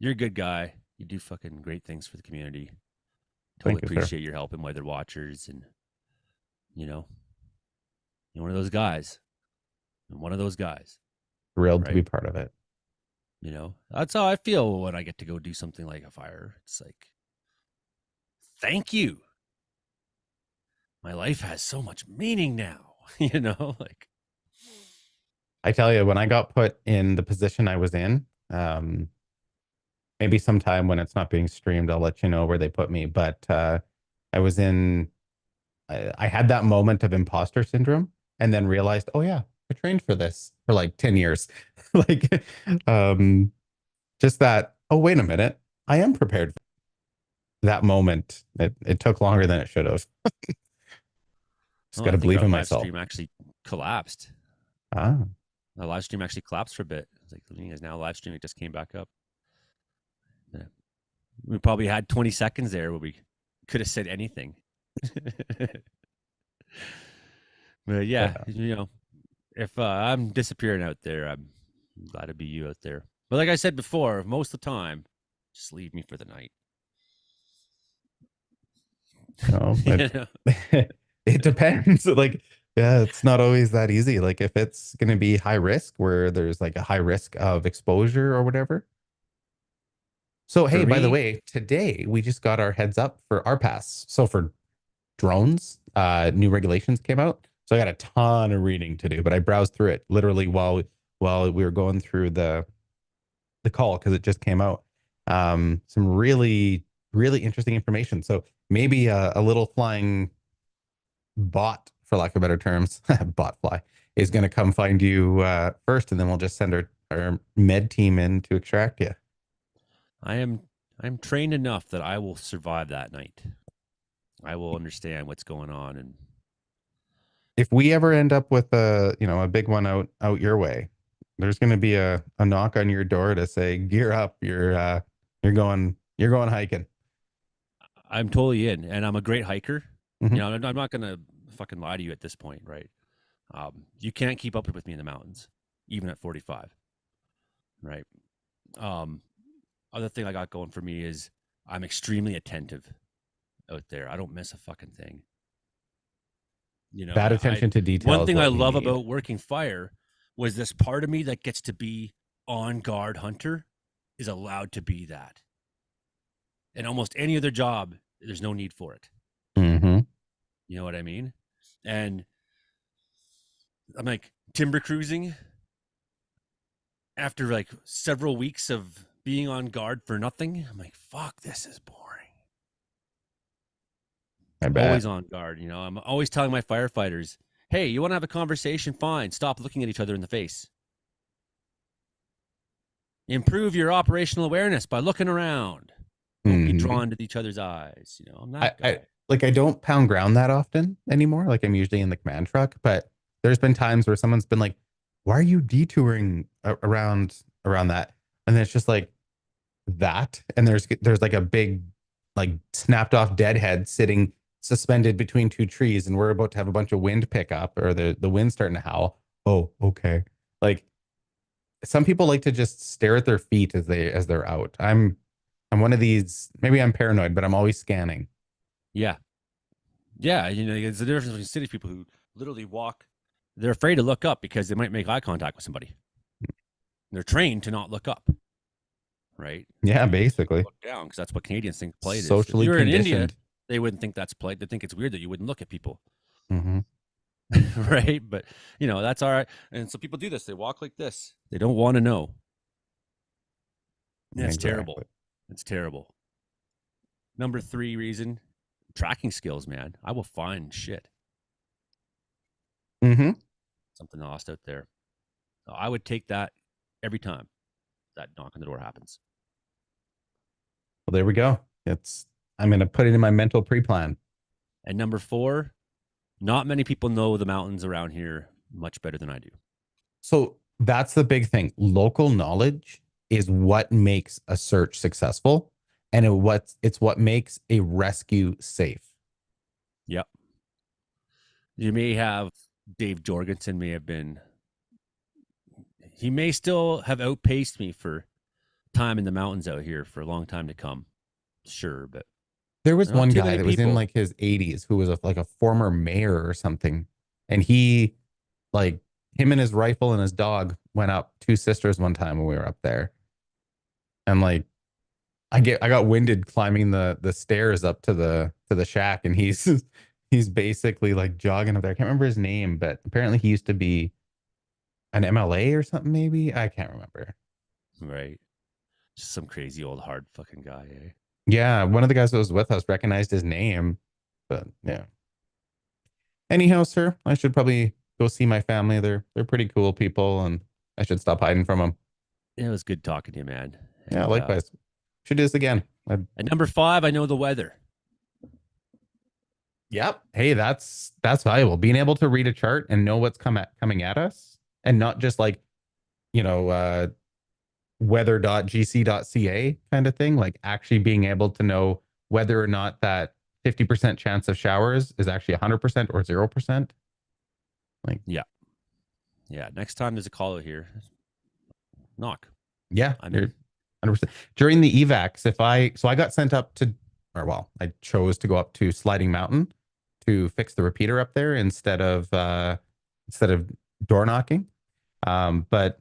You're a good guy. You do fucking great things for the community. Totally Thank you, sir. appreciate your help in weather watchers, and you're one of those guys. I'm one of those guys. Thrilled to be Right. part of it. That's how I feel when I get to go do something like a fire. It's like, thank you. My life has so much meaning now. Like. I tell you, when I got put in the position I was in, maybe sometime when it's not being streamed, I'll let you know where they put me. But I had that moment of imposter syndrome and then realized, oh yeah, I trained for this for like 10 years. Like, just that, oh, wait a minute, I am prepared. That moment, it took longer than it should have. Just got to believe our in live myself. stream actually collapsed. Ah, The live stream actually collapsed for a bit. It's like the thing is now live stream, it just came back up. Yeah. We probably had 20 seconds there where we could have said anything. But yeah, if I'm disappearing out there, I'm glad to be you out there. But like I said before, most of the time, just leave me for the night. no, it depends. Like, yeah, it's not always that easy. Like if it's going to be high risk where there's like a high risk of exposure or whatever. So, hey, by the way, today we just got our heads up for RPAS. So for drones, new regulations came out. So I got a ton of reading to do, but I browsed through it literally while we were going through the call because it just came out. Some really, really interesting information. So maybe a little flying bot, for lack of better terms, bot fly, is going to come find you first, and then we'll just send our med team in to extract you. I'm trained enough that I will survive that night. I will understand what's going on, and if we ever end up with a big one out your way, there's going to be a knock on your door to say, gear up, you're going hiking. I'm totally in, and I'm a great hiker. Mhm. I'm not gonna fucking lie to you at this point, right? You can't keep up with me in the mountains, even at 45, right? Other thing I got going for me is I'm extremely attentive out there. I don't miss a fucking thing. That attention to detail. One thing I love about working fire was this part of me that gets to be on guard hunter is allowed to be that. In almost any other job, there's no need for it. Mm-hmm. You know what I mean? And I'm like timber cruising after like several weeks of being on guard for nothing. I'm like, fuck, this is boring. I bet. Always on guard. I'm always telling my firefighters, hey, you want to have a conversation? Fine. Stop looking at each other in the face. Improve your operational awareness by looking around. Don't be drawn to each other's eyes. I'm that guy. I don't pound ground that often anymore. Like I'm usually in the command truck, but there's been times where someone's been like, why are you detouring around that? And then it's just like that. And there's like a big, like snapped off dead head sitting suspended between two trees. And we're about to have a bunch of wind pick up, or the wind's starting to howl. Oh, okay. Like some people like to just stare at their feet as they're out. I'm one of these, maybe I'm paranoid, but I'm always scanning. Yeah. Yeah. There's the difference between city people who literally walk. They're afraid to look up because they might make eye contact with somebody. They're trained to not look up. Right? Yeah, basically. Look down because that's what Canadians think polite is. Socially If you're in conditioned. India, they wouldn't think that's polite. They think it's weird that you wouldn't look at people. Mm-hmm. right? But you know, that's all right. And so people do this. They walk like this. They don't want to know. Yeah, it's terrible. Exactly. It's terrible. Number 3 reason, tracking skills, man. I will find shit. Mm-hmm. Something lost out there. So I would take that every time that knock on the door happens. Well, there we go. I'm going to put it in my mental pre-plan. And number 4, not many people know the mountains around here much better than I do. So that's the big thing. Local knowledge is what makes a search successful, and it's what makes a rescue safe. Yep. You may have Dave Jorgensen he may still have outpaced me for time in the mountains out here for a long time to come. Sure, but there was not one too guy many that was in people. like his 80s who was like a former mayor or something, and he like him and his rifle and his dog went up 2 sisters one time when we were up there, and like I got winded climbing the stairs up to the shack, and he's basically like jogging up there. I can't remember his name, but apparently he used to be an MLA or something, maybe. I can't remember. Right. Just some crazy old hard fucking guy, eh? Yeah, one of the guys that was with us recognized his name, but yeah. Anyhow, sir, I should probably go see my family. They're pretty cool people, and I should stop hiding from them. It was good talking to you, man. Yeah, And, likewise. Should do this again. And number 5, I know the weather. Yep. Hey, that's valuable. Being able to read a chart and know what's coming at us, and not just like, weather.gc.ca kind of thing, like actually being able to know whether or not that 50% chance of showers is actually 100% or 0%. Like, yeah. Next time there's a call out here, knock. Yeah, I'm in. 100%. During the evacs, I got sent up to, or well, I chose to go up to Sliding Mountain to fix the repeater up there instead of door knocking. But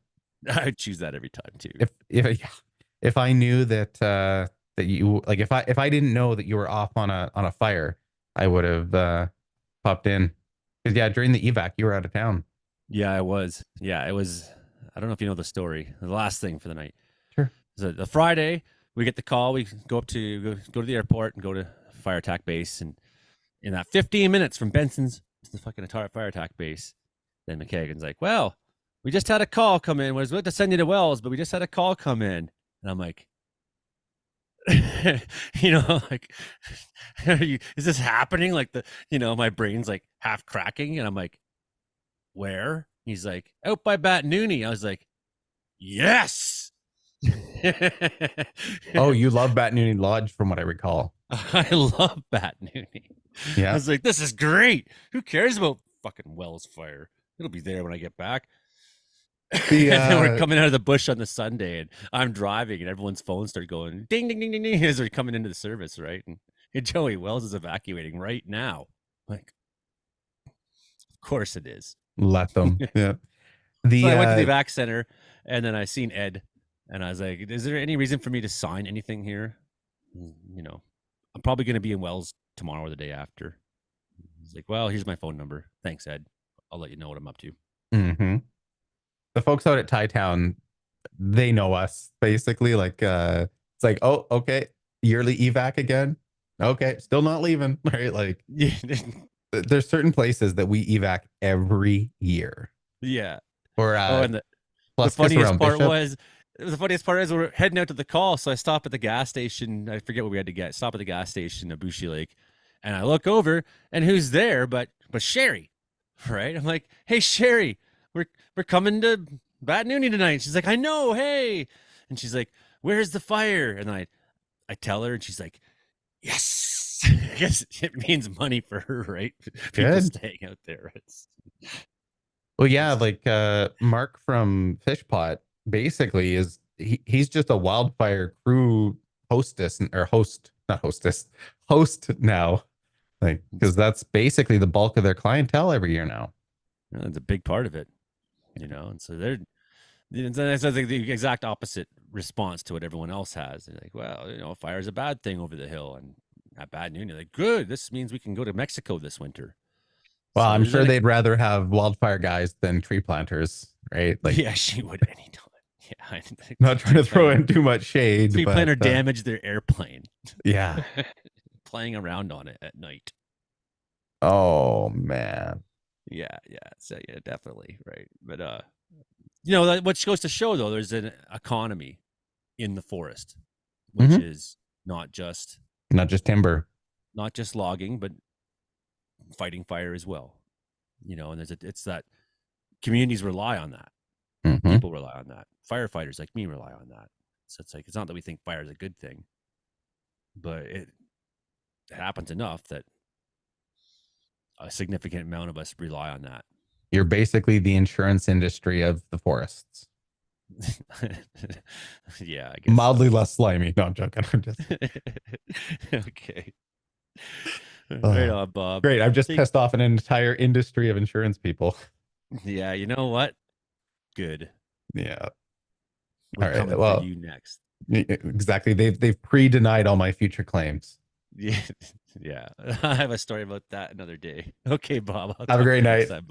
I choose that every time too. If I knew that that you like, if I didn't know that you were off on a fire, I would have popped in. Because yeah, during the evac, you were out of town. Yeah, I was. Yeah, it was. I don't know if you know the story. The last thing for the night. Sure. So the Friday, we get the call. We go to the airport and go to fire attack base. And in that 15 minutes from Benson's to the fucking fire attack base, then McKagan's like, "Well, we just had a call come in. Was about to send you to Wells, but we just had a call come in." And I'm like, like, is this happening? Like my brain's like half cracking, and I'm like, where? He's like, out by Bat Noonie. I was like, yes. Oh, you love Bat Noonie Lodge, from what I recall. I love Bat Noonie. Yeah. I was like, this is great. Who cares about fucking Wells fire? It'll be there when I get back. And then we're coming out of the bush on the Sunday, and I'm driving, and everyone's phones start going ding, ding, ding, ding, ding as they're coming into the service, right? And hey, Joey, Wells is evacuating right now. Like, of course it is. Let them. Yeah. So I went to the evac center, and then I seen Ed, and I was like, is there any reason for me to sign anything here? I'm probably going to be in Wells tomorrow or the day after. He's like, well, here's my phone number. Thanks, Ed. I'll let you know what I'm up to. Mm-hmm. The folks out at Thai Town, they know us basically. Like, it's like, oh, okay, yearly evac again. Okay, still not leaving, right? Like, there's certain places that we evac every year. Yeah. Or and the funniest part is we're heading out to the call, so I stop at the gas station. I forget what we had to get. Stop at the gas station at Bushy Lake, and I look over, and who's there? But Sherry, right? I'm like, hey, Sherry, we're coming to Bat Noonie tonight. She's like, I know, hey, and she's like, where's the fire? And I tell her, and she's like, yes. I guess it means money for her, right? People staying out there. Well, yeah, like Mark from Fishpot basically he's just a wildfire crew host now, like, because that's basically the bulk of their clientele every year now. It's a big part of it, and so that's the exact opposite response to what everyone else has. They're like, well, fire is a bad thing over the hill, and at Bad Noon, they're like, good, this means we can go to Mexico this winter. Well, So I'm there's sure an- they'd rather have wildfire guys than tree planters, right? Like, yeah, she would anytime. Yeah, not trying to throw in too much shade, Tree but planter damaged their airplane. yeah. Playing around on it at night. Oh man. Yeah. So yeah, definitely right. But you know, what goes to show though, there's an economy in the forest, which Mhm. is not just Timber. not just logging, but fighting fire as well. You know, and it's that communities rely on that. Mhm. People rely on that. Firefighters like me rely on that. So it's like it's not that we think fire is a good thing, but it happens enough that a significant amount of us rely on that. You're basically the insurance industry of the forests. Yeah, I guess Mildly so. less slimy. No, I'm joking. I'm just Okay. Right on, Bob. great. I've just Think- pissed off an entire industry of insurance people. Yeah, you know what? Good. Yeah. We're All right, coming well- for you next. Exactly. They've pre-denied all my future claims. Yeah. I have a story about that another day. Okay, Bob. I'll Have a talk great to you next night. time.